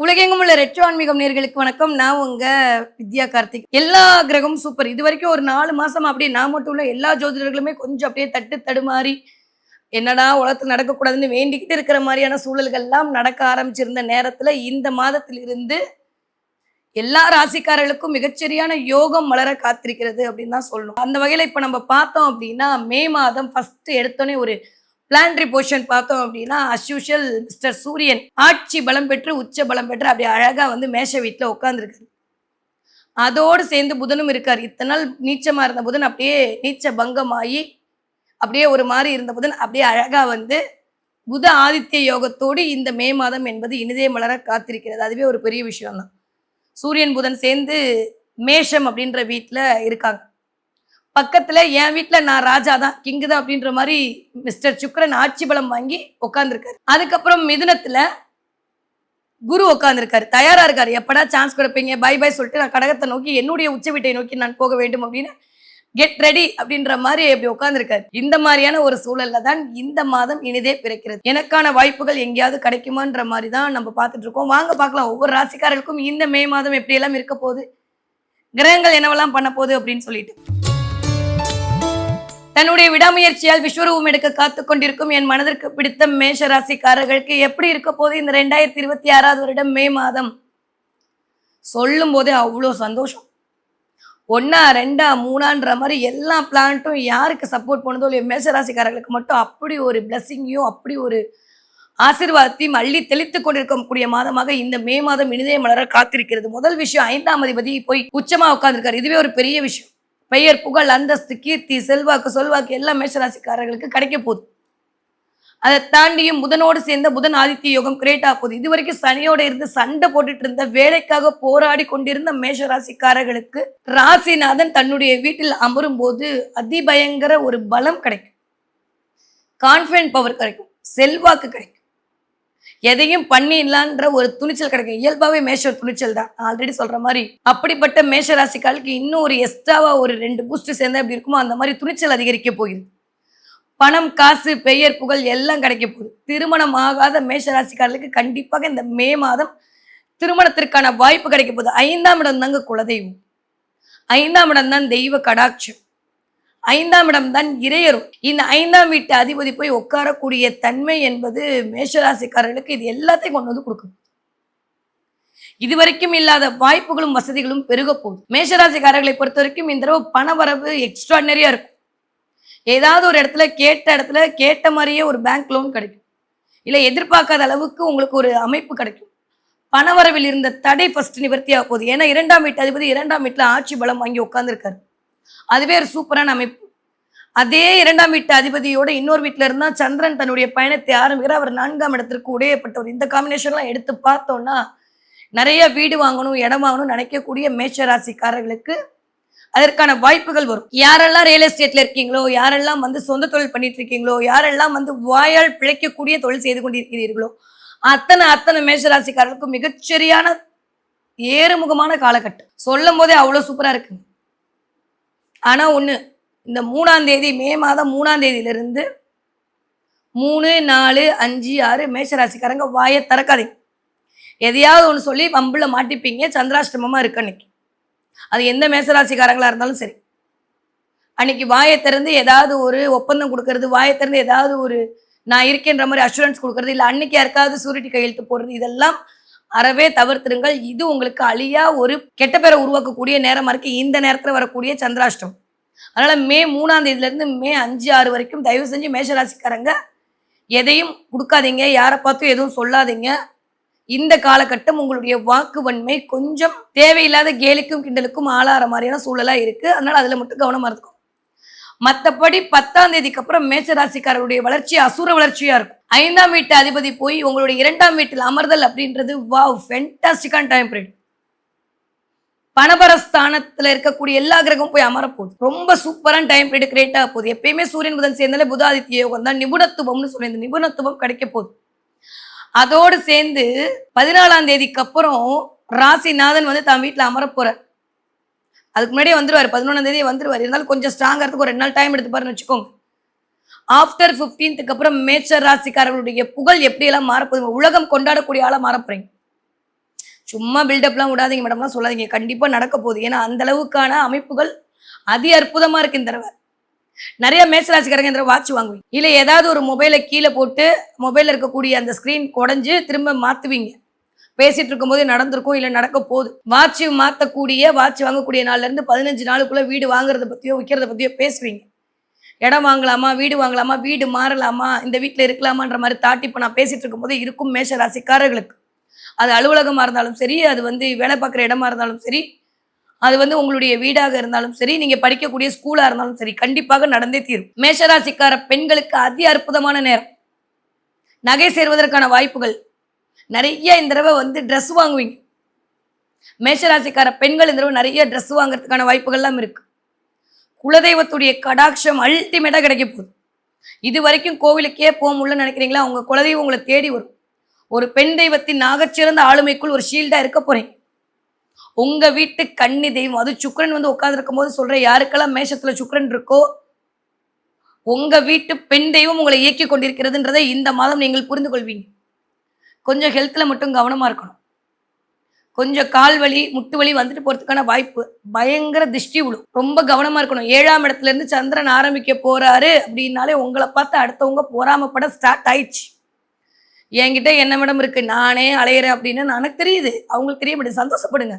உலகெங்கும் உள்ள ரெட்ரோ ஆன்மீகம் நேர்களுக்கு வணக்கம். நான் உங்க வித்யா கார்த்திக். எல்லா கிரகமும் சூப்பர். இது வரைக்கும் ஒரு 4 மாசம் அப்படியே நான் மட்டும் இல்ல எல்லா ஜோதிடர்களுமே கொஞ்சம் அப்படியே தட்டு தடுமாறி என்னடா உலகத்துல நடக்கக்கூடாதுன்னு வேண்டிக்கிட்டு இருக்கிற மாதிரியான சூழல்கள் எல்லாம் நடக்க ஆரம்பிச்சிருந்த நேரத்துல இந்த மாதத்திலிருந்து எல்லா ராசிக்காரர்களுக்கும் மிகச்சரியான யோகம் மலர காத்திருக்கிறது அப்படின்னு தான் சொல்லணும். அந்த வகையில இப்ப நம்ம பார்த்தோம் அப்படின்னா மே மாதம் ஃபர்ஸ்ட் எடுத்தோன்னே ஒரு பிளானரி போர்ஷன் பார்த்தோம் அப்படின்னா அஸ்யூஷுவல் மிஸ்டர் சூரியன் ஆட்சி பலம் பெற்று உச்ச பலம் பெற்று அப்படியே அழகா மேஷ வீட்டில் உட்காந்துருக்காரு. அதோடு சேர்ந்து புதனும் இருக்கார். இத்தனை நாள் நீச்சமா இருந்த புதன் அப்படியே நீச்ச பங்கமாகி அப்படியே ஒரு மாதிரி இருந்த புதன் அப்படியே அழகா புத ஆதித்ய யோகத்தோடு இந்த மே மாதம் என்பது இனிதே மலர காத்திருக்கிறது. அதுவே ஒரு பெரிய விஷயம் தான். சூரியன் புதன் சேர்ந்து மேஷம் அப்படின்ற வீட்டில் இருக்காங்க. பக்கத்துல என் வீட்டுல நான் ராஜா தான் கிங்கு தான் அப்படின்ற மாதிரி மிஸ்டர் சுக்கரன் ஆட்சி பலம் வாங்கி உட்காந்துருக்காரு. அதுக்கப்புறம் மிதுனத்துல குரு உட்காந்துருக்காரு, தயாரா இருக்காரு. எப்படா சான்ஸ் கொடுப்பீங்க, பை பை சொல்லிட்டு நான் கடகத்தை நோக்கி என்னுடைய உச்ச வீட்டை நோக்கி நான் போக வேண்டும் அப்படின்னு கெட் ரெடி அப்படின்ற மாதிரி அப்படி உட்காந்துருக்காரு. இந்த மாதிரியான ஒரு சூழல்ல தான் இந்த மாதம் இனிதே பிறக்கிறது. எனக்கான வாய்ப்புகள் எங்கேயாவது கிடைக்குமான்ற மாதிரி தான் நம்ம பார்த்துட்டு இருக்கோம். வாங்க பார்க்கலாம் ஒவ்வொரு ராசிக்காரர்களுக்கும் இந்த மே மாதம் எப்படி எல்லாம் இருக்க போகுது, கிரகங்கள் என்னவெல்லாம் பண்ண போகுது அப்படின்னு சொல்லிட்டு. தன்னுடைய விடாமுயற்சியால் விஸ்வரூபம் எடுக்க காத்து கொண்டிருக்கும் என் மனதிற்கு பிடித்த மேஷ ராசிக்காரர்களுக்கு எப்படி இருக்க போது இந்த 2026 வருடம் மே மாதம் சொல்லும் போதே அவ்வளோ சந்தோஷம். 1 2 3ன்ற மாதிரி எல்லா பிளானட்டும் யாருக்கு சப்போர்ட் பண்ணுதோ இல்லையோ மேஷ ராசிக்காரர்களுக்கு மட்டும் அப்படி ஒரு பிளஸிங்கையும் அப்படி ஒரு ஆசீர்வாதத்தையும் அள்ளி தெளித்துக் கொண்டிருக்கக்கூடிய மாதமாக இந்த மே மாதம் இனிதே மலர காத்திருக்கிறது. முதல் விஷயம் 5ஆம் அதிபதி போய் உச்சமா உட்கார்ந்துருக்காரு. இதுவே ஒரு பெரிய விஷயம். பெயர் புகழ் அந்தஸ்து கீர்த்தி செல்வாக்கு சொல்வாக்கு எல்லாம் மேஷராசிக்காரர்களுக்கு கிடைக்க போகுது. அதை தாண்டியும் புதனோடு சேர்ந்த புதன் ஆதித்ய யோகம் கிரியேட் ஆக போகுது. இது வரைக்கும் சனியோட இருந்து சண்டை போட்டுட்டு இருந்த வேலைக்காக போராடி கொண்டிருந்த மேஷராசிக்காரர்களுக்கு ராசிநாதன் தன்னுடைய வீட்டில் அமரும் போது அதிபயங்கர ஒரு பலம் கிடைக்கும், கான்பிடன்ட் பவர் கிடைக்கும், செல்வாக்கு கிடைக்கும், எதையும் பண்ணிடலான்ற ஒரு துணிச்சல் கிடைக்கும். இயல்பாவே மேஷ துணிச்சல் தான், ஆல்ரெடி சொல்ற மாதிரி. அப்படிப்பட்ட மேஷ ராசிக்காலுக்கு இன்னும் ஒரு எக்ஸ்ட்ராவா ஒரு 2 பூஸ்ட் சேர்ந்தா எப்படி இருக்குமோ அந்த மாதிரி துணிச்சல் அதிகரிக்க போகுது. பணம் காசு பெயர் புகழ் எல்லாம் கிடைக்க போகுது. திருமணம் ஆகாத மேஷ ராசிக்காரர்களுக்கு கண்டிப்பாக இந்த மே மாதம் திருமணத்திற்கான வாய்ப்பு கிடைக்க போகுது. 5ஆம் இடம் தாங்க குலதெய்வம், 5ஆம் இடம் தான் தெய்வ கடாட்சம், 5ஆம் இடம் தான் இறையரும். இந்த 5ஆம் வீட்டு அதிபதி போய் உட்காரக்கூடிய தன்மை என்பது மேஷராசிக்காரர்களுக்கு இது எல்லாத்தையும் கொண்டு வந்து கொடுக்கும். இதுவரைக்கும் இல்லாத வாய்ப்புகளும் வசதிகளும் பெருக போகுது. மேஷராசிக்காரர்களை பொறுத்த வரைக்கும் இந்த தடவை பண வரவு எக்ஸ்ட்ராடனரியா இருக்கும். ஏதாவது ஒரு இடத்துல கேட்ட மாதிரியே ஒரு பேங்க் லோன் கிடைக்கும், இல்லை எதிர்பார்க்காத அளவுக்கு உங்களுக்கு ஒரு அமைப்பு கிடைக்கும். பணவரவில் இருந்த தடை ஃபர்ஸ்ட் நிவர்த்தியாக போகுது. ஏன்னா 2ஆம் வீட்டு அதிபதி 2ஆம் வீட்டுல ஆட்சி பலம் வாங்கி உட்கார்ந்துருக்காரு. அதுவே ஒரு சூப்பரான அமைப்பு. அதே 2ஆம் வீட்டு அதிபதியோட இன்னொரு வீட்டில் இருந்தால் சந்திரன் தன்னுடைய பயணத்தை ஆரம்பிக்கிறார். அவர் 4ஆம் இடத்திற்கு உடையப்பட்டவர். இந்த காம்பினேஷன்லாம் எடுத்து பார்த்தோம்னா நிறைய வீடு வாங்கணும் இடம் வாங்கணும் நினைக்கக்கூடிய மேஷ ராசிக்காரர்களுக்கு அதற்கான வாய்ப்புகள் வரும். யாரெல்லாம் ரியல் எஸ்டேட்ல இருக்கீங்களோ, யாரெல்லாம் சொந்த தொழில் பண்ணிட்டு இருக்கீங்களோ, யாரெல்லாம் வாயால் பிழைக்கக்கூடிய தொழில் செய்து கொண்டிருக்கிறீர்களோ அத்தனை மேஷ ராசிக்காரர்களுக்கும் மிகச்சரியான ஏறுமுகமான காலகட்டம். சொல்லும் போதே அவ்வளோ சூப்பரா இருக்கு. ஆனா ஒண்ணு, இந்த 3ஆம் தேதி மே மாதம் 3ஆம் தேதியிலிருந்து 3 4 5 6 மேஷராசிக்காரங்க வாயை திறக்காதீங்க. எதையாவது ஒன்று சொல்லி வம்புல மாட்டிப்பீங்க. சந்திராஷ்டமமா இருக்கு அன்னைக்கு. அது எந்த மேஷராசிக்காரங்களா இருந்தாலும் சரி, அன்னைக்கு வாயை திறந்து ஏதாவது ஒரு ஒப்பந்தம் கொடுக்கறது, வாயை திறந்து ஏதாவது ஒரு நான் இருக்கேன்ற மாதிரி அஷூரன்ஸ் கொடுக்கறது, இல்லை அன்னைக்கு யாருக்காவது சூரிட்டி கையெழுத்து போடுறது, இதெல்லாம் அறவே தவிர்த்திருங்கள். இது உங்களுக்கு அழியா ஒரு கெட்ட பேரை உருவாக்கக்கூடிய நேரமா இருக்கு இந்த நேரத்தில் வரக்கூடிய சந்திராஷ்டம். அதனால மே 3ஆம் தேதியிலிருந்து மே 5 6 வரைக்கும் தயவு செஞ்சு மேஷராசிக்காரங்க எதையும் கொடுக்காதீங்க, யாரை பார்த்தும் எதுவும் சொல்லாதீங்க. இந்த காலகட்டம் உங்களுடைய வாக்கு வன்மை கொஞ்சம் தேவையில்லாத கேலிக்கும் கிண்டலுக்கும் ஆளாற மாதிரியான சூழலா இருக்கு. அதனால அதுல மட்டும் கவனமா இருக்கும். மற்றபடி 10ஆம் தேதிக்கு அப்புறம் மேஷராசிக்காரருடைய வளர்ச்சி அசுர வளர்ச்சியா இருக்கும். 5ஆம் வீட்டு அதிபதி போய் உங்களுடைய 2ஆம் வீட்டில் அமர்தல் அப்படின்றது வாவ் ஃபென்டாஸ்டிக்கான டைம் பீரியட். பணபரஸ்தானத்துல இருக்கக்கூடிய எல்லா கிரகமும் போய் அமரப்போகுது. ரொம்ப சூப்பரான டைம் பீரியட் கிரியேட் ஆக போகுது. எப்பயுமே சூரியன் புதன் சேர்ந்தாலே புதாதித்ய யோகம் தான் நிபுணத்துவம்னு சொல்லி இந்த நிபுணத்துவம் கிடைக்க போகுது. அதோடு சேர்ந்து 14ஆம் தேதிக்கு அப்புறம் ராசிநாதன் தான் வீட்டுல அமர போறார். அதுக்கு முன்னாடியே வந்துருவாரு, 11ஆம் தேதியே வந்துருவாரு. இருந்தாலும் கொஞ்சம் ஸ்ட்ராங்கா இருக்கு, ஒரு 2 நாள் டைம் எடுத்துப்பாருன்னு வச்சுக்கோங்க. ஆஃப்டர் 15th அப்புறம் மேஷ ராசிக்காரர்களுடைய புகழ் எப்படி எல்லாம் மாறப்போகுது, உலகம் கொண்டாடக்கூடிய ஆளா மாறப்போறீங்க. சும்மா பில்டப்லாம் விடாதீங்க மேடம்லாம் சொல்லாதீங்க. கண்டிப்பா நடக்க போகுது. ஏன்னா அந்த அளவுக்கான அமைப்புகள் அதி அற்புதமா இருக்கு இந்த தடவ. நெறைய மேஷராசிக்காரங்க இந்த தடவ வாட்ச் வாங்குவீங்க. இல்ல ஏதாவது ஒரு மொபைல கீழ போட்டு, மொபைல்ல இருக்கக்கூடிய அந்த ஸ்க்ரீன் கொடஞ்சு திரும்ப மாத்துவீங்க. பேசிட்டு இருக்கும்போதே நடந்திருக்கும், இல்ல நடக்க போகுது. வாட்ச் வாங்கக்கூடிய நாள்ல இருந்து 15 நாளுக்குள்ள வீடு வாங்குறத பத்தியோ, விக்கிறத பத்தியோ பேசுவீங்க. இடம் வாங்கலாமா? வீடு வாங்கலாமா? வீடு மாறலாமா? இந்த வீட்ல இருக்கலாமான்ற மாரி தாட் இப்ப நான் பேசிட்டு இருக்கும்போதே இருக்கும் மேஷ ராசிக்காரர்களுக்கு. அது அலுவலகமா இருந்தாலும் சரி, அது வேலை பார்க்குற இடமா இருந்தாலும் சரி, அது உங்களுடைய வீடாக இருந்தாலும் சரி, நீங்க படிக்கக்கூடிய ஸ்கூலா இருந்தாலும் சரி, கண்டிப்பாக நடந்தே தீரும். மேஷராசிக்கார பெண்களுக்கு அதி அற்புதமான நேரம். நகை சேர்வதற்கான வாய்ப்புகள். நெறைய இந்த தடவ ட்ரெஸ் வாங்குவீங்க. மேஷராசிக்கார பெண்கள் இந்த தடவ நெறைய ட்ரெஸ் வாங்குறதுக்கான வாய்ப்புகள்லாம் இருக்கு. குலதெய்வத்துடைய கடாட்சம் அல்டிமேட்டா கிடைக்க போகுது. இதுவரைக்கும் கோவிலுக்கே போ முடியலன்னு நினைக்கிறீங்களா? உங்க குலதெய்வம் உங்கள தேடி வரும். ஒரு பெண் தெய்வத்தின் நாகச்சிறந்த ஆளுமைக்குள் ஒரு ஷீல்டா இருக்க போறீங்க. உங்க வீட்டு கன்னி தெய்வம் அது சுக்கிரன் உட்கார்ந்திருக்கும் போது சொல்றேன், யாருக்கெல்லாம் மேஷத்துல சுக்கிரன் இருக்கோ, உங்க வீட்டு பெண் தெய்வம் உங்களை இயக்கிக் கொண்டிருக்கிறதுன்றதை இந்த மாதம் நீங்கள் புரிந்து கொள்வீங்க. கொஞ்சம் ஹெல்த்ல மட்டும் கவனமா இருக்கணும். கொஞ்சம் கால் வலி, முட்டு வலி வந்துட்டு போறதுக்கான வாய்ப்பு. பயங்கர திஷ்டி விழும். ரொம்ப கவனமா இருக்கணும். 7ஆம் இடத்துல இருந்து சந்திரன் ஆரம்பிக்க போறாரு அப்படின்னாலே உங்கள பார்த்து அடுத்தவங்க பொறாமப்பட ஸ்டார்ட் ஆயிடுச்சு. என்கிட்ட என்ன மேடம் இருக்கு? நானே அலையிறேன் அப்படின்னு எனக்கு தெரியுது. அவங்களுக்கு தெரிய மாட்டேங்குது. சந்தோஷப்படுங்க.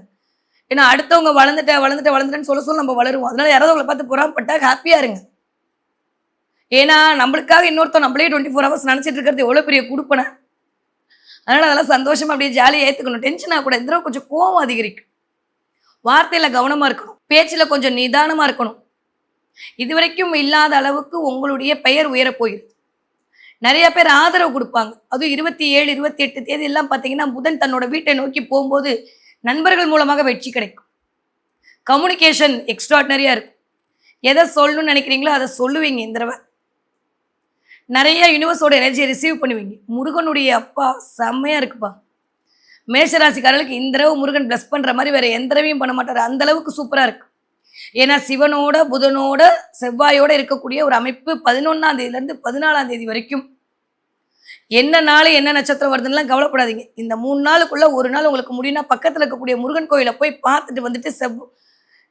ஏன்னா அடுத்தவங்க வளர்ந்துட்டேன்னு சொல்ல நம்ம வளருவோம். அதனால யாராவது உங்கள பார்த்து பொறாமப்பட்டா ஹாப்பியா இருங்க. ஏன்னா நம்மளுக்காக இன்னொருத்தன் நம்மளே 24 ஹவர்ஸ் நினைச்சிட்டு இருக்கிறது எவ்வளோ பெரிய குடுப்பன. அதனால அதெல்லாம் சந்தோஷமா அப்படியே ஜாலியா ஏத்துக்கணும். டென்ஷன் ஆகக்கூடாது. இந்த தடவ கொஞ்சம் கோவம் அதிகரிக்கும். வார்த்தையில கவனமா இருக்கணும். பேச்சுல கொஞ்சம் நிதானமா இருக்கணும். இதுவரைக்கும் இல்லாத அளவுக்கு உங்களுடைய பெயர் உயரப் போகிறது. நெறைய பேர் ஆதரவு குடுப்பாங்க. அதுவும் 27, 28 தேதி எல்லாம் பார்த்தீங்கன்னா, புதன் தன்னோட வீட்டை நோக்கி போம்போது, நண்பர்கள் மூலமாக வெற்றி கிடைக்கும். கம்யூனிகேஷன் எக்ஸ்ட்ரார்டினரியா இருக்கும். எத சொல்லணும்னு நெனைக்கிறீங்களோ, அத சொல்லுவீங்க இந்த தடவ. நெறைய யுனிவர்ஸோட எனர்ஜிய ரிசீவ் பண்ணுவீங்க. முருகனுடைய அப்பா செம்மையா இருக்குப்பா. மேஷராசிக்காரர்களுக்கு இந்த தடவ முருகன் பிளஸ் பண்ற மாரி வேற எந்த தடவையும் பண்ண மாட்டாரு. அந்த அளவுக்கு சூப்பரா இருக்கு. ஏன்னா சிவனோட, புதனோட, செவ்வாயோட இருக்கக்கூடிய ஒரு அமைப்பு 11ஆம் தேதியிலிருந்து 14ஆம் தேதி வரைக்கும். என்ன நாள், என்ன நட்சத்திரம் வருதுன்னுலாம் கவலைப்படாதீங்க. இந்த 3 நாளுக்குள்ள ஒரு நாள் உங்களுக்கு முடியும்னா, பக்கத்துல இருக்கக்கூடிய முருகன் கோயில போய் பார்த்துட்டு வந்துட்டு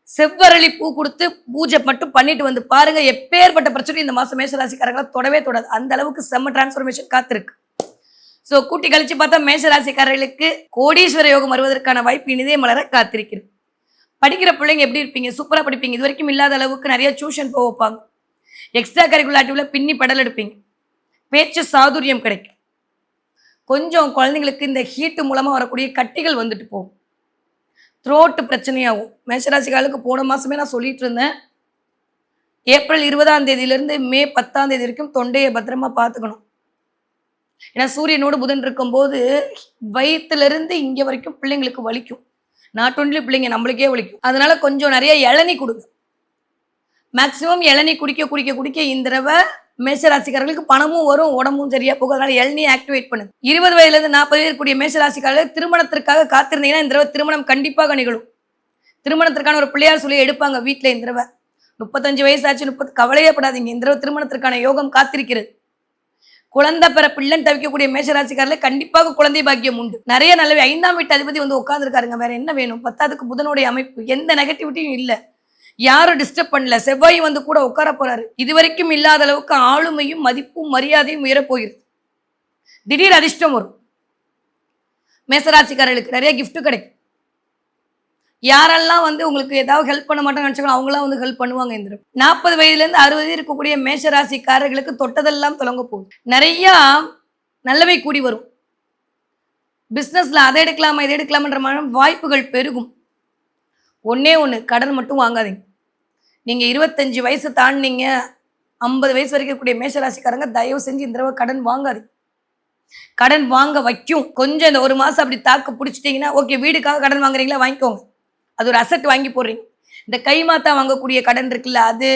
செவ்வரளி பூ குடுத்து பூஜை மட்டும் பண்ணிட்டு வந்து பாருங்க. எப்பேற்பட்ட பிரச்சனையும் இந்த மாசம் மேஷராசிக்காரங்கள தொடவே தொடாது. அந்த அளவுக்கு செம்ம டிரான்ஸ்ஃபர்மேஷன் காத்திருக்கு. கூட்டி கழிச்சு பார்த்தா மேஷராசிக்காரர்களுக்கு கோடீஸ்வர யோகம் வருவதற்கான வாய்ப்பு இனிதே மலர காத்திருக்கிறது. படிக்கிற பிள்ளைங்க எப்படி இருப்பீங்க? சூப்பரா படிப்பீங்க. இதுவரைக்கும் இல்லாத அளவுக்கு நிறைய டியூஷன் போக வைப்பாங்க. எக்ஸ்ட்ரா கரிக்குலர் ஆக்டிவ்ல பின்னி பெடல் எடுப்பீங்க. பேச்சு சாதுரியம் கிடைக்கும். கொஞ்சம் குழந்தைங்களுக்கு இந்த ஹீட் மூலமா வரக்கூடிய கட்டிகள் வந்துட்டு போகும். த்ரோட் பிரச்சனையாகும். மேஷராசிக்காரர்களுக்கு போன மாசமே நான் சொல்லிட்டு இருந்தேன். ஏப்ரல் 20ஆம் தேதியிலிருந்து மே 10ஆம் தேதி வரைக்கும் தொண்டையை பத்திரமா பார்த்துக்கணும். ஏன்னா சூரியனோடு புதன் இருக்கும்போது வயிற்றிலிருந்து இங்க வரைக்கும் பிள்ளைங்களுக்கு வலிக்கும். நாட் ஒன்லி பிள்ளைங்க நம்மளுக்கே வலிக்கும். அதனால கொஞ்சம் நிறைய இளநீ கொடுங்க. மேக்சிமம் இளநீ குடிக்க இந்த தடவை மேஷராசிக்காரர்களுக்கு பணமும் வரும், உடம்பும் சரியா போகும். அதனால இளநீ ஆக்டிவேட் பண்ணுங்க. 20 வயதுலேருந்து 40 வயது கூடிய மேஷராசிக்காரர்கள் திருமணத்திற்காக காத்திருந்தீங்கன்னா இந்த தடவை திருமணம் கண்டிப்பாக நிகழும். திருமணத்திற்கான ஒரு பிள்ளையார் சொல்லி எடுப்பாங்க வீட்டில் இந்த தடவை. 35 வயசாச்சு 30 கவலையே படாதீங்க. இந்த தடவை திருமணத்திற்கான யோகம் காத்திருக்கிறது. குழந்தை பெற பிள்ளைன்னு தவிக்கக்கூடிய மேஷராசிக்காரர்கள் கண்டிப்பாக குழந்தை பாக்கியம் உண்டு. நிறைய நல்ல 5ஆம் வீட்டு அதிபதி உட்கார்ந்துருக்காருங்க. வேற என்ன வேணும்? 10க்கு புதனுடைய அமைப்பு. எந்த நெகட்டிவிட்டியும் இல்ல. யாரும் டிஸ்டர்ப் பண்ணல. செவ்வாயும் கூட உட்கார போறாரு. இதுவரைக்கும் இல்லாத அளவுக்கு ஆளுமையும் மதிப்பும் மரியாதையும் உயரப் போகிறது. திடீர் அதிர்ஷ்டம் வரும். மேஷராசிக்காரர்களுக்கு நிறைய கிஃப்ட் கிடைக்கும். யாரெல்லாம் உங்களுக்கு ஏதாவது ஹெல்ப் பண்ண மாட்டாங்கன்னு நினைச்சாங்களோ அவங்களாம் ஹெல்ப் பண்ணுவாங்க. இந்த 40 வயதுலேருந்து 60 வயது இருக்கக்கூடிய மேஷராசிக்காரர்களுக்கு தொட்டதெல்லாம் தொடங்க போகுது. நிறைய நல்லவை கூடி வரும். பிஸ்னஸ்ல அதை எடுக்கலாமா இதை எடுக்கலாமன்ற வாய்ப்புகள் பெருகும். ஒன்னே ஒன்று, கடன் மட்டும் வாங்காதீங்க. நீங்க 25 வயசு தாண்டினீங்க, 50 வயசு வரைக்கும் இருக்கக்கூடிய மேஷராசிக்காரங்க தயவு செஞ்சு இந்த தடவை கடன் வாங்காதீங்க. கடன் வாங்க வைக்கும். கொஞ்சம் இந்த ஒரு மாசம் அப்படி தாக்கு பிடிச்சிட்டீங்கன்னா ஓகே, வீடுக்காக கடன் வாங்குறீங்களா வாங்கிக்கோங்க. அது ஒரு அசெட் வாங்கி போடுறீங்க. இந்த கைமாத்தா வாங்கக்கூடிய கடன் இருக்குல்ல, அது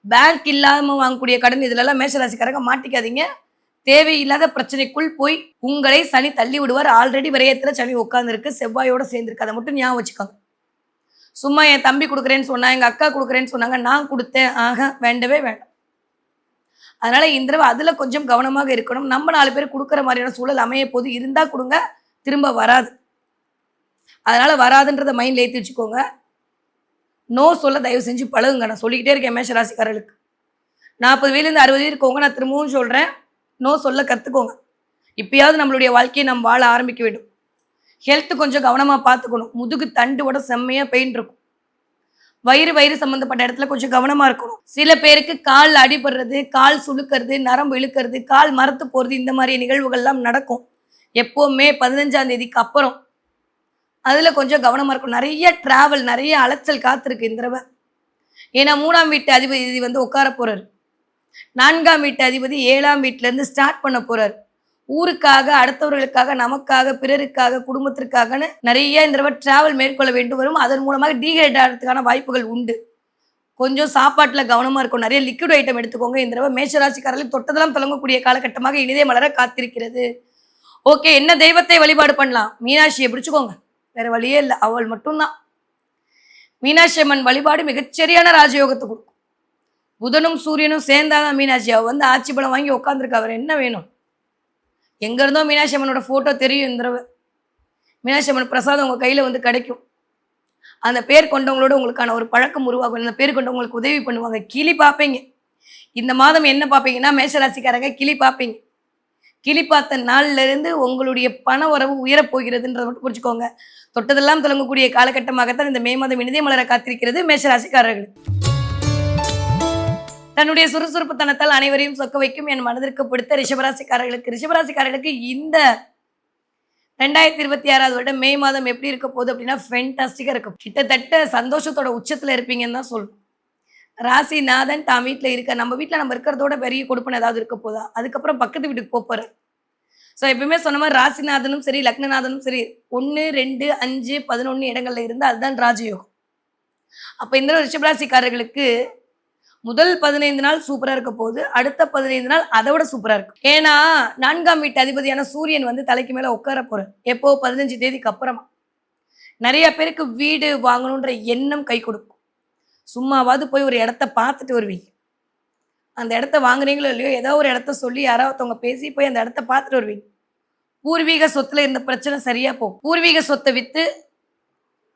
பேங்க் இல்லாம வாங்கக்கூடிய கடன், இதுலலாம் மேஷராசிக்காரங்க மாட்டிக்காதீங்க. தேவையில்லாத பிரச்சனைக்குள் போய் உங்களை சனி தள்ளி விடுவார். ஆல்ரெடி விரயத்துல சனி உட்கார்ந்துருக்கு, செவ்வாயோட சேர்ந்துருக்கு. அதை மட்டும் ஞாபகம் வச்சுக்கோங்க. சும்மா என் தம்பி கொடுக்குறேன்னு சொன்னா, எங்க அக்கா கொடுக்குறேன்னு சொன்னாங்க, நான் கொடுத்தேன், வேண்டவே வேண்டாம். அதனால இந்த தடவை அதுல கொஞ்சம் கவனமாக இருக்கணும். நம்ம 4 பேர் கொடுக்குற மாதிரியான சூழல் அமைய போது இருந்தா கொடுங்க, திரும்ப வராது. அதனால வராதுன்றத மைண்ட்ல ஏற்றி வச்சுக்கோங்க. நோ சொல்ல தயவு செஞ்சு பழகுங்க. நான் சொல்லிக்கிட்டே இருக்கேன் மேஷ ராசிக்காரர்களுக்கு. 40 வயதுலேருந்து 60 வயது இருக்கவங்க நான் திரும்பவும் சொல்றேன். நோ சொல்ல கத்துக்கோங்க. இப்பயாவது நம்மளுடைய வாழ்க்கையை நம்ம வாழ ஆரம்பிக்க வேண்டும். ஹெல்த் கொஞ்சம் கவனமா பார்த்துக்கணும். முதுகு தண்டுவட செம்மையா பெயின் இருக்கும். வயிறு சம்மந்தப்பட்ட இடத்துல கொஞ்சம் கவனமா இருக்கணும். சில பேருக்கு கால் அடிபடுறது, கால் சுளுக்கிறது, நரம்பு இழுக்கிறது, கால் மரத்து போறது இந்த மாரி நிகழ்வுகள்லாம் நடக்கும். எப்பவுமே 15ஆம் தேதிக்கு அப்புறம். அதுல கொஞ்சம் கவனமா இருக்கணும். நெறைய டிராவல், நெறைய அலைச்சல் காத்திருக்கு இந்த தடவ. ஏன்னா 3ஆம் வீட்டு அதிபதி வந்து உட்கார போறாரு. 4ஆம் வீட்டு அதிபதி 7ஆம் வீட்லருந்து ஸ்டார்ட் பண்ண போறாரு. ஊருக்காக, அடுத்தவர்களுக்காக, நமக்காக, பிறருக்காக, குடும்பத்திற்காகன்னு நெறைய இந்த தடவ டிராவல் மேற்கொள்ள வேண்டும் வரும். அதன் மூலமாக டீஹைட்ரேட் ஆகுறதுக்கான வாய்ப்புகள் உண்டு. கொஞ்சம் சாப்பாட்டுல கவனமா இருக்கணும். நெறைய லிக்விட் ஐட்டம் எடுத்துக்கோங்க. இந்த தடவ மேஷ ராசிக்காரர்கள் தொட்டதெல்லாம் தொடங்கக்கூடிய காலகட்டமாக இனிதே மலர காத்திருக்கிறது. ஓகே. என்ன தெய்வத்தை வழிபாடு பண்ணலாம்? மீனாட்சிய பிடிச்சுக்கோங்க. வேற வழியே இல்ல. அவள் மட்டும் தான். மீனாட்சி அம்மன் வழிபாடு மிகச்சரியான ராஜயோகத்த குடுக்கும். புதனும், சூரியனும் சேர்ந்தாதான் மீனாட்சி. அவ வந்து ஆட்சி பலம் வாங்கி உட்கார்ந்துருக்கா. வேற என்ன வேணும்? எங்க இருந்தோ மீனாட்சி அம்மனோட ஃபோட்டோ தெரியும் இந்த தடவ. மீனாட்சி அம்மன் பிரசாதம் உங்க கையில வந்து கிடைக்கும். அந்த பேர் கொண்டவங்களோட உங்களுக்கான ஒரு பழக்கம் உருவாகும். அந்த பேர் கொண்டவங்களுக்கு உதவி பண்ணுவாங்க. கிளி பார்ப்பீங்க. இந்த மாதம் என்ன பார்ப்பீங்கன்னா, மேஷராசிக்காரங்க கிளி பார்ப்பீங்க. கிளி பார்த்த நாள்ல இருந்து உங்களுடைய பண வரவு உயரப் போகிறதுன்றத மட்டும் புரிஞ்சுக்கோங்க. தொட்டதெல்லாம் தொடங்கக்கூடிய காலகட்டமாகத்தான் இந்த மே மாதம் இனிதே மலர காத்திருக்கிறது மேஷராசிக்காரர்கள். தன்னுடைய சுறுசுறுப்புத்தனத்தால் அனைவரையும் சொக்க வைக்கும் என் மனதிற்கு பிடித்த ரிஷபராசிக்காரர்களுக்கு இந்த 2026வது வருடம் மே மாதம் எப்படி இருக்க போகுது அப்படின்னா ஃபென்டாஸ்டிக்கா இருக்கும். கிட்டத்தட்ட சந்தோஷத்தோட உச்சத்துல இருப்பீங்கன்னு தான் சொல்லணும். ராசிநாதன் தான் வீட்ல இருக்க நம்ம வீட்ல நம்ம இருக்கிறதோட பெரிய கொடுப்பனை ஏதாவது இருக்க போதா? அதுக்கப்புறம் பக்கத்து வீட்டுக்கு போறாரு. ஸோ எப்பயுமே சொன்ன மாதிரி ராசிநாதனும் சரி, லக்னநாதனும் சரி 1, 2, 5, 11 இடங்கள்ல இருந்தா அதுதான் ராஜயோகம். அப்ப இந்த ரிஷபராசிக்காரர்களுக்கு முதல் 15 நாள் சூப்பரா இருக்க போகுது. அடுத்த 15 நாள் அதை விட சூப்பரா இருக்கும். ஏன்னா 4ஆம் வீட்டு அதிபதியான சூரியன் வந்து தலைக்கு மேல உட்கார போறார். எப்போ 15 தேதிக்கு அப்புறமா. நிறைய பேருக்கு வீடு வாங்கணுன்ற எண்ணம் கை கொடுக்கும். சும்மாவாவது போய் ஒரு இடத்த பார்த்துட்டு வருவீங்க. அந்த இடத்த வாங்குறீங்களோ இல்லையோ ஏதோ ஒரு இடத்த சொல்லி யாராவது பேசி போய் அந்த இடத்த பார்த்துட்டு வருவீங்க. பூர்வீக சொத்துல இருந்த பிரச்சனை சரியா போகும். பூர்வீக சொத்தை வித்து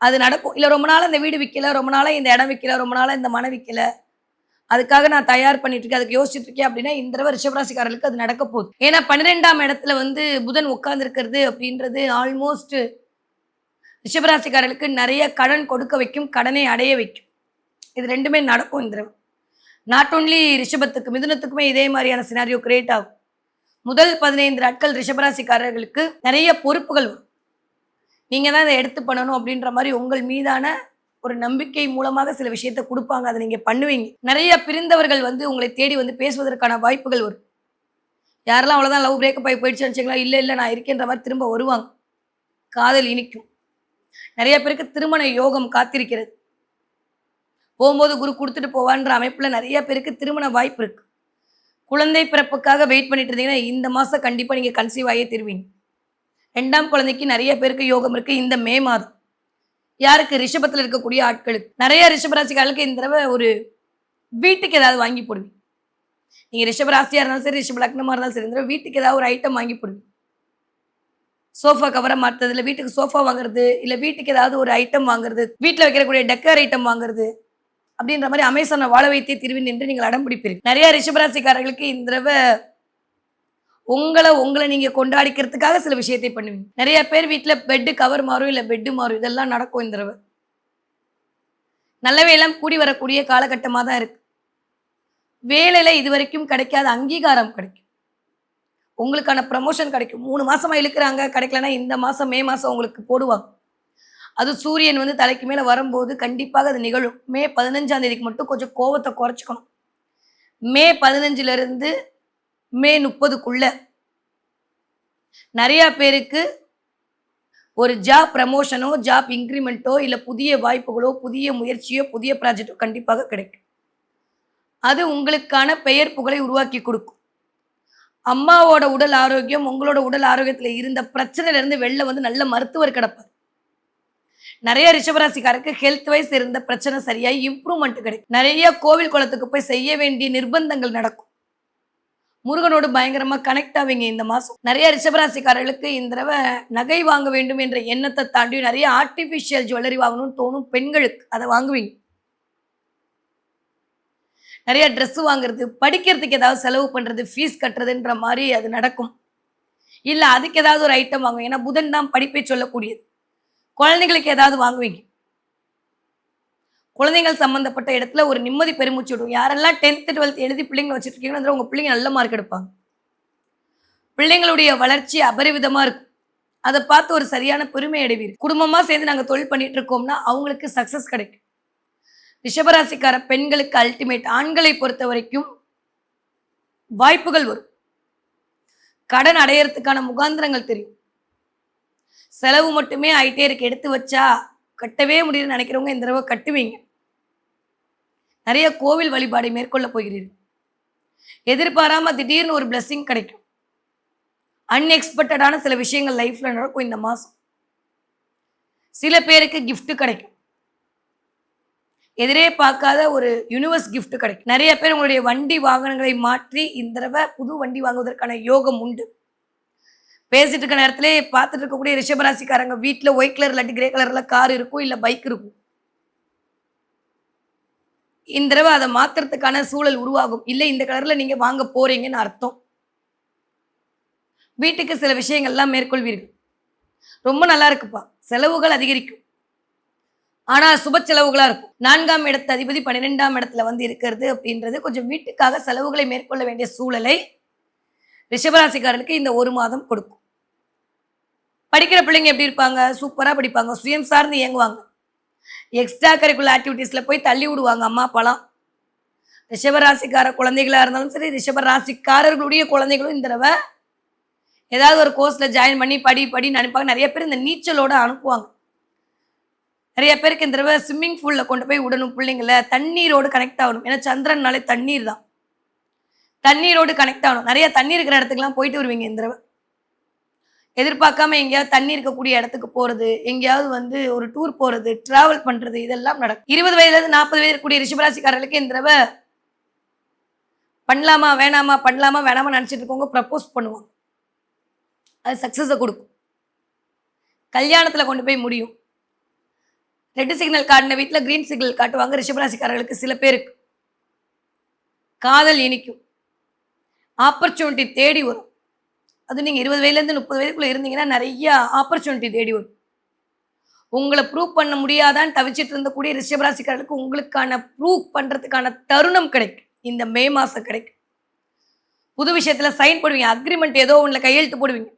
அது நடக்கும். இல்ல ரொம்ப நாளா இந்த வீடு விற்கல, ரொம்ப நாளா இந்த இடம் விற்கல, ரொம்ப நாளா இந்த மனை விற்கல, அதுக்காக நான் தயார் பண்ணிட்டு இருக்கேன், அதுக்கு யோசிச்சுட்டு இருக்கேன் அப்படின்னா இந்த தடவை ரிஷபராசிக்காரர்களுக்கு அது நடக்க போகுது. ஏன்னா 12ஆம் இடத்துல வந்து புதன் உட்கார்ந்து இருக்கிறது அப்படின்றது ஆல்மோஸ்ட் ரிஷபராசிக்காரர்களுக்கு நிறைய கடன் கொடுக்க வைக்கும், கடனை அடைய வைக்கும். இது ரெண்டுமே நடக்கும் இந்த தடவை. நாட் ஓன்லி ரிஷபத்துக்கு, மிதுனத்துக்குமே இதே மாதிரியான சினாரியோ கிரியேட் ஆகும். முதல் 15 நாட்கள் ரிஷபராசிக்காரர்களுக்கு நிறைய பொறுப்புகள் வரும். நீங்க தான் இதை எடுத்து பண்ணணும் அப்படின்ற மாதிரி உங்கள் மீதான ஒரு நம்பிக்கை மூலமாக சில விஷயத்த கொடுப்பாங்க. அதை நீங்க பண்ணுவீங்க. நிறைய பிரிந்தவர்கள் வந்து உங்களை தேடி வந்து பேசுவதற்கான வாய்ப்புகள் வரும். யாரெல்லாம் அவ்வளோதான் லவ் பிரேக்கப் ஆகி போயிடுச்சு நினச்சிங்களா? இல்லை நான் இருக்கேன்ற மாதிரி திரும்ப வருவாங்க. காதல் இனிக்கும். நிறைய பேருக்கு திருமண யோகம் காத்திருக்கிறது. போகும்போது குரு கொடுத்துட்டு போவான்ற அமைப்புல நிறைய பேருக்கு திருமண வாய்ப்பு இருக்கு. குழந்தை பிறப்புக்காக வெயிட் பண்ணிட்டு இருந்தீங்கன்னா இந்த மாசம் கண்டிப்பா நீங்க கன்சீவ் ஆகியே திருவீங்க. 2ஆம் குழந்தைக்கு நிறைய பேருக்கு யோகம் இருக்கு இந்த மே மாதம். யாருக்கு? ரிஷபத்தில் இருக்கக்கூடிய ஆட்களுக்கு. நிறைய ரிஷபராசிக்காரர்களுக்கு இந்த தடவை ஒரு வீட்டுக்கு ஏதாவது வாங்கி போடுவீங்க. நீங்க ரிஷபராசியா இருந்தாலும் சரி, ரிஷப லக்னமா இருந்தாலும் சரி, இந்த தடவை வீட்டுக்கு ஏதாவது ஒரு ஐட்டம் வாங்கி போடுவீங்க. சோஃபா கவரை மாற்றுறது, இல்லை வீட்டுக்கு சோஃபா வாங்குறது, இல்லை வீட்டுக்கு ஏதாவது ஒரு ஐட்டம் வாங்குறது, வீட்டில் வைக்கக்கூடிய டெக்கர் ஐட்டம் வாங்குறது அப்படின்ற மாதிரி அமேசானை வாழ வைத்தே திருவின் என்று நீங்கள் அடம் பிடிப்பீர்கள். நிறைய ரிஷபராசிக்காரர்களுக்கு இந்த தடவை உங்களை நீங்க கொண்டாடிக்கிறதுக்காக சில விஷயத்தை பண்ணுவீங்க. நிறைய பேர் வீட்டில் பெட்டு கவர் மாறும், இல்லை பெட்டு மாறும். இதெல்லாம் நடக்கும் இந்த தடவை. நல்லவே எல்லாம் கூடி வரக்கூடிய காலகட்டமாக தான் இருக்கு. வேலையில இதுவரைக்கும் கிடைக்காத அங்கீகாரம் கிடைக்கும். உங்களுக்கான ப்ரமோஷன் கிடைக்கும். 3 மாசமா இழுக்கிறாங்க, கிடைக்கலன்னா இந்த மாசம் மே மாசம் உங்களுக்கு போடுவாங்க. அது சூரியன் வந்து தலைக்கு மேல வரும்போது கண்டிப்பாக அது நிகழும். மே 15ஆம் தேதிக்கு மட்டும் கொஞ்சம் கோவத்தை குறைச்சிக்கணும். மே 15ல இருந்து மே 30க்குள்ள நிறைய பேருக்கு ஒரு ஜாப் ப்ரமோஷனோ, ஜாப் இன்க்ரிமெண்ட்டோ, இல்லை புதிய வாய்ப்புகளோ, புதிய முயற்சியோ, புதிய ப்ராஜெக்டோ கண்டிப்பாக கிடைக்கும். அது உங்களுக்கான பெயர் புகழை உருவாக்கி கொடுக்கும். அம்மாவோட உடல் ஆரோக்கியம், உங்களோட உடல் ஆரோக்கியத்தில் இருந்த பிரச்சனையில இருந்து வெளில வந்து நல்ல மருத்துவர் கிடப்பார். நிறைய ரிஷபராசிக்காரருக்கு ஹெல்த் வைஸ் இருந்த பிரச்சனை சரியாய் இம்ப்ரூவ்மெண்ட் கிடைக்கும். நிறைய கோவில் குளத்துக்கு போய் செய்ய வேண்டிய நிர்பந்தங்கள் நடக்கும். முருகனோடு பயங்கரமா கனெக்ட் ஆவீங்க இந்த மாசம். நிறைய ரிஷபராசிக்காரர்களுக்கு இந்த தடவை நகை வாங்க வேண்டும் என்ற எண்ணத்தை தாண்டி நிறைய ஆர்டிபிஷியல் ஜுவல்லரி வாங்கணும்னு தோணும் பெண்களுக்கு. அதை வாங்குவீங்க. நிறைய ட்ரெஸ் வாங்குறது, படிக்கிறதுக்கு ஏதாவது செலவு பண்றது, ஃபீஸ் கட்டுறதுன்ற மாதிரி அது நடக்கும். இல்ல அதுக்கு ஏதாவது ஒரு ஐட்டம் வாங்குவீங்க. ஏன்னா புதன் தான் படிப்பை சொல்லக்கூடியது. குழந்தைகளுக்கு ஏதாவது வாங்குவீங்க. குழந்தைகள் சம்பந்தப்பட்ட இடத்துல ஒரு நிம்மதி பெருமூச்சு விடும். யாரெல்லாம் 10th 12th எழுதி பிள்ளைங்களை வச்சிருக்கீங்களோ உங்க பிள்ளைங்க நல்ல மார்க் எடுப்பாங்க. பிள்ளைங்களுடைய வளர்ச்சி அபரிவிதமா இருக்கும். அதை பார்த்து ஒரு சரியான பெருமை அடைவீர். குடும்பமா சேர்ந்து நாங்க தொழில் பண்ணிட்டு இருக்கோம்னா அவங்களுக்கு சக்சஸ் கிடைக்கும். ரிஷபராசிக்கார பெண்களுக்கு அல்டிமேட். ஆண்களை பொறுத்த வரைக்கும் வாய்ப்புகள் வரும். கடன் அடையறதுக்கான முகாந்திரங்கள் தெரியும். செலவு மட்டுமே ஆயிட்டே இருக்கு. எடுத்து வச்சா கட்டவே முடியும்னு நினைக்கிறவங்க இந்த தடவை கட்டுவீங்க. நிறைய கோவில் வழிபாடை மேற்கொள்ள போகிறீர்கள். எதிர்பாராம திடீர்னு ஒரு பிளெஸிங் கிடைக்கும். அன்எக்ஸ்பெக்டடான சில விஷயங்கள் லைஃப்ல நடக்கும் இந்த மாசம். சில பேருக்கு gift கிடைக்கும். எதிரே பார்க்காத ஒரு யூனிவர்ஸ் gift கிடைக்கும். நிறைய பேர் உங்களுடைய வண்டி வாகனங்களை மாற்றி இந்த தடவை புது வண்டி வாங்குவதற்கான யோகம் உண்டு. பேசிட்டு இருக்க நேரத்திலே பார்த்துட்டு இருக்கக்கூடிய ரிஷபராசிக்காரங்க வீட்டில் ஒயிட் கலர் இல்லாட்டி கிரே கலர்ல கார் இருக்கும், இல்லை பைக் இருக்கும். இந்த தடவை அதை மாத்துறதுக்கான சூழல் உருவாகும். இல்லை இந்த கலர்ல நீங்க வாங்க போறீங்கன்னு அர்த்தம். வீட்டுக்கு சில விஷயங்கள்லாம் மேற்கொள்வீர்கள். ரொம்ப நல்லா இருக்குப்பா. செலவுகள் அதிகரிக்கும். ஆனா சுப செலவுகளா இருக்கும். 4ஆம் இடத்து அதிபதி 12ஆம் இடத்துல வந்து இருக்கிறது அப்படின்றது கொஞ்சம் வீட்டுக்காக செலவுகளை மேற்கொள்ள வேண்டிய சூழலை ரிஷபராசிக்காரர்களுக்கு இந்த ஒரு மாதம் கொடுக்கும். படிக்கிற பிள்ளைங்க எப்படி இருப்பாங்க? சூப்பரா படிப்பாங்க. சுயம் சார்ந்து இயங்குவாங்க. எக்ஸ்ட்ரா கரிக்குலர் ஆக்டிவிட்டீஸ்ல போய் தள்ளி விடுவாங்க அம்மா அப்பாலாம். ரிஷபராசிக்கார குழந்தைகளா இருந்தாலும் சரி, ரிஷபராசிக்காரர்களுடைய குழந்தைகளும் இந்த தடவை ஏதாவது ஒரு கோர்ஸ்ல ஜாயின் பண்ணி படின்னு அனுப்பாங்க. நிறைய பேர் இந்த நீச்சலோட அனுப்புவாங்க. நிறைய பேருக்கு இந்த தடவை ஸ்விம்மிங் பூல்ல கொண்டு போய் விடணும் பிள்ளைங்களை. தண்ணீரோடு கனெக்ட் ஆகணும். ஏன்னா சந்திரன்னாலே தண்ணீர் தான். தண்ணீரோடு கனெக்ட் ஆகணும். நிறைய தண்ணீர் இருக்கிற இடத்துக்குலாம் போயிட்டு வருவீங்க இந்த தடவை. எதிர்பார்க்காம எங்கேயாவது தண்ணி இருக்கக்கூடிய இடத்துக்கு போறது, எங்கேயாவது வந்து ஒரு டூர் போறது, டிராவல் பண்றது, இதெல்லாம் நடக்கும். 20 வயதுலேருந்து 40 வயது இருக்கக்கூடிய ரிஷபராசிக்காரர்களுக்கு இந்த தடவை பண்ணலாமா வேணாமா பண்ணலாமா வேணாமா நினச்சிட்டு இருக்கவங்க ப்ரப்போஸ் பண்ணுவாங்க. அது சக்ஸஸை கொடுக்கும். கல்யாணத்தில் கொண்டு போய் முடியும். ரெட் சிக்னல் காட்டின வீட்டில் கிரீன் சிக்னல் காட்டுவாங்க ரிஷபராசிக்காரர்களுக்கு. சில பேருக்கு காதல் இனிக்கும். ஆப்பர்ச்சுனிட்டி தேடி வரும். அது நீங்கள் 20 வயதுலேருந்து 30 வயதுக்குள்ளே இருந்தீங்கன்னா நிறைய ஆப்பர்ச்சுனிட்டி தேடி வரும். உங்களை ப்ரூவ் பண்ண முடியாதான்னு தவிச்சிட்டு இருந்தக்கூடிய ரிஷபராசிக்காரர்களுக்கு உங்களுக்கான ப்ரூவ் பண்ணுறதுக்கான தருணம் கிடைக்கும். இந்த மே மாதம் கிடைக்கும். புது விஷயத்தில் சைன் போடுவீங்க. அக்ரிமெண்ட் ஏதோ ஒன்றில் கையெழுத்து போடுவீங்க.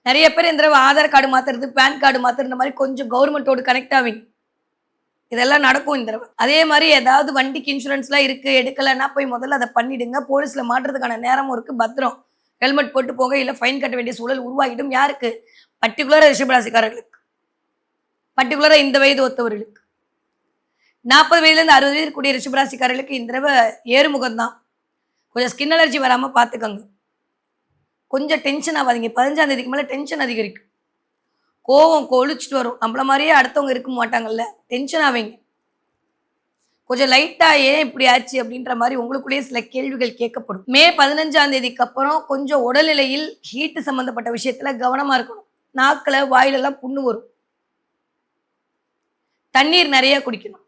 நிறைய பேர் இந்த தடவை ஆதார் கார்டு மாற்றுறது, பேன் கார்டு மாற்றுற மாதிரி கொஞ்சம் கவர்மெண்ட்டோடு கனெக்ட் ஆவீங்க. இதெல்லாம் நடக்கும் இந்த தடவை. அதே மாதிரி ஏதாவது வண்டிக்கு இன்சூரன்ஸ்லாம் இருக்குது, எடுக்கலைன்னா போய் முதல்ல அதை பண்ணிவிடுங்க. போலீஸில் மாட்டுறதுக்கான நேரமும் இருக்குது. பத்திரம். ஹெல்மெட் போட்டு போக, இல்லை ஃபைன் கட்ட வேண்டிய சூழல் உருவாகிடும். யாருக்கு? பர்டிகுலராக ரிஷபராசிக்காரர்களுக்கு. பர்டிகுலராக இந்த வயது ஒத்தவர்களுக்கு. 40 வயதுலேருந்து 60 வயது இருக்கக்கூடிய ரிஷபராசிக்காரர்களுக்கு இந்த தடவை ஏறுமுகம் தான். கொஞ்சம் ஸ்கின் அலர்ஜி வராமல் பார்த்துக்கோங்க. கொஞ்சம் டென்ஷன் ஆகாதீங்க. 15ஆம் தேதிக்கு மேலே டென்ஷன் அதிகரிக்கும். கோவம் கொழிச்சிட்டு வரும். நம்மள மாதிரியே அடுத்தவங்க இருக்க மாட்டாங்கல்ல, டென்ஷன் ஆவீங்க. கொஞ்சம் லைட்டாக ஏன் இப்படி ஆச்சு அப்படின்ற மாதிரி உங்களுக்குள்ளேயே சில கேள்விகள் கேட்கப்படும். மே 15ஆம் தேதிக்கு அப்புறம் கொஞ்சம் உடல்நிலையில் ஹீட்டு சம்மந்தப்பட்ட விஷயத்தில் கவனமாக இருக்கணும். நாக்கில் வாயிலெல்லாம் புண்ணு வரும். தண்ணீர் நிறைய குடிக்கணும்.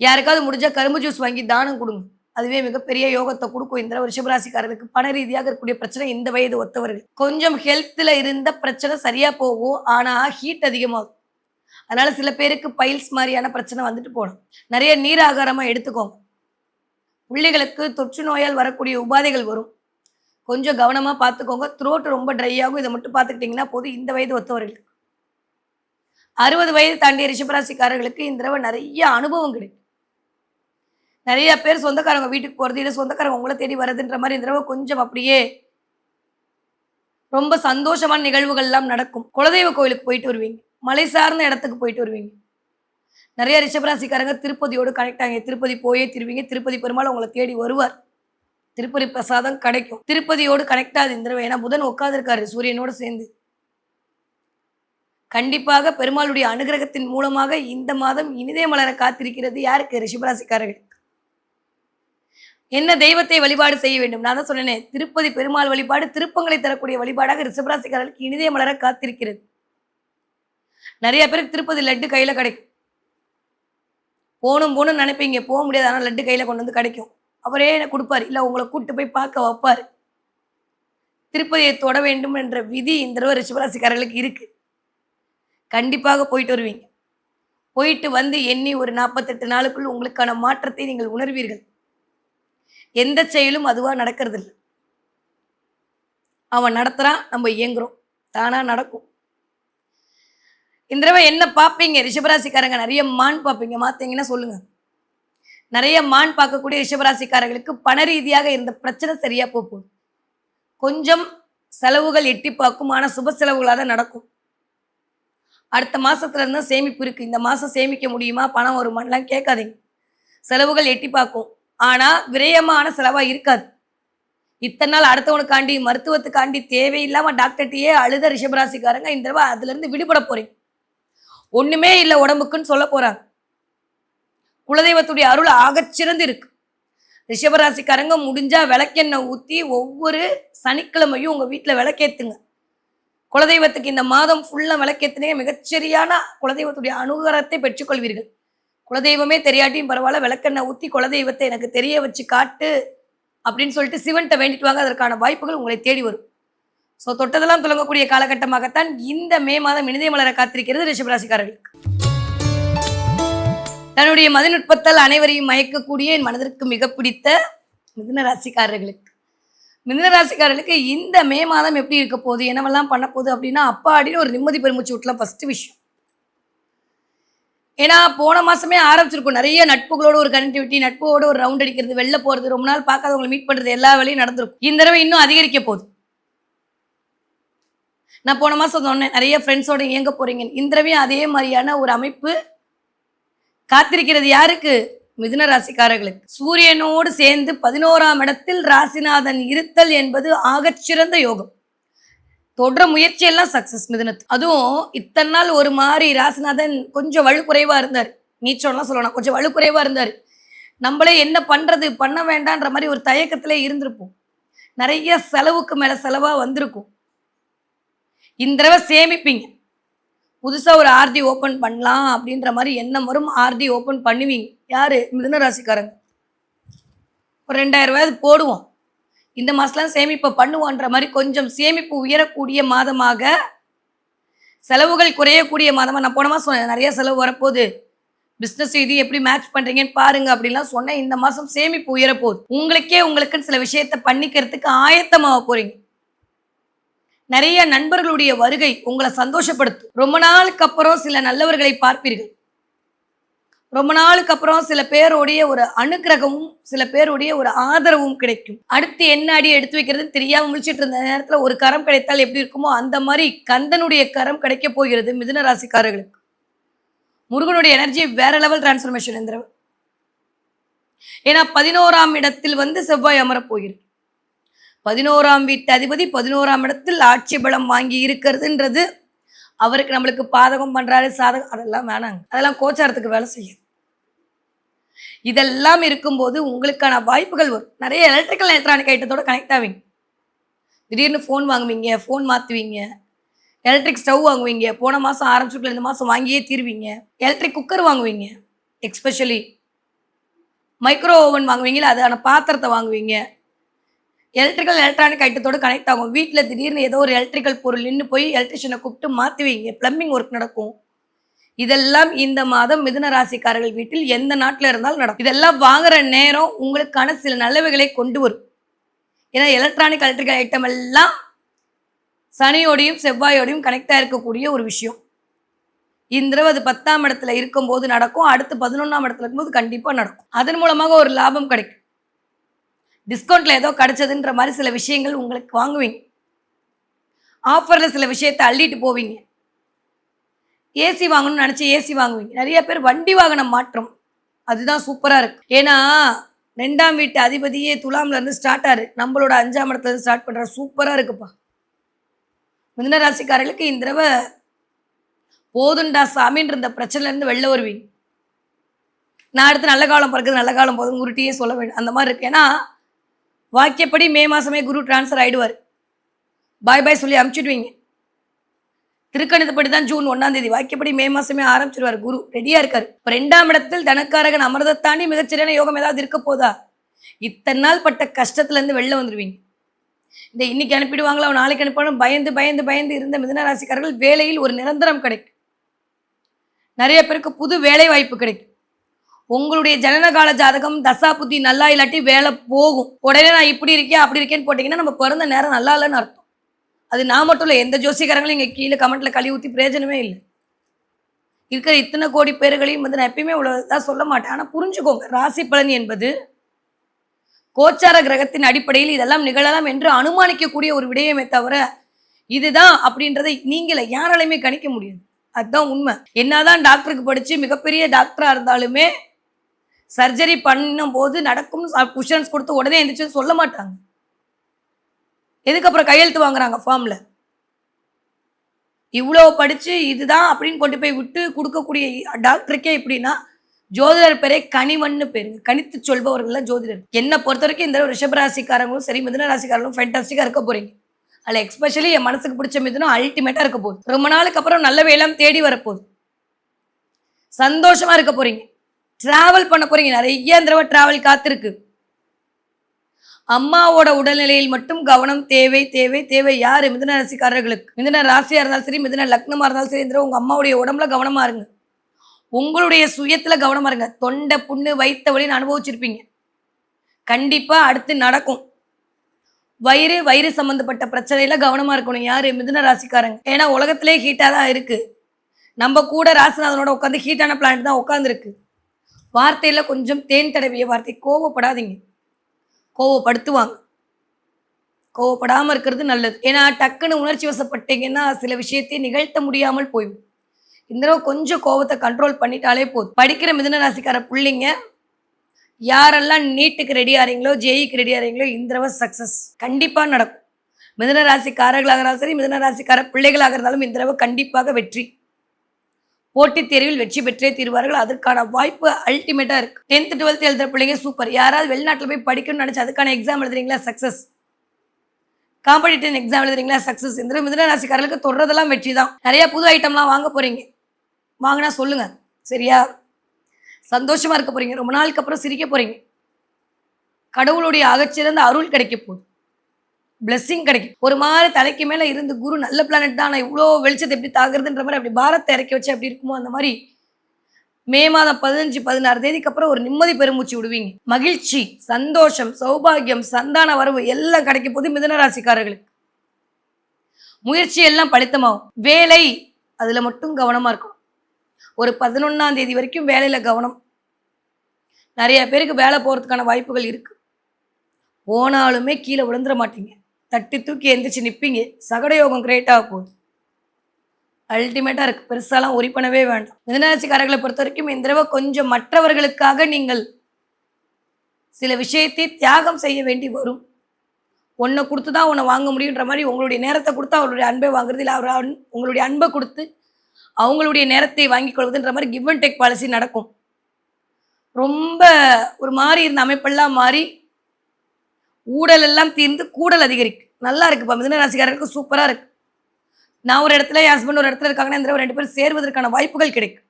யாருக்காவது முடிஞ்சா கரும்பு ஜூஸ் வாங்கி தானம் கொடுங்க. அதுவே மிகப்பெரிய யோகத்தை கொடுக்கும். இந்த ரிஷபராசிக்காரர்களுக்கு பண ரீதியாக இருக்கக்கூடிய பிரச்சனை இந்த வயது ஒத்தவர்கள். கொஞ்சம் ஹெல்த்தில் இருந்த பிரச்சனை சரியாக போகும். ஆனால் ஹீட் அதிகமாகும். அதனால சில பேருக்கு பைல்ஸ் மாதிரியான பிரச்சனை வந்துட்டு போகணும். நிறைய நீர் ஆகாரமாக எடுத்துக்கோங்க. பிள்ளைகளுக்கு தொற்று நோயால் வரக்கூடிய உபாதைகள் வரும். கொஞ்சம் கவனமாக பார்த்துக்கோங்க. த்ரோட் ரொம்ப ட்ரை ஆகும். இதை மட்டும் பார்த்துக்கிட்டிங்கன்னா போதும். இந்த வயது ஒத்தவர்களுக்கு 60 வயது தாண்டிய ரிஷபராசிக்காரர்களுக்கு இந்த தடவை நிறைய அனுபவம் கிடைக்கும். நிறைய பேர் சொந்தக்காரங்க வீட்டுக்கு போகிறது, இல்லை சொந்தக்காரங்க உங்களை தேடி வர்றதுன்ற மாதிரி இந்த தடவை கொஞ்சம் அப்படியே ரொம்ப சந்தோஷமான நிகழ்வுகள்லாம் நடக்கும். குலதெய்வ கோயிலுக்கு போயிட்டு வருவீங்க. மலை சார்ந்த இடத்துக்கு போயிட்டு வருவீங்க. நிறைய ரிஷபராசிக்காரங்க திருப்பதியோடு கனெக்ட் ஆகிங்க. திருப்பதி போயே திருவீங்க. திருப்பதி பெருமாள் உங்களை தேடி வருவார். திருப்பதி பிரசாதம் கிடைக்கும். திருப்பதியோடு கனெக்ட் ஆகுது இந்த தடவை. ஏன்னா புதன் உட்காந்துருக்காரு சூரியனோடு சேர்ந்து. கண்டிப்பாக பெருமாளுடைய அனுகிரகத்தின் மூலமாக இந்த மாதம் இனிதே மலர காத்திருக்கிறது. யாருக்கு? ரிஷபராசிக்காரர்கள். என்ன தெய்வத்தை வழிபாடு செய்ய வேண்டும்? நான் தான் சொன்னேனே, திருப்பதி பெருமாள் வழிபாடு திருப்பங்களை தரக்கூடிய வழிபாடாக ரிஷபராசிக்காரர்களுக்கு இனிதே மலர காத்திருக்கிறது. நிறைய பேருக்கு திருப்பதி லட்டு கையில கிடைக்கும். போணும்னு நினைப்பீங்க. போ முடியாது. ஆனா லட்டு கையில கொண்டு வந்து கிடைக்கும். அவரே குடுப்பாரு. இல்ல உங்கள கூட்டு போய் பார்க்க வைப்பாரு. திருப்பதியை தொட வேண்டும் என்ற விதி இந்த தடவ ரிஷபராசிக்காரர்களுக்கு இருக்கு. கண்டிப்பாக போயிட்டு வருவீங்க. போயிட்டு வந்து எண்ணி ஒரு 48 நாளுக்குள் உங்களுக்கான மாற்றத்தை நீங்கள் உணர்வீர்கள். எந்த செயலும் அதுவா நடக்கிறதில்ல. அவன் நடத்துறான், நம்ம இயங்குறோம். தானா நடக்கும். இந்த தடவை என்ன பார்ப்பீங்க? ரிஷபராசிக்காரங்க நிறைய மான் பார்ப்பீங்க. மாத்தீங்கன்னா சொல்லுங்க. நிறைய மான் பார்க்கக்கூடிய ரிஷபராசிக்காரர்களுக்கு பண ரீதியாக இருந்த பிரச்சனை சரியா போகும். கொஞ்சம் செலவுகள் எட்டி பார்க்கும். ஆனா சுப செலவுகளாக தான் நடக்கும். அடுத்த மாசத்துல இருந்தா சேமிப்பு இருக்கு. இந்த மாசம் சேமிக்க முடியுமா? பணம் வருமானலாம் கேட்காதீங்க. செலவுகள் எட்டி பார்க்கும். ஆனா விரயமான செலவா இருக்காது. இத்தனை நாள் அடுத்தவனுக்காண்டி மருத்துவத்துக்காண்டி தேவையில்லாம டாக்டர்கிட்டயே அழுத ரிஷபராசிக்காரங்க இந்த தடவை அதுல இருந்து விடுபட போறீங்க. ஒண்ணுமே இல்லை உடம்புக்குன்னு சொல்ல போறாங்க. குலதெய்வத்துடைய அருள் ஆகச்சிறந்து இருக்கு. ரிஷபராசிக்காரங்க முடிஞ்சா விளக்கெண்ணெய் ஊற்றி ஒவ்வொரு சனிக்கிழமையும் உங்க வீட்டில் விளக்கேத்துங்க. குலதெய்வத்துக்கு இந்த மாதம் ஃபுல்லாக விளக்கேத்துனே மிகச்சரியான குலதெய்வத்துடைய அனுகிரகத்தை பெற்றுக்கொள்வீர்கள். குலதெய்வமே தெரியாட்டியும் பரவாயில்ல, விளக்கெண்ணெய் ஊற்றி குலதெய்வத்தை எனக்கு தெரிய வச்சு காட்டு அப்படின்னு சொல்லிட்டு சிவன்கிட்ட வேண்டிட்டு வாங்க. அதற்கான வாய்ப்புகள் உங்களை தேடி வரும். ஸோ தொட்டதெல்லாம் துலங்கக்கூடிய காலகட்டமாகத்தான் இந்த மே மாதம் இனிதே மலர காத்திருக்கிறது ரிஷபராசிக்காரர்களுக்கு. தன்னுடைய மதிநுட்பத்தால் அனைவரையும் மயக்கக்கூடிய என் மனதிற்கு மிக பிடித்த மிதுன ராசிக்காரர்களுக்கு இந்த மே மாதம் எப்படி இருக்க போகுது, என்னவெல்லாம் பண்ண போகுது அப்படின்னா, அப்பாடின்னு ஒரு நிம்மதி பெருமூச்சு விட்டலாம் ஃபர்ஸ்ட் விஷயம். ஏன்னா போன மாசமே ஆரம்பிச்சிருக்கும். நிறைய நட்புகளோட ஒரு கனெக்டிவிட்டி, நட்போட ஒரு ரவுண்ட் அடிக்கிறது, வெளில போறது, ரொம்ப நாள் பார்க்காதவங்களை மீட் பண்றது, எல்லா வேலையும் நடந்திருக்கும். இந்த தடவை இன்னும் அதிகரிக்க போகுது. நான் போன மாசம் சொன்னேன் நிறைய ஃப்ரெண்ட்ஸோட இயங்க போறீங்க. இந்த தடவையும் அதே மாதிரியான ஒரு அமைப்பு காத்திருக்கிறது. யாருக்கு? மிதுன ராசிக்காரர்களுக்கு. சூரியனோடு சேர்ந்து 11ஆம் இடத்தில் ராசிநாதன் இருத்தல் என்பது ஆகச்சிறந்த யோகம். தொடர முயற்சியெல்லாம் சக்சஸ் மிதுனத்து. அதுவும் இத்தனை நாள் ஒரு மாதிரி ராசிநாதன் கொஞ்சம் வலுக்குறைவா இருந்தார். நீச்சம்லாம் சொல்லணும், கொஞ்சம் வலுக்குறைவா இருந்தார். நம்மளே என்ன பண்றது பண்ண வேண்டான்ற மாதிரி ஒரு தயக்கத்திலே இருந்திருப்போம். நிறைய செலவுக்கு மேல செலவா வந்திருக்கும். இந்த தடவை சேமிப்பீங்க. புதுசா ஒரு ஆர்டி ஓப்பன் பண்ணலாம் அப்படின்ற மாதிரி எண்ணம் வரும். ஆர்டி ஓப்பன் பண்ணுவீங்க. யாரு? மிதுன ராசிக்காரங்க. ஒரு 2000 ரூபாய் போடுவோம், இந்த மாசம்லாம் சேமிப்பை பண்ணுவோன்ற மாதிரி கொஞ்சம் சேமிப்பு உயரக்கூடிய மாதமாக, செலவுகள் குறையக்கூடிய மாதமாக. நான் போன மாதம் நிறைய செலவு வரப்போகுது, பிஸ்னஸ் இது எப்படி மேட்ச் பண்றீங்கன்னு பாருங்க அப்படின்லாம் சொன்னேன். இந்த மாதம் சேமிப்பு உயரப்போகுது. உங்களுக்குன்னு சில விஷயத்த பண்ணிக்கிறதுக்கு ஆயத்தமாக போறீங்க. நிறைய நண்பர்களுடைய வருகை உங்களை சந்தோஷப்படுத்தும். ரொம்ப நாளுக்கு அப்புறம் சில நல்லவர்களை பார்ப்பீர்கள். ரொம்ப நாளுக்கு அப்புறம் சில பேருடைய ஒரு அனுக்கிரகமும் சில பேருடைய ஒரு ஆதரவும் கிடைக்கும். அடுத்து என்ன அடி எடுத்து வைக்கிறதுன்னு தெரியாம முடிச்சிட்டு இருந்த நேரத்துல ஒரு கரம் கிடைத்தால் எப்படி இருக்குமோ அந்த மாதிரி கந்தனுடைய கரம் கிடைக்க போகிறது மிதுன ராசிக்காரர்களுக்கு. முருகனுடைய எனர்ஜி வேற லெவல் டிரான்ஸ்ஃபர்மேஷன் இந்த. ஏன்னா 11ஆம் இடத்தில் செவ்வாய் அமரப் போகிறது. 11ஆம் வீட்டு அதிபதி 11ஆம் இடத்தில் ஆட்சி பலம் வாங்கி இருக்கிறதுன்றது அவருக்கு நம்மளுக்கு பாதகம் பண்றாரு சாதகம் அதெல்லாம் வேணாங்க. அதெல்லாம் கோச்சாரத்துக்கு வேலை செய்யும். இதெல்லாம் இருக்கும்போது உங்களுக்கான வாய்ப்புகள் வரும். நிறைய எலக்ட்ரிக்கல் எலக்ட்ரானிக் ஐட்டத்தோட கனெக்ட் ஆவீங்க. திடீர்னு ஃபோன் வாங்குவீங்க, ஃபோன் மாற்றுவீங்க, எலக்ட்ரிக் ஸ்டவ் வாங்குவீங்க. போன மாதம் ஆரம்பிச்சுக்குள்ள இந்த மாதம் வாங்கியே தீர்வீங்க. எலக்ட்ரிக் குக்கர் வாங்குவீங்க, எக்ஸ்பெஷலி மைக்ரோ ஓவன் வாங்குவீங்களா, அதான பாத்திரத்தை வாங்குவீங்க. எலக்ட்ரிக்கல் எலக்ட்ரானிக் ஐட்டத்தோடு கனெக்ட் ஆகும். வீட்டில் திடீர்னு ஏதோ ஒரு எலக்ட்ரிக்கல் பொருள் நின்று போய் எலக்ட்ரிஷியனை கூப்பிட்டு மாற்றுவீங்க. பிளம்பிங் ஒர்க் நடக்கும். இதெல்லாம் இந்த மாதம் மிதுன ராசிக்காரர்கள் வீட்டில் எந்த நாட்டில் இருந்தாலும் நடக்கும். இதெல்லாம் வாங்குற நேரம் உங்களுக்கான சில நல்லவைகளை கொண்டு வரும். ஏன்னா எலக்ட்ரிக்கல் ஐட்டம் எல்லாம் சனியோடையும் செவ்வாயோடையும் கனெக்டாக இருக்கக்கூடிய ஒரு விஷயம். இந்த தடவை அது 10ஆம் இடத்துல இருக்கும்போது நடக்கும். அடுத்து 11ஆம் இடத்துல இருக்கும்போது கண்டிப்பாக நடக்கும். அதன் மூலமாக ஒரு லாபம் கிடைக்கும். டிஸ்கவுண்ட்ல ஏதோ கிடைச்சதுன்ற மாதிரி சில விஷயங்கள் உங்களுக்கு வாங்குவீங்க. ஆஃபர்ல சில விஷயத்தை அள்ளிட்டு போவீங்க. ஏசி வாங்கணும்னு நினைச்சு ஏசி வாங்குவீங்க. நிறைய பேர் வண்டி வாகனம் மாற்றம், அதுதான் சூப்பரா இருக்கு. ஏன்னா 2ஆம் வீட்டு அதிபதியே துலாம்ல இருந்து ஸ்டார்ட் ஆறு, நம்மளோட 5ஆம் இடத்துல இருந்து ஸ்டார்ட் பண்ற. சூப்பரா இருக்குப்பா. மிதுன ராசிக்காரர்களுக்கு இந்த தடவை போதுண்டா சாமின்ற இந்த பிரச்சனைல இருந்து வெளில வருவீங்க. நான் அடுத்து நல்ல காலம் பிறக்குது நல்ல காலம் போதும் குருட்டியே சொல்ல வேண்டும் அந்த மாதிரி இருக்கு. ஏன்னா வாக்கியப்படி மே மாதமே குரு டிரான்ஸ்ஃபர் ஆகிடுவார். பாய் பாய் சொல்லி அமுச்சுடுவீங்க. திருக்கணிதப்படி தான் ஜூன் 1ஆம் தேதி, வாக்கியப்படி மே மாதமே ஆரம்பிச்சிருவார். குரு ரெடியாக இருக்கார். இப்போ 2ஆம் இடத்தில் தனக்காரகன் அமர்தை தாண்டி மிகச்சிறிய யோகம் ஏதாவது இருக்க போதா? இத்தனை நாள் பட்ட கஷ்டத்துலேருந்து வெளில வந்துடுவீங்க. இந்த இன்னைக்கு அனுப்பிடுவாங்களா நாளைக்கு அனுப்பணும் பயந்து பயந்து பயந்து இருந்த மிதுன ராசிக்காரர்கள் வேலையில் ஒரு நிரந்தரம் கிடைக்கும். நிறைய பேருக்கு புது வேலை வாய்ப்பு கிடைக்கும். உங்களுடைய ஜனனகால ஜாதகம் தசா புத்தி நல்லா இல்லாட்டி வேலை போகும். உடனே நான் இப்படி இருக்கேன் அப்படி இருக்கேன்னு போட்டிங்கன்னா நம்ம பிறந்த நேரம் நல்லா இல்லைன்னு அர்த்தம். அது நான் மட்டும் இல்லை, எந்த ஜோசிக்காரங்களும் இங்கே கீழே கமெண்ட்டில் கழுவி ஊற்றி பிரயோஜனமே இல்லை. இருக்கிற இத்தனை கோடி பேர்களையும் வந்து நான் எப்பயுமே இவ்வளோதான் சொல்ல மாட்டேன். ஆனால் புரிஞ்சுக்கோங்க, ராசி பலன் என்பது கோச்சார கிரகத்தின் அடிப்படையில் இதெல்லாம் நிகழலாம் என்று அனுமானிக்கக்கூடிய ஒரு விடயமே தவிர இதுதான் அப்படின்றதை நீங்கள யாராலையுமே கணிக்க முடியாது. அதுதான் உண்மை. என்னதான் டாக்டருக்கு படித்து மிகப்பெரிய டாக்டராக இருந்தாலுமே சர்ஜரி பண்ணும் போது நடக்கும் குஷன்ஸ் கொடுத்து உடனே எந்திரிச்சு சொல்ல மாட்டாங்க. எதுக்கப்புறம் கையெழுத்து வாங்குறாங்க ஃபார்மில்? இவ்வளோ படித்து இதுதான் அப்படின்னு கொண்டு போய் விட்டு கொடுக்கக்கூடிய டாக்டருக்கே எப்படின்னா ஜோதிடர் பேரே கனிவன்னு பேருங்க. கணித்து சொல்பவர்கள்லாம் ஜோதிடர். என்னை பொறுத்த வரைக்கும் இந்த ரிஷபராசிக்காரங்களும் சரி மிதுன ராசிக்காரங்களும் ஃபேண்டாஸ்டிக்காக இருக்க போகிறீங்க. அதில் எக்ஸ்பெஷலி என் மனசுக்கு பிடிச்ச மிதுனம் அல்டிமேட்டாக இருக்க போகுது. ரொம்ப நாளுக்கு அப்புறம் நல்ல வேலாம் தேடி வரப்போகுது. சந்தோஷமாக இருக்க போகிறீங்க. ட்ராவல் பண்ண போகிறீங்க. நிறைய தடவை ட்ராவல் காத்திருக்கு. அம்மாவோட உடல்நிலையில் மட்டும் கவனம் தேவை தேவை தேவை. யார்? மிதுன ராசிக்காரர்களுக்கு. மிதுன ராசியாக இருந்தாலும் சரி மிதுன லக்னமாக இருந்தாலும் சரி உங்கள் அம்மாவுடைய உடம்புல கவனமாக இருங்க. உங்களுடைய சுயத்தில் கவனமாக இருங்க. தொண்டை புண்ணு வைத்த வழின்னு அனுபவிச்சிருப்பீங்க. கண்டிப்பாக அடுத்து நடக்கும். வயிறு சம்மந்தப்பட்ட பிரச்சனையில் கவனமாக இருக்கணும். யார்? மிதுன ராசிக்காரங்க. ஏன்னா உலகத்திலே ஹீட்டாக தான் இருக்குது. நம்ம கூட ராசிநாதனோட உட்காந்து ஹீட்டான பிளானட் தான் உட்காந்துருக்கு. வார்த்தையில் கொஞ்சம் தேன் தடவிய வார்த்தை. கோவப்படாதீங்க. கோவப்படுத்துவாங்க. கோவப்படாமல் இருக்கிறது நல்லது. ஏன்னா டக்குன்னு உணர்ச்சி வசப்பட்டீங்கன்னா சில விஷயத்தை நிகழ்த்த முடியாமல் போய்விடும். இந்த தடவை கொஞ்சம் கோவத்தை கண்ட்ரோல் பண்ணிட்டாலே போதும். படிக்கிற மிதுன ராசிக்கார பிள்ளைங்க யாரெல்லாம் நீட்டுக்கு ரெடி ஆகிறீங்களோ ஜேஇக்கு ரெடி ஆகிறீங்களோ இந்த தடவை சக்ஸஸ் கண்டிப்பாக நடக்கும். மிதுன ராசிக்காரர்களாக இருந்தாலும் சரி மிதுன ராசிக்கார பிள்ளைகளாக இருந்தாலும் இந்த தடவை கண்டிப்பாக வெற்றி. போட்டித் தேர்வில் வெற்றி பெற்றே தீர்வார்கள். அதற்கான வாய்ப்பு அல்டிமேட்டாக இருக்குது. 10th 12th எழுதுகிற பிள்ளைங்க சூப்பர். யாராவது வெளிநாட்டில் போய் படிக்கணும்னு நினச்சி அதுக்கான எக்ஸாம் எழுதுறீங்களா? சக்ஸஸ். காம்படிட்டிவ் எக்ஸாம் எழுதுறீங்களா? சக்ஸஸ். இந்த மிதுன ராசிக்காரர்களுக்கு தொடர்றதெல்லாம் வெற்றி தான். நிறைய புது ஐட்டம்லாம் வாங்க போகிறீங்க. வாங்கினா சொல்லுங்கள் சரியா? சந்தோஷமாக இருக்க போகிறீங்க. ரொம்ப நாளுக்கு அப்புறம் சிரிக்க போகிறீங்க. கடவுளுடைய அகச்சிறந்த அருள் கிடைக்க போகுது. பிளெஸ்ஸிங் கிடைக்கும். ஒரு மாதிரி தலைக்கு மேலே இருந்து குரு நல்ல பிளானட் தான், நான் இவ்வளோ வெளிச்சத்தை எப்படி தாக்குறதுன்ற மாதிரி அப்படி பாரத்தை இறக்கி வச்சு அப்படி இருக்குமோ அந்த மாதிரி மே மாதம் 15 16 தேதிக்கு அப்புறம் ஒரு நிம்மதி பெருமூச்சு விடுவீங்க. மகிழ்ச்சி, சந்தோஷம், சௌபாகியம், சந்தான வரவு எல்லாம் கிடைக்க போது மிதுன ராசிக்காரர்களுக்கு. முயற்சி எல்லாம் பலித்தமாகும். வேலை அதில் மட்டும் கவனமாக இருக்கும். ஒரு 11ஆம் தேதி வரைக்கும் வேலையில் கவனம். நிறைய பேருக்கு வேலை போகிறதுக்கான வாய்ப்புகள் இருக்குது. போனாலுமே கீழே விழுந்துட மாட்டீங்க. தட்டி தூக்கி எந்திரிச்சு நிற்பீங்க. சகடயோகம் கிரேட்டாக போகுது. அல்டிமேட்டாக இருக்குது. பெருசாலாம் ஒரி பண்ணவே வேண்டாம். மிதுனராசிக்காரர்களை பொறுத்த வரைக்கும் இந்த தடவை கொஞ்சம் மற்றவர்களுக்காக நீங்கள் சில விஷயத்தை தியாகம் செய்ய வேண்டி வரும். ஒன்றை கொடுத்து தான் ஒன்றை வாங்க முடியுன்ற மாதிரி உங்களுடைய நேரத்தை கொடுத்து அவருடைய அன்பை வாங்குறது, இல்லை அவர் உங்களுடைய அன்பை கொடுத்து அவங்களுடைய நேரத்தை வாங்கி கொள்வதுன்ற மாதிரி கிவ் அண்ட் டேக் பாலிசி நடக்கும். ரொம்ப ஒரு மாதிரி இருந்த அமைப்பெல்லாம் மாறி ஊழல் எல்லாம் தீர்ந்து கூடல் அதிகரிக்கும். நல்லா இருக்குப்பா. மிதுன ராசிக்காரர்களுக்கு சூப்பராக இருக்குது. நான் ஒரு இடத்துல என் ஹஸ்பண்ட் ஒரு இடத்துல இருக்காங்கன்னா இந்த 2 பேரும் சேர்வதற்கான வாய்ப்புகள் கிடைக்கும்.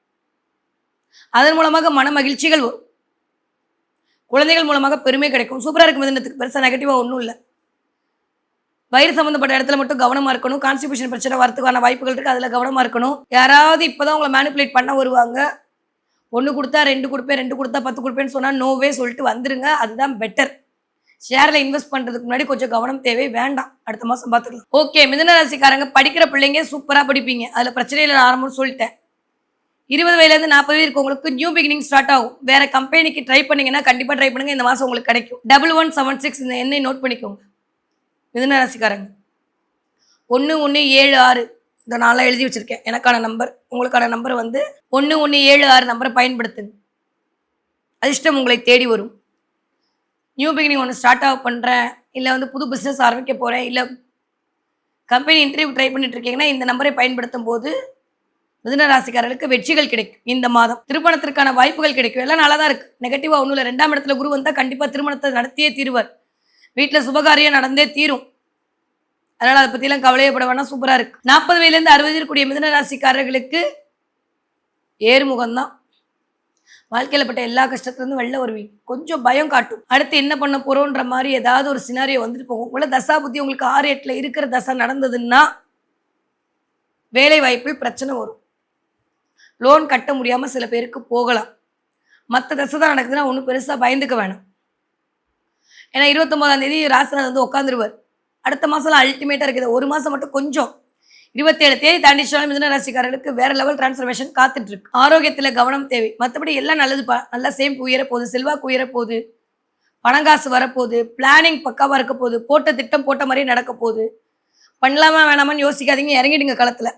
அதன் மூலமாக மன மகிழ்ச்சிகள் வரும். குழந்தைகள் மூலமாக பெருமை கிடைக்கும். சூப்பராக இருக்குது. மிதுனத்துக்கு பெருசாக நெகட்டிவாக ஒன்றும் இல்லை. வயிறு சம்மந்தப்பட்ட இடத்துல மட்டும் கவனமாக இருக்கணும். கான்ஸ்டிபேஷன் பிரச்சனை வரதுக்கான வாய்ப்புகள் இருக்குது. அதில் கவனமாக இருக்கணும். யாராவது இப்போ தான் உங்களை மேனிப்புலேட் பண்ண வருவாங்க. 1 கொடுத்தா 2 கொடுப்பேன், 2 கொடுத்தா 10 கொடுப்பேன்னு சொன்னால் நோவே சொல்லிட்டு வந்துடுங்க. அதுதான் பெட்டர். ஷேரில் இன்வெஸ்ட் பண்ணுறதுக்கு முன்னாடி கொஞ்சம் கவனம் தேவை. வேண்டாம், அடுத்த மாதம் பார்த்துக்கலாம். ஓகே, மிதுன ராசிக்காரங்க படிக்கிற பிள்ளைங்க சூப்பராக படிப்பீங்க. அதில் பிரச்சனை இல்லை. நான் ஆரம்பம் சொல்லிட்டேன். 20 வயதுலேருந்து 40 வயது உங்களுக்கு நியூ பிகினிங் ஸ்டார்ட் ஆகும். வேறு கம்பெனிக்கு ட்ரை பண்ணிங்கன்னா கண்டிப்பாக ட்ரை பண்ணுங்கள். இந்த மாதம் உங்களுக்கு கிடைக்கும். 1176 இந்த எண்ணை நோட் பண்ணிக்கோங்க. மிதுன ராசிக்காரங்க 1176 இந்த நாளாக எழுதி வச்சுருக்கேன். எனக்கான நம்பர், உங்களுக்கான நம்பர் வந்து 1176 நம்பரை பயன்படுத்துங்க. அதிர்ஷ்டம் உங்களை தேடி வரும். நியூ பிகினிங் ஒன்று ஸ்டார்ட் ஆக பண்ணுறேன், இல்லை வந்து புது பிஸ்னஸ் ஆரம்பிக்க போகிறேன், இல்லை கம்பெனி இன்டர்வியூ ட்ரை பண்ணிட்டு இருக்கீங்கன்னா இந்த நம்பரை பயன்படுத்தும் போது மிதுன ராசிக்காரர்களுக்கு வெற்றிகள் கிடைக்கும். இந்த மாதம் திருமணத்திற்கான வாய்ப்புகள் கிடைக்கும். எல்லாம் நல்லா தான் இருக்கு. நெகட்டிவா ஒன்றும் இல்லை. 2ஆம் இடத்துல குரு வந்தா கண்டிப்பா திருமணத்தை நடத்தியே தீருவார். வீட்டில் சுபகாரியம் நடந்தே தீரும். அதனால அதை பத்திலாம் கவலையப்பட வேணாம். சூப்பரா இருக்கு. 40 வயதுலேருந்து 60 இருக்கக்கூடிய மிதுன ராசிக்காரர்களுக்கு ஏறுமுகம் தான். வாழ்க்கையில பட்ட எல்லா கஷ்டத்துலேருந்து வெளில வருவீங்க. கொஞ்சம் பயம் காட்டும். அடுத்து என்ன பண்ண போறோன்ற மாதிரி ஏதாவது ஒரு சினாரியோ வந்துட்டு போகும். உள்ள தசா புத்தி உங்களுக்கு 6, 8ல இருக்கிற தசா நடந்ததுன்னா வேலை வாய்ப்பில் பிரச்சனை வரும். லோன் கட்ட முடியாம சில பேருக்கு போகலாம். மற்ற தசை தான் நடக்குதுன்னா ஒன்றும் பெருசா பயந்துக்க வேணாம். ஏன்னா 29ஆம் தேதி ராசிநாதன் வந்து உட்காந்துருவார். அடுத்த மாசம்லாம் அல்டிமேட்டா இருக்குது. ஒரு மாசம் மட்டும் கொஞ்சம் 27 தேதி தாண்டிச்சாலும் மிதுன ராசிக்காரர்களுக்கு வேற லெவல் டிரான்ஸ்ஃபர்மேஷன் காத்துட்டு இருக்கு. ஆரோக்கியத்துல கவனம் தேவை. மற்றபடி எல்லாம் நல்லதுப்பா. நல்லா சேமிப்பு உயர போகுது, செல்வாக்கு உயர போகுது, பணங்காசு வரப்போகுது, பிளானிங் பக்காவா இருக்க போகுது, போட்ட திட்டம் போட்ட மாதிரியே நடக்க போகுது. பண்ணலாமா வேணாமான்னு யோசிக்காதீங்க. இறங்கிடுங்க களத்துல.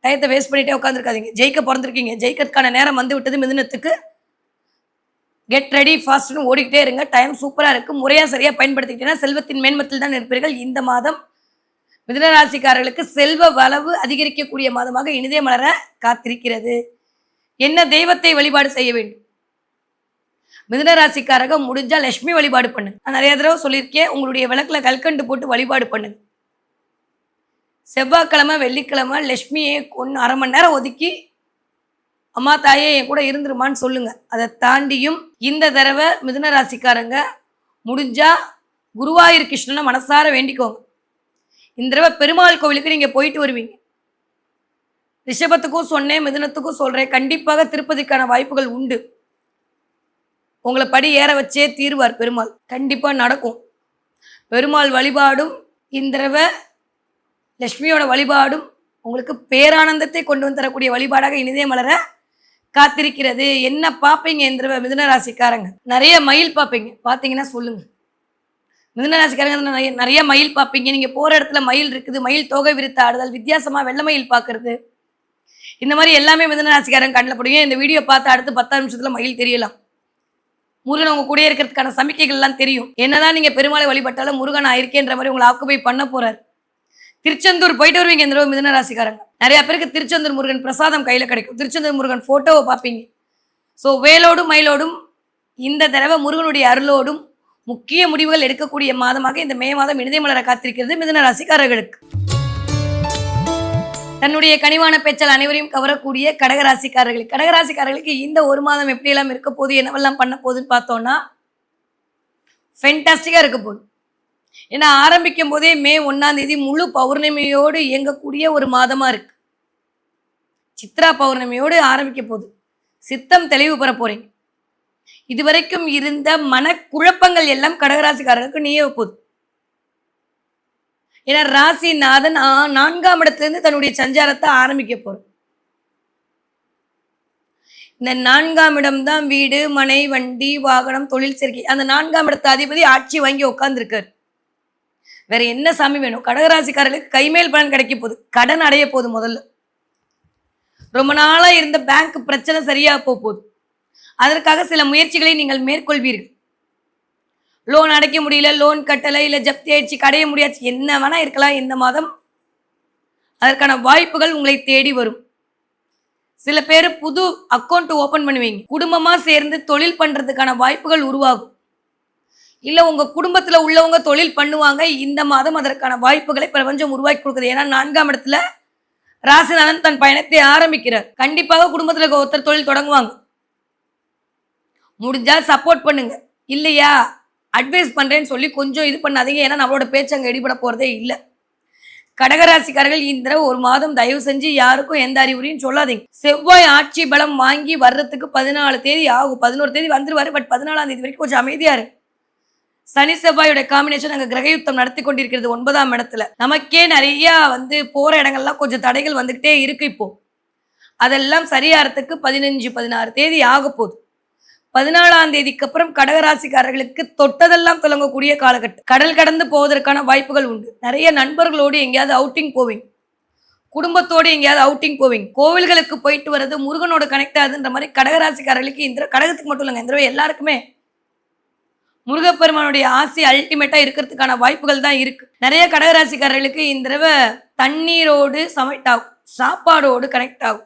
டயத்தை வேஸ்ட் பண்ணிட்டே உட்காந்துருக்காதீங்க. ஜெயிக்க பிறந்திருக்கீங்க. ஜெயிக்கிறதுக்கான நேரம் வந்து விட்டது. மிதுனத்துக்கு கெட் ரெடி ஃபாஸ்ட்னு ஓடிக்கிட்டே இருங்க. டைம் சூப்பராக இருக்குது. முறையாக சரியாக பயன்படுத்திக்கிட்டீங்கன்னா செல்வத்தின் மேன்மத்தில் தான் இருப்பீர்கள். இந்த மாதம் மிதுன ராசிக்காரர்களுக்கு செல்வ வளவு அதிகரிக்கக்கூடிய மாதமாக இனிதே மலர காத்திருக்கிறது. என்ன தெய்வத்தை வழிபாடு செய்ய வேண்டும்? மிதுன ராசிக்காரங்க முடிஞ்சா லட்சுமி வழிபாடு பண்ணுங்க. நான் நிறைய தடவை சொல்லியிருக்கேன். உங்களுடைய விளக்குல கல்கண்டு போட்டு வழிபாடு பண்ணுங்க. செவ்வாய்க்கிழமை வெள்ளிக்கிழமை லட்சுமியை அரை மணி நேரம் ஒதுக்கி அம்மா தாயே என் கூட இருந்துருமான்னு சொல்லுங்க. அதை தாண்டியும் இந்த தடவை மிதுன ராசிக்காரங்க முடிஞ்சா குருவாயூர் கிருஷ்ணனை மனசார வேண்டிக்கோங்க. இந்த தடவை பெருமாள் கோவிலுக்கு நீங்க போயிட்டு வருவீங்க. ரிஷபத்துக்கும் சொன்னேன், மிதுனத்துக்கும் சொல்றேன். கண்டிப்பாக திருப்பதிக்கான வாய்ப்புகள் உண்டு. உங்களை படி ஏற வச்சே தீர்வார் பெருமாள். கண்டிப்பா நடக்கும். பெருமாள் வழிபாடும் இந்த தடவை லட்சுமியோட வழிபாடும் உங்களுக்கு பேரானந்தத்தை கொண்டு வந்து தரக்கூடிய வழிபாடாக இனிதே மலர காத்திருக்கிறது. என்ன பார்ப்பீங்க இந்த தடவை மிதுன ராசிக்காரங்க? நிறைய மயில் பார்ப்பீங்க. பார்த்தீங்கன்னா சொல்லுங்க. மிதுன ராசிக்காரங்க நிறைய மயில் பார்ப்பீங்க. நீங்க போற இடத்துல மயில் இருக்குது. மயில் தோகை விரித்து ஆடுதல், வித்தியாசமா வெள்ளை மயில் பார்க்கறது, இந்த மாதிரி எல்லாமே மிதுன ராசிக்காரங்க கண்ணில் படுவீங்க. இந்த வீடியோ பார்த்து அடுத்து 10 நிமிஷத்துல மயில் தெரியலாம். முருகன் உங்க கூட இருக்கிறதுக்கான சமிக்கைகள் எல்லாம் தெரியும். என்னதான் நீங்க பெருமாளை வழிபட்டாலும் முருகன் இருக்கேன்ற மாதிரி உங்களை ஆக்குபை பண்ண போறாரு. திருச்செந்தூர் போயிட்டு வருவீங்க இந்த தடவை மிதுன ராசிக்காரங்க. நிறைய பேருக்கு திருச்செந்தூர் முருகன் பிரசாதம் கையில கிடைக்கும். திருச்செந்தூர் முருகன் போட்டோவை பார்ப்பீங்க. ஸோ வேலோடும் மயிலோடும் இந்த தடவை முருகனுடைய அருளோடும் முக்கிய முடிவுகள் எடுக்கக்கூடிய மாதமாக இந்த மே மாதம் இனிதே மலர காத்திருக்கிறது மிதுன ராசிக்காரர்களுக்கு. தன்னுடைய கனிவான பேச்சால் அனைவரையும் கவரக்கூடிய கடகராசிக்காரர்களுக்கு இந்த ஒரு மாதம் எப்படியெல்லாம் இருக்க போகுது, என்னவெல்லாம் பண்ண போகுதுன்னு பார்த்தோம்னா ஃபென்டாஸ்டிக்கா இருக்க போகுது. ஏன்னா ஆரம்பிக்கும் போதே மே 1ஆம் தேதி முழு பௌர்ணமியோடு இயங்கக்கூடிய ஒரு மாதமா இருக்கு. சித்ரா பௌர்ணமியோடு ஆரம்பிக்க போகுது. சித்தம் தெளிவு பெற போறீங்க. இதுவரைக்கும் இருந்த மனக்குழப்பங்கள் எல்லாம் கடகராசிக்காரர்களுக்கு நீய போகுது. ஏன்னா ராசிநாதன் 4ஆம் இடத்துல இருந்து தன்னுடைய சஞ்சாரத்தை ஆரம்பிக்க போறோம். இந்த 4ஆம் இடம் தான் வீடு, மனை, வண்டி, வாகனம், தொழில் சேர்க்கை. அந்த 4ஆம் இடத்து அதிபதி ஆட்சி வாங்கி உட்கார்ந்துருக்காரு. வேற என்ன சாமி வேணும்? கடகராசிக்காரர்களுக்கு கைமேல் பலன் கிடைக்க போகுது. கடன் அடைய போகுது. முதல்ல ரொம்ப நாளா இருந்த பேங்க் பிரச்சனை சரியா போகுது. அதற்காக சில முயற்சிகளை நீங்கள் மேற்கொள்வீர்கள். லோன் அடைக்க முடியல, லோன் கட்டலை, இல்லை ஜப்தி ஆயிடுச்சு, கடைய முடியாச்சு, என்ன வேணா இருக்கலாம். இந்த மாதம் அதற்கான வாய்ப்புகள் உங்களை தேடி வரும். சில பேர் புது அக்கௌண்ட் ஓபன் பண்ணுவீங்க. குடும்பமா சேர்ந்து தொழில் பண்றதுக்கான வாய்ப்புகள் உருவாகும். இல்ல உங்க குடும்பத்துல உள்ளவங்க தொழில் பண்ணுவாங்க. இந்த மாதம் அதற்கான வாய்ப்புகளை பிரபஞ்சம் உருவாக்கி கொடுக்குது. ஏன்னா 4ஆம் இடத்துல ராசிநாதன் தன் பயணத்தை ஆரம்பிக்கிறார். கண்டிப்பாக குடும்பத்துல ஒருத்தர் தொழில் தொடங்குவாங்க. முடிஞ்சா சப்போர்ட் பண்ணுங்க. இல்லையா அட்வைஸ் பண்றேன்னு சொல்லி கொஞ்சம் இது பண்ணாதீங்க. ஏன்னா நம்மளோட பேச்சு அங்கே இடிபட போறதே இல்லை. கடகராசிக்காரர்கள் இந்த ஒரு மாதம் தயவு செஞ்சு யாருக்கும் எந்த அறிவுரையும் சொல்லாதீங்க. செவ்வாய் ஆட்சி பலம் வாங்கி வர்றதுக்கு 14 தேதி ஆகும். 11 தேதி வந்துருவாரு. பட் 14ஆம் தேதி வரைக்கும் கொஞ்சம் அமைதியா இருக்கு. சனி செவ்வாயோட காம்பினேஷன் அங்க கிரக யுத்தம் நடத்தி கொண்டிருக்கிறது 9ஆம் இடத்துல. நமக்கே நிறைய போற இடங்கள்லாம் கொஞ்சம் தடைகள் வந்துகிட்டே இருக்கு. இப்போ அதெல்லாம் சரியாறதுக்கு 15, 16 தேதி ஆக போகுது. 14ஆம் தேதிக்கு அப்புறம் கடகராசிக்காரர்களுக்கு தொட்டதெல்லாம் தொடங்கக்கூடிய காலகட்டம். கடல் கடந்து போவதற்கான வாய்ப்புகள் உண்டு. நிறைய நண்பர்களோடு எங்கேயாவது அவுட்டிங் போவீங்க. குடும்பத்தோடு எங்கேயாவது அவுட்டிங் போவீங்க. கோவில்களுக்கு போயிட்டு வர்றது, முருகனோட கனெக்ட் ஆகுதுன்ற மாதிரி கடகராசிக்காரர்களுக்கு இந்த கடகத்துக்கு மட்டும் இல்லைங்க, இந்த எல்லாருக்குமே முருகப்பெருமானுடைய ஆசை அல்டிமேட்டா இருக்கிறதுக்கான வாய்ப்புகள் தான் இருக்கு. நிறைய கடகராசிக்காரர்களுக்கு இந்த தடவை தண்ணீரோடு சமைட் ஆகும், சாப்பாடோடு கனெக்ட் ஆகும்.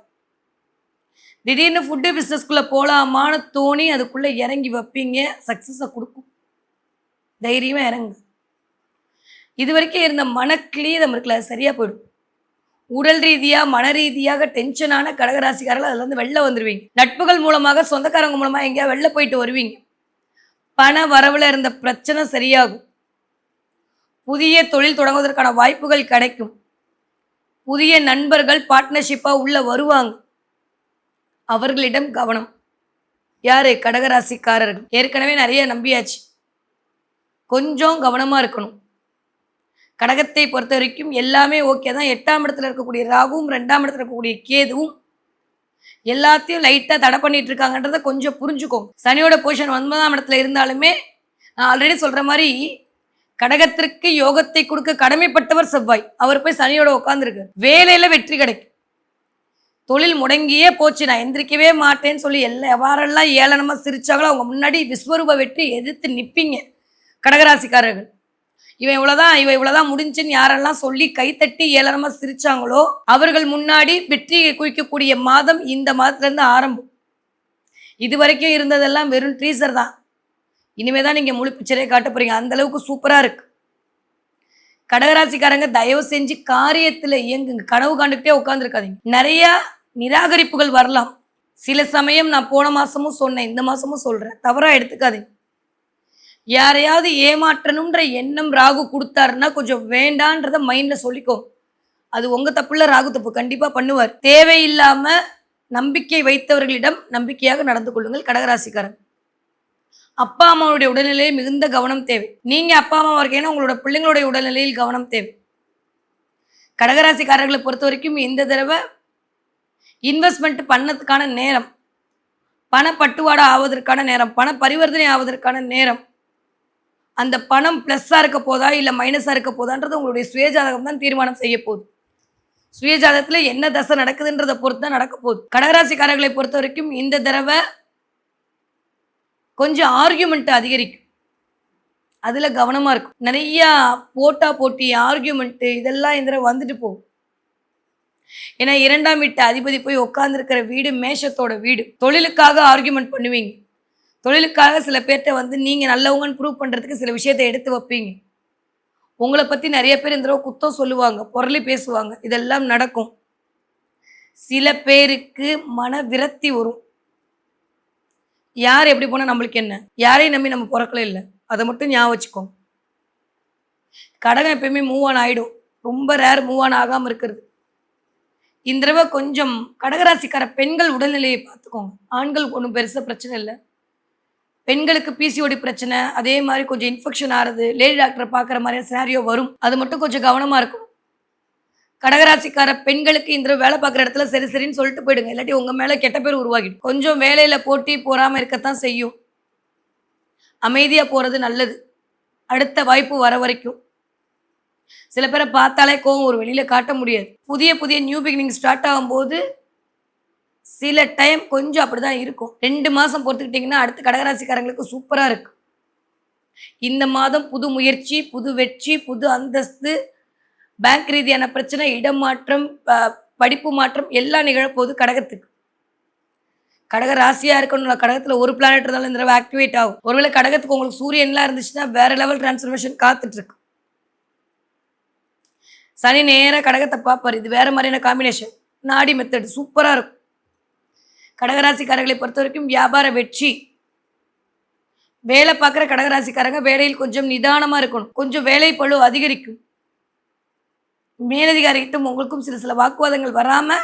திடீர்னு ஃபுட்டு பிஸ்னஸ்குள்ளே போகலாமான்னு தோணி அதுக்குள்ளே இறங்கி வைப்பீங்க, சக்ஸஸை கொடுக்கும். தைரியமாக இறங்கு. இது வரைக்கும் இருந்த மனக்ளீதம் இருக்குல்ல, அது சரியாக போயிடும். உடல் ரீதியாக மன ரீதியாக டென்ஷனான கடகராசிக்காரர்கள் அதுலேருந்து வெளில வந்துடுவீங்க. நட்புகள் மூலமாக சொந்தக்காரங்க மூலமாக எங்கேயா வெளில போயிட்டு வருவீங்க. பண வரவில் இருந்த பிரச்சனை சரியாகும். புதிய தொழில் தொடங்குவதற்கான வாய்ப்புகள் கிடைக்கும். புதிய நண்பர்கள் பார்ட்னர்ஷிப்பாக உள்ள வருவாங்க. அவர்களிடம் கவனம். யாரு? கடகராசிக்காரர்கள். ஏற்கனவே நிறைய நம்பியாச்சு, கொஞ்சம் கவனமாக இருக்கணும். கடகத்தை பொறுத்த வரைக்கும் எல்லாமே ஓகே தான். 8ஆம் இடத்துல இருக்கக்கூடிய ராகுவும் 2ஆம் இடத்துல இருக்கக்கூடிய கேதுவும் எல்லாத்தையும் லைட்டாக தடை பண்ணிட்டு இருக்காங்கன்றத கொஞ்சம் புரிஞ்சுக்கோங்க. சனியோட பொசிஷன் 9ஆம் இடத்துல இருந்தாலுமே நான் ஆல்ரெடி சொல்கிற மாதிரி கடகத்திற்கு யோகத்தை கொடுக்க கடமைப்பட்டவர் செவ்வாய். அவர் போய் சனியோட உட்காந்துருக்கு. வேலையில் வெற்றி கிடைக்கும். தொழில் முடங்கியே போச்சு, நான் எந்திரிக்கவே மாட்டேன்னு சொல்லி எவ்வாறெல்லாம் ஏளனமாக சிரிச்சாங்களோ அவங்க முன்னாடி விஸ்வரூப வெற்றி எதிர்த்து நிற்பீங்க கடகராசிக்காரர்கள். இவன் இவ்வளோதான் முடிஞ்சுன்னு யாரெல்லாம் சொல்லி கைத்தட்டி ஏளனமாக சிரிச்சாங்களோ அவர்கள் முன்னாடி வெற்றியை குவிக்கக்கூடிய மாதம் இந்த மாதத்துலேருந்து ஆரம்பம். இது வரைக்கும் இருந்ததெல்லாம் வெறும் ட்ரீசர் தான். இனிமே தான் நீங்கள் முழு பிக்சரே காட்ட போறீங்க. அந்த அளவுக்கு சூப்பராக இருக்கு. கடகராசிக்காரங்க தயவு செஞ்சு காரியத்தில் இயங்குங்க. கனவு காண்டுக்கிட்டே உட்காந்துருக்காதீங்க. நிறையா நிராகரிப்புகள் வரலாம். சில சமயம் நான் போன மாதமும் சொன்னேன், இந்த மாதமும் சொல்கிறேன், தவறாக எடுத்துக்காதீங்க. யாரையாவது ஏமாற்றணுன்ற எண்ணம் ராகு கொடுத்தாருன்னா கொஞ்சம் வேண்டான்றத மைண்டில் சொல்லிக்கோ. அது உங்கள் தப்பு இல்லை, ராகு தப்பு. கண்டிப்பாக பண்ணுவார். தேவையில்லாமல் நம்பிக்கை வைத்தவர்களிடம் நம்பிக்கையாக நடந்து கொள்ளுங்கள் கடகராசிக்காரன். அப்பா அம்மாவுடைய உடல்நிலையில் மிகுந்த கவனம் தேவை. நீங்கள் அப்பா அம்மாவாக இருக்கீங்கன்னா உங்களோட பிள்ளைங்களுடைய உடல்நிலையில் கவனம் தேவை. கடகராசிக்காரர்களை பொறுத்த வரைக்கும் இந்த தடவை இன்வெஸ்ட்மெண்ட் பண்ணதுக்கான நேரம், பண பட்டுவாடா ஆவதற்கான நேரம், பண பரிவர்த்தனை ஆவதற்கான நேரம். அந்த பணம் ப்ளஸ்ஸாக இருக்க போதா இல்லை மைனஸாக இருக்க போதான்றது உங்களுடைய சுயஜாதகம் தான் தீர்மானம் செய்ய போகுது. சுயஜாதகத்தில் என்ன தசை நடக்குதுன்றதை பொறுத்து தான் நடக்க போகுது. கடகராசிக்காரர்களை பொறுத்த வரைக்கும் இந்த தடவை கொஞ்சம் ஆர்கியூமெண்ட் அதிகரிக்கும். அதில் கவனமாக இருக்கும். நிறையா போட்டி ஆர்கியூமெண்ட்டு இதெல்லாம் இந்த தடவை வந்துட்டு போகும். ஏன்னா 2ஆம் வீட்டு அதிபதி போய் உட்காந்துருக்கிற வீடு மேஷத்தோட வீடு. தொழிலுக்காக ஆர்கியூமெண்ட் பண்ணுவீங்க. தொழிலுக்காக சில பேர்கிட்ட நீங்கள் நல்லவங்கன்னு ப்ரூவ் பண்ணுறதுக்கு சில விஷயத்தை எடுத்து வைப்பீங்க. உங்களை பற்றி நிறைய பேர் இந்த தடவை குத்தம் சொல்லுவாங்க, பொருளி பேசுவாங்க. இதெல்லாம் நடக்கும். சில பேருக்கு மன விரக்தி வரும். யார் எப்படி போனால் நம்மளுக்கு என்ன, யாரையும் நம்பி நம்ம பிறக்கல இல்லை, அதை மட்டும் ஞாபகம் வச்சுக்கோங்க. கடகம் எப்பயுமே மூவ் ஆன் ஆகிடும். ரொம்ப ரேர் மூவ் ஆன் ஆகாமல் இருக்கிறது. இந்த தடவை கொஞ்சம் கடகராசிக்கார பெண்கள் உடல்நிலையை பார்த்துக்கோங்க. ஆண்கள் ஒன்றும் பெருசாக பிரச்சனை இல்லை. பெண்களுக்கு பிசிஓடி பிரச்சனை, அதே மாதிரி கொஞ்சம் இன்ஃபெக்ஷன் ஆகிறது, லேடி டாக்டரை பார்க்குற மாதிரியான சினாரியோ வரும். அது மட்டும் கொஞ்சம் கவனமாக இருக்கணும். கடகராசிக்கார பெண்களுக்கு இந்த வேலை பார்க்குற இடத்துல சரி சரின்னு சொல்லிட்டு போயிடுங்க. இல்லாட்டி உங்கள் மேலே கெட்ட பேர் உருவாகிடும். கொஞ்சம் வேலையில் போட்டி போகாமல் இருக்கத்தான் செய்யும். அமைதியாக போகிறது நல்லது. அடுத்த வாய்ப்பு வர வரைக்கும். சில பேரை பார்த்தாலே கோவம் ஒரு வெளியில் காட்ட முடியாது. புதிய நியூ பிகினிங் ஸ்டார்ட் ஆகும்போது சில டைம் கொஞ்சம் அப்படி தான் இருக்கும். 2 மாதம் பொறுத்துக்கிட்டிங்கன்னா அடுத்த கடகராசிக்காரங்களுக்கு சூப்பராக இருக்கு. இந்த மாதம் புது முயற்சி, புது வெற்றி, புது அந்தஸ்து, பேங்க் ரீதியான பிரச்சனை, இடம் மாற்றம், படிப்பு மாற்றம் எல்லாம் நிகழப்போகுது கடகத்துக்கு. கடக ராசியாக இருக்கணும். கடகத்தில் ஒரு பிளானட் இருந்தாலும் இந்த தடவை ஆக்டிவேட் ஆகும். ஒருவேளை கடகத்துக்கு உங்களுக்கு சூரியன்லாம் இருந்துச்சுன்னா வேற லெவல் டிரான்ஸ்ஃபர்மேஷன் காத்துட்ருக்கு. சனி நேராக கடகத்தை பார்ப்பார். இது வேற மாதிரியான காம்பினேஷன். நாடி மெத்தட் சூப்பராக இருக்கும். கடகராசிக்காரர்களை பொறுத்த வரைக்கும் வியாபார வெற்றி. வேலை பார்க்குற கடகராசிக்காரங்க வேலையில் கொஞ்சம் நிதானமாக இருக்கணும். கொஞ்சம் வேலை பளு அதிகரிக்கும். மேலதிகாரிகிட்டும் உங்களுக்கும் சில வாக்குவாதங்கள் வராமல்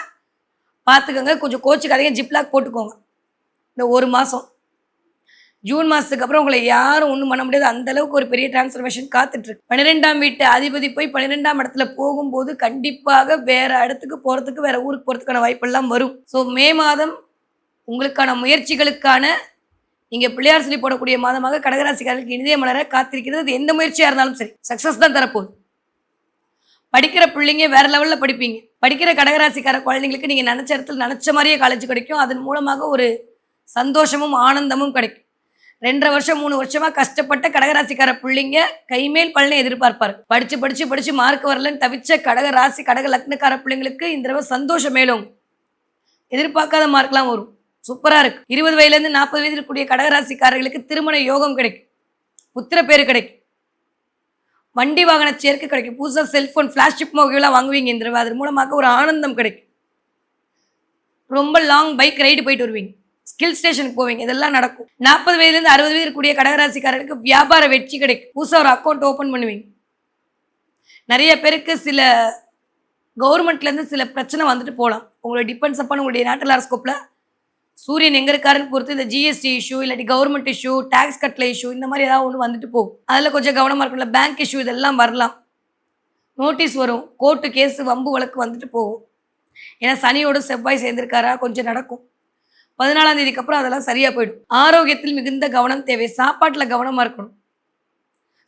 பார்த்துக்கோங்க. கொஞ்சம் கோச்சுக்காதீங்க. ஜிப்லாக் போட்டுக்கோங்க. இந்த ஒரு மாதம் ஜூன் மாதத்துக்கு அப்புறம் உங்களை யாரும் ஒன்றும் பண்ண முடியாது. அந்தளவுக்கு ஒரு பெரிய டிரான்ஸ்ஃபர்மேஷன் காத்துட்ருக்கு. 12ஆம் வீட்டு அதிபதி போய் 12ஆம் இடத்துல போகும்போது கண்டிப்பாக வேறு இடத்துக்கு போகிறதுக்கு, வேறு ஊருக்கு போகிறதுக்கான வாய்ப்பெல்லாம் வரும். ஸோ மே மாதம் உங்களுக்கான முயற்சிகளுக்கான நீங்கள் பிள்ளையார் சொல்லி போடக்கூடிய மாதமாக கடகராசிக்காரர்களுக்கு இனிதே மலர காத்திருக்கிறது. அது எந்த முயற்சியாக இருந்தாலும் சரி சக்ஸஸ் தான் தரப்போகுது. படிக்கிற பிள்ளைங்க வேறு லெவலில் படிப்பீங்க. படிக்கிற கடகராசிக்கார குழந்தைங்களுக்கு நீங்கள் நினச்ச இடத்துல நினச்ச மாதிரியே காலேஜ் கிடைக்கும். அதன் மூலமாக ஒரு சந்தோஷமும் ஆனந்தமும் கிடைக்கும். 2.5 வருஷம் 3 வருஷமாக கஷ்டப்பட்ட கடகராசிக்கார பிள்ளைங்க கைமேல் பலனை எதிர்பார்ப்பாரு. படித்து மார்க் வரலன்னு தவிச்ச கடக ராசி கடக லக்னக்கார பிள்ளைங்களுக்கு இந்த தடவை சந்தோஷம் மேலும். எதிர்பார்க்காத மார்க்லாம் வரும். சூப்பரா இருக்கு. 20 வயதிலேருந்து 40 வயது இருக்கக்கூடிய கடகராசிக்காரர்களுக்கு திருமண யோகம் கிடைக்கும். புத்திர பேரு கிடைக்கும். வண்டி வாகன சேர்க்கை கிடைக்கும். புதுசா செல்போன், ஃபிளாஷிப் மொபைல்லாம் வாங்குவீங்க இந்த தடவ. அதன் மூலமாக ஒரு ஆனந்தம் கிடைக்கும். ரொம்ப லாங் பைக் ரைடு போயிட்டு வருவீங்க. ஸ்கில் ஸ்டேஷனுக்கு போவீங்க. இதெல்லாம் நடக்கும். 40 வயதிலேருந்து 60 வயது இருக்கக்கூடிய கடகராசிக்காரர்களுக்கு வியாபார வெற்றி கிடைக்கும். புதுசா ஒரு அக்கௌண்ட் ஓப்பன் பண்ணுவீங்க. நிறைய பேருக்கு சில கவர்மெண்ட்லேருந்து சில பிரச்சனை வந்துட்டு போகலாம். உங்களை டிபெண்ட்ஸ் அப்பான் உங்களுடைய நேட்டல் ஹாரோஸ்கோப்பில் சூரியன் எங்கே இருக்காருன்னு பொறுத்து இந்த ஜிஎஸ்டி இஷ்யூ, இல்லாட்டி கவர்மெண்ட் இஷ்யூ, டேக்ஸ் கட்டல இஷ்யூ, இந்த மாதிரி ஏதாவது ஒன்று வந்துட்டு போகும். அதில் கொஞ்சம் கவனமாக இருக்கும்ல. பேங்க் இஷ்யூ இதெல்லாம் வரலாம். நோட்டீஸ் வரும். கோர்ட்டு கேஸு வம்பு வழக்கு வந்துட்டு போகும். ஏன்னா சனியோட செவ்வாய் சேர்ந்திருக்காரா, கொஞ்சம் நடக்கும். 14ஆம் தேதிக்கு அப்புறம் அதெல்லாம் சரியாக போயிடும். ஆரோக்கியத்தில் மிகுந்த கவனம் தேவை. சாப்பாட்டில் கவனமாக இருக்கணும்.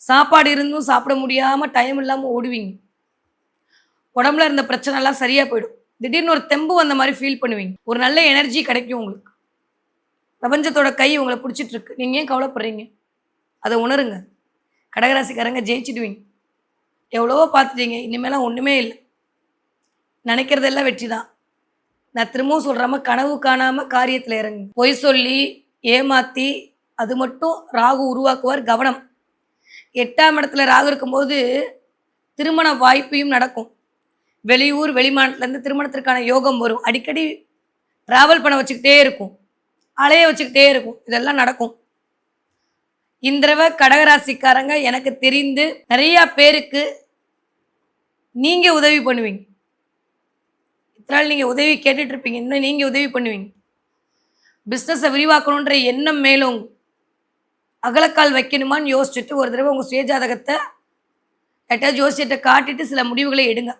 சாப்பாடு இருந்தும் சாப்பிட முடியாமல் டைம் இல்லாமல் ஓடுவீங்க. உடம்புல இருந்த பிரச்சனைலாம் சரியாக போயிடும். திடீர்னு ஒரு தெம்பு வந்த மாதிரி ஃபீல் பண்ணுவீங்க. ஒரு நல்ல எனர்ஜி கிடைக்கும் உங்களுக்கு. பிரபஞ்சத்தோட கை உங்களை பிடிச்சிட்டு இருக்கு. நீங்கள் ஏன் கவலைப்படுறீங்க? அதை உணருங்க. கடகராசிக்காரங்க ஜெயிச்சிடுவீங்க. எவ்வளவோ பார்த்துட்டீங்க. இனிமேலாம் ஒன்றுமே இல்லை. நினைக்கிறதெல்லாம் வெற்றி தான். நான் திரும்பவும் சொல்கிறாம கனவு காணாமல் காரியத்தில் இறங்கு. பொய் சொல்லி ஏமாற்றி அது மட்டும் ராகு உருவாக்குவார். கவனம். 8ஆம் இடத்துல ராகு இருக்கும்போது திருமண வாய்ப்பையும் நடக்கும். வெளியூர் வெளிமாநிலத்துலேருந்து திருமணத்திற்கான யோகம் வரும். அடிக்கடி ட்ராவல் பண்ண வச்சுக்கிட்டே இருக்கும். அலைய வச்சுக்கிட்டே இருக்கும். இதெல்லாம் நடக்கும். இந்த தடவை கடகராசிக்காரங்க எனக்கு தெரிந்து நிறையா பேருக்கு நீங்கள் உதவி பண்ணுவீங்க. இத்தனை நீங்கள் உதவி கேட்டுட்டு இருப்பீங்க. இன்னும் நீங்கள் உதவி பண்ணுவீங்க. பிஸ்னஸை விரிவாக்கணுன்ற எண்ணம் மேலும் அகலக்கால் வைக்கணுமான்னு யோசிச்சுட்டு ஒரு தடவை உங்கள் சுயஜாதகத்தை யார்ட்டாவது ஜோசியத்தை காட்டிட்டு சில முடிவுகளை எடுங்க.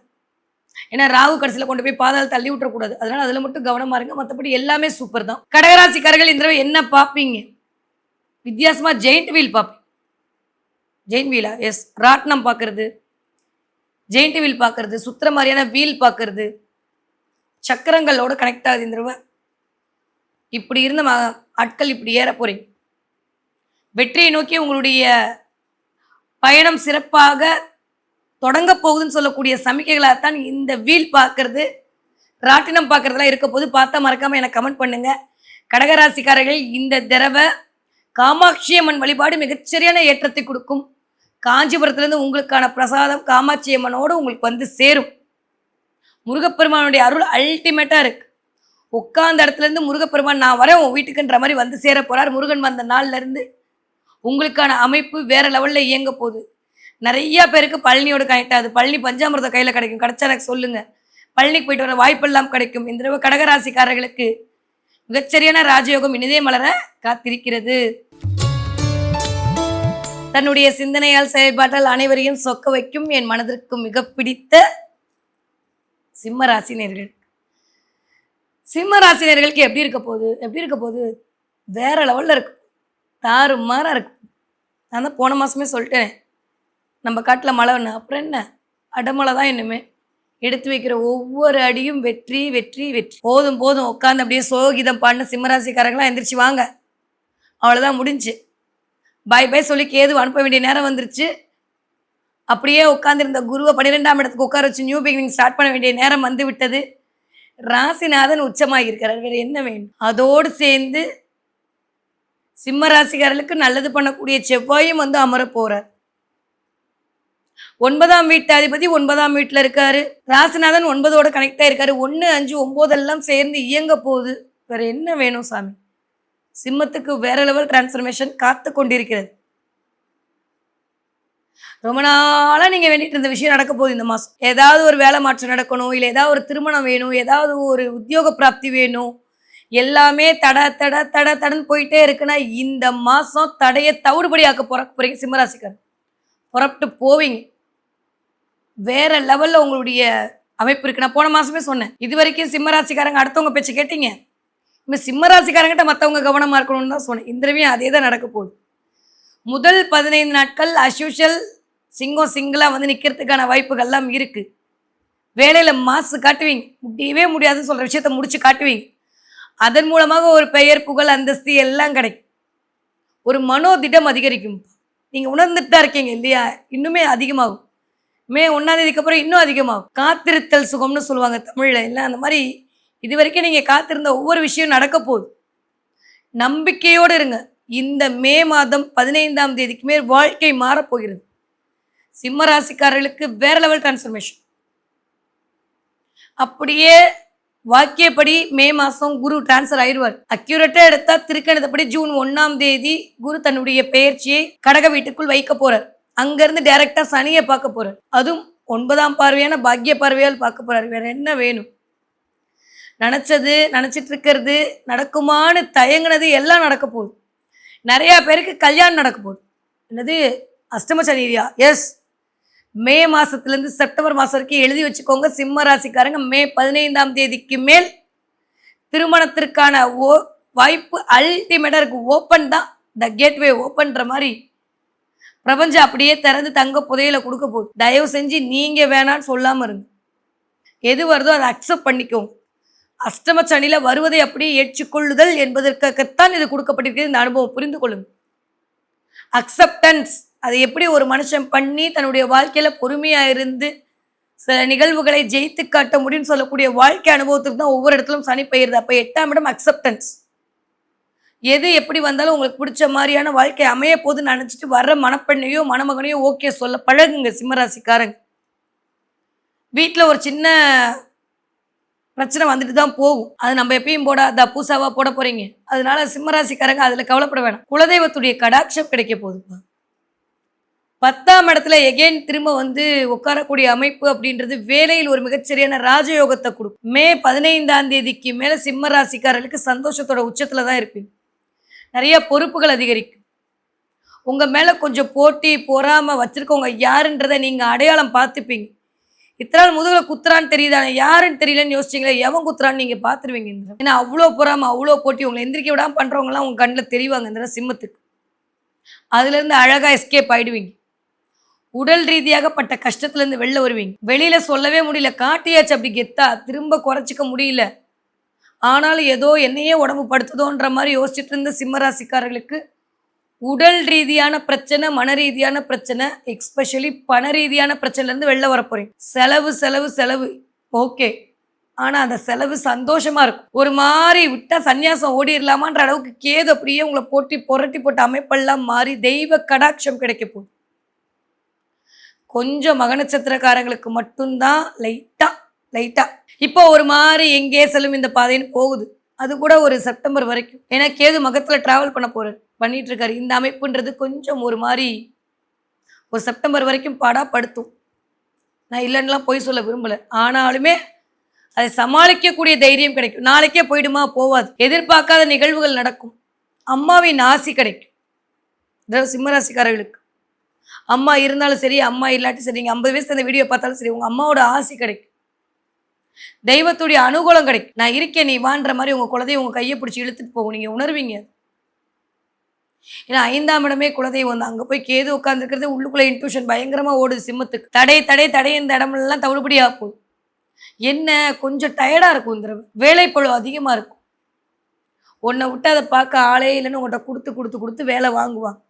ஏன்னா ராகு கடைசியில் கொண்டு போய் பாதாள தள்ளி விட்டுறக்கூடாது. அதனால அதில் மட்டும் கவனமாக இருங்க. மற்றபடி எல்லாமே சூப்பர் தான். கடகராசிக்காரர்கள் இந்த தடவை என்ன பார்ப்பீங்க? வித்தியாசமாக ஜெயிண்ட் வீல் பார்ப்பீங்க. ஜெயிண்ட் வீலா? எஸ். ராட்னம் பார்க்கறது, ஜெயிண்ட் வீல் பார்க்கறது, சுத்திர மாதிரியான வீல் பார்க்கறது, சக்கரங்களோட கனெக்ட் ஆகுது இந்த தடவை. இப்படி இருந்த ஆட்கள் இப்படி ஏற போறீங்க. வெற்றியை நோக்கி உங்களுடைய பயணம் சிறப்பாக தொடங்க போகுதுன்னு சொல்லக்கூடிய சமிக்கைகளாகத்தான் இந்த வீல் பார்க்கறது, ராட்டினம் பார்க்கறதுலாம் இருக்க போது. பார்த்தா மறக்காமல் எனக்கு கமெண்ட் பண்ணுங்க. கடகராசிக்காரர்கள் இந்த தடவை காமாட்சி அம்மன் வழிபாடு மிகச்சரியான ஏற்றத்தை கொடுக்கும். காஞ்சிபுரத்துலேருந்து உங்களுக்கான பிரசாதம் காமாட்சி அம்மனோடு உங்களுக்கு வந்து சேரும். முருகப்பெருமானுடைய அருள் அல்டிமேட்டாக இருக்கு. உட்கார்ந்த இடத்துலேருந்து முருகப்பெருமான் நான் வரேன் உன் வீட்டுக்குன்ற மாதிரி வந்து சேர போகிறார். முருகன் வந்த நாள்லேருந்து உங்களுக்கான அமைப்பு வேற லெவலில் இயங்க போகுது. நிறைய பேருக்கு பழனியோட கனெக்ட் ஆகுது. பழனி பஞ்சாமிரதம் கையில் கிடைக்கும். கிடைச்சா எனக்கு சொல்லுங்க. பழனிக்கு போயிட்டு வர வாய்ப்பெல்லாம் கிடைக்கும். இந்த தடவை கடகராசிக்காரர்களுக்கு மிகச்சரியான ராஜயோகம் இனிதே மலர காத்திருக்கிறது. தன்னுடைய சிந்தனையால் செயல்பாட்டால் அனைவரையும் சொக்க வைக்கும் என் மனதிற்கு மிக பிடித்த சிம்ம ராசினியர்கள். சிம்ம ராசினியர்களுக்கு எப்படி இருக்க போகுது? வேற லெவலில் இருக்கு. தாறுமாறா இருக்கு. நான் தான் போன மாதமே சொல்லிட்டேன், நம்ம காட்டில் மழை ஒன்று, அப்புறம் என்ன அடமழை தான். இன்னுமே எடுத்து வைக்கிற ஒவ்வொரு அடியும் வெற்றி வெற்றி வெற்றி. போதும் உட்காந்து அப்படியே சோகிதம் பாடின சிம்மராசிக்காரங்களாம் எந்திரிச்சு வாங்க. அவ்வளோதான், முடிஞ்சு. பாய் பாய் சொல்லி கேது அனுப்ப வேண்டிய நேரம் வந்துருச்சு. அப்படியே உட்காந்துருந்த குருவை 12ஆம் இடத்துக்கு உட்கார வச்சு நியூ பிகினிங் ஸ்டார்ட் பண்ண வேண்டிய நேரம் வந்து விட்டது. ராசிநாதன் உச்சமாக இருக்கிறார். வேறு என்ன வேணும்? அதோடு சேர்ந்து சிம்ம ராசிக்காரர்களுக்கு நல்லது பண்ணக்கூடிய செவ்வாயும் வந்து அமர போறார். 9ஆம் வீட்டு அதிபதி 9ஆம் வீட்டில் இருக்காரு. ராசிநாதன் 9ஓட கனெக்ட் ஆயிருக்காரு. 1, 5, 9 எல்லாம் சேர்ந்து இயங்க போகுது. வேற என்ன வேணும் சாமி? சிம்மத்துக்கு வேற லெவல் டிரான்ஸ்ஃபர்மேஷன் காத்து கொண்டிருக்கிறது. ரொம்ப நாளாக நீங்கள் வேண்டிட்டு இருந்த விஷயம் நடக்க போகுது இந்த மாதம். ஏதாவது ஒரு வேலை மாற்றம் நடக்கணும், இல்லை ஏதாவது ஒரு திருமணம் வேணும், ஏதாவது ஒரு உத்தியோக பிராப்தி வேணும். எல்லாமே தடன்னு போயிட்டே இருக்குன்னா இந்த மாதம் தடையை தவிடுபடி ஆக்க போறீங்க சிம்மராசிக்காரர். புறப்பட்டு போவீங்க. வேற லெவலில் உங்களுடைய அமைப்பு இருக்கு. நான் போன மாதமே சொன்னேன், இது வரைக்கும் சிம்மராசிக்காரங்க அடுத்தவங்க பேச்சு கேட்டீங்க. இப்போ சிம்மராசிக்காரங்கிட்ட மற்றவங்க கவனமாக இருக்கணும்னு தான் சொன்னேன். இந்த தடவையும் அதே தான் நடக்க போகுது. முதல் 15 நாட்கள் அஸ்யூஷுவல் சிங்கிளாக வந்து நிற்கிறதுக்கான வாய்ப்புகள்லாம் இருக்குது. வேலையில் மாசு காட்டுவீங்க. முடியவே முடியாதுன்னு சொல்கிற விஷயத்த முடிச்சு காட்டுவீங்க. அதன் மூலமாக ஒரு பெயர், புகழ், அந்தஸ்து எல்லாம் கிடைக்கும். ஒரு மனோதிடம் அதிகரிக்கும். நீங்கள் உணர்ந்துட்டு தான் இருக்கீங்க இல்லையா? இன்னுமே அதிகமாகும். மே 1ஆம் தேதிக்கு அப்புறம் இன்னும் அதிகமாகும். காத்திருத்தல் சுகம்னு சொல்லுவாங்க தமிழில். இல்லை அந்த மாதிரி இது வரைக்கும் நீங்க காத்திருந்த ஒவ்வொரு விஷயம் நடக்க போகுது. நம்பிக்கையோடு இருங்க. இந்த மே மாதம் 15ஆம் தேதிக்கு மேல் வாழ்க்கை மாறப்போகிறது. சிம்ம ராசிக்காரர்களுக்கு வேற லெவல் டிரான்ஸ்ஃபர்மேஷன். அப்படியே வாக்கியப்படி மே மாசம் குரு டிரான்ஸ்ஃபர் ஆயிடுவார். அக்யூரேட்டா எடுத்தா திருக்கணிதப்படி ஜூன் 1ஆம் தேதி குரு தன்னுடைய பெயர்ச்சியை கடக வீட்டுக்குள் வைக்க போறார். அங்கிருந்து டைரக்டா சனியை பார்க்க போறார். அதுவும் 9ஆம் பார்வையான பாக்கிய பார்வையால் பார்க்க போறார். வேற என்ன வேணும்? நினைச்சது நினைச்சிட்டு இருக்கிறது நடக்குமான்னு தயங்குனது எல்லாம் நடக்க போகுது. நிறைய பேருக்கு கல்யாணம் நடக்க போகுது. என்னது அஷ்டம சனியா? எஸ். மே மாசத்துலேருந்து செப்டம்பர் மாதம் வரைக்கும் எழுதி வச்சுக்கோங்க. சிம்ம ராசிக்காரங்க மே 15ஆம் தேதிக்கு மேல் திருமணத்திற்கான வாய்ப்பு அல்டிமேட்டாக இருக்குது. ஓப்பன் தான், த கேட்வே ஓப்பன்ற மாதிரி பிரபஞ்சம் அப்படியே திறந்து தங்க புதையில கொடுக்க போகுது. தயவு செஞ்சு நீங்கள் வேணான்னு சொல்லாமல் இருங்க. எது வருதோ அதை அக்செப்ட் பண்ணிக்கோங்க. அஷ்டம சனியில் வருவதை அப்படியே ஏற்றுக்கொள்ளுதல் என்பதற்காகத்தான் இது கொடுக்கப்பட்டிருக்கு. இந்த அனுபவம் புரிந்து கொள்ளுங்க. அக்செப்டன்ஸ் அதை எப்படி ஒரு மனுஷன் பண்ணி தன்னுடைய வாழ்க்கையில் பொறுமையாக இருந்து சில நிகழ்வுகளை ஜெயித்து காட்ட முடியும்னு சொல்லக்கூடிய வாழ்க்கை அனுபவத்துக்கு தான் ஒவ்வொரு இடத்துலையும் சனி பெயருது. அப்போ 8ஆம் இடம் அக்செப்டன்ஸ். எது எப்படி வந்தாலும் உங்களுக்கு பிடிச்ச மாதிரியான வாழ்க்கை அமைய போதுன்னு நினச்சிட்டு வர்ற மணப்பெண்ணையோ மணமகனையோ ஓகே சொல்ல பழகுங்க சிம்மராசிக்காரங்க. வீட்டில் ஒரு சின்ன பிரச்சனை வந்துட்டு தான் போகும். அது நம்ம எப்பயும் போடாத பூசாவா போட போறீங்க. அதனால சிம்மராசிக்காரங்க அதில் கவலைப்பட வேணாம். குலதெய்வத்துடைய கடாட்சம் கிடைக்க போகுதுப்பா. 10ஆம் இடத்துல எகெயின் திரும்ப உட்காரக்கூடிய அமைப்பு அப்படின்றது வேலையில் ஒரு மிகச்சரியான ராஜயோகத்தை கொடுக்கும். மே 15ஆம் தேதிக்கு மேலே சிம்ம ராசிக்காரர்களுக்கு சந்தோஷத்தோட உச்சத்தில் தான் இருப்பீங்க. நிறைய பொறுப்புகள் அதிகரிக்கும். உங்கள் மேலே கொஞ்சம் போட்டி பொறாமல் வச்சுருக்கவங்க யாருன்றதை நீங்கள் அடையாளம் பார்த்துப்பீங்க. இத்தனை நாள் முதுகில் குத்துறான்னு தெரியுதானே, யாருன்னு தெரியலன்னு யோசிச்சிங்களே, எவன் குத்துறான்னு நீங்கள் பார்த்துருவீங்க. ஏன்னா அவ்வளோ பொறாமல் அவ்வளோ போட்டி உங்களை எந்திரிக்க விடாமல் பண்ணுறவங்களாம் உங்கள் கண்ணில் தெரிவாங்க. இந்த சிம்மத்துக்கு அதுலேருந்து அழகாக எஸ்கேப் ஆகிடுவீங்க. உடல் ரீதியாகப்பட்ட கஷ்டத்துலேருந்து வெளில வருவீங்க. வெளியில் சொல்லவே முடியல, காட்டியாச்சு அப்படி கெத்தா, திரும்ப குறைச்சிக்க முடியல. ஆனாலும் ஏதோ என்னையே உடம்பு படுத்துதோன்ற மாதிரி யோசிச்சுட்டு இருந்த சிம்மராசிக்காரர்களுக்கு உடல் ரீதியான பிரச்சனை, மன ரீதியான பிரச்சனை, எக்ஸ்பெஷலி பண ரீதியான பிரச்சனைலேருந்து வெளில வர போறீங்க. செலவு செலவு செலவு ஓகே, ஆனால் அந்த செலவு சந்தோஷமாக இருக்கும். ஒரு மாதிரி விட்டால் சன்னியாசம் ஓடிடலாமான்ற அளவுக்கு கேது அப்படியே உங்களை புரட்டி போட்ட அமைப்பெல்லாம் மாறி தெய்வ கடாட்சம் கிடைக்க போகுது. கொஞ்சம் மக நட்சத்திரக்காரங்களுக்கு மட்டும்தான் லைட்டா இப்போ ஒரு மாதிரி எங்கே செல்லும் இந்த பாதைன்னு போகுது. அது கூட ஒரு செப்டம்பர் வரைக்கும். ஏன்னா கேது மகத்தில் ட்ராவல் பண்ணிட்டு இருக்காரு. இந்த அமைப்புன்றது கொஞ்சம் ஒரு மாதிரி ஒரு செப்டம்பர் வரைக்கும் படுத்தும். நான் இல்லைன்னுலாம் போய் சொல்ல விரும்பலை. ஆனாலுமே அதை சமாளிக்கக்கூடிய தைரியம் கிடைக்கும். நாளைக்கே போயிடுமா, போவாது. எதிர்பார்க்காத நிகழ்வுகள் நடக்கும். அம்மாவின் ஆசி கிடைக்கும் சிம்மராசிக்காரர்களுக்கு. அம்மா இருந்தாலும் சரி, அம்மா இல்லாட்டி சரி, நீங்கள் 50 வயசு அந்த வீடியோ பார்த்தாலும் சரி, உங்கள் அம்மாவோட ஆசி கிடைக்கும். தெய்வத்துடைய அனுகூலம் கிடைக்கும். நான் இருக்கேன் நீ வான்ற மாதிரி உங்கள் குலதெய்வம் உங்கள் கையை பிடிச்சி இழுத்துட்டு போகும். நீங்கள் உணர்வீங்க. ஏன்னா 5ஆம் இடமே குலதெய்வம். அங்கே போய் கேது உட்காந்துருக்கிறது உள்ளுக்குள்ளே இன்ட்யூஷன் பயங்கரமாக ஓடுது சிம்மத்துக்கு. தடை இந்த இடமெல்லாம் தவிடுபடியாக போகுது. என்ன கொஞ்சம் டயர்டாக இருக்கும். இந்த வேலைப்பழு அதிகமாக இருக்கும். உன்னை விட்டு அதை பார்க்க ஆளே இல்லைன்னு உங்கள்கிட்ட கொடுத்து வேலை வாங்குவாங்க.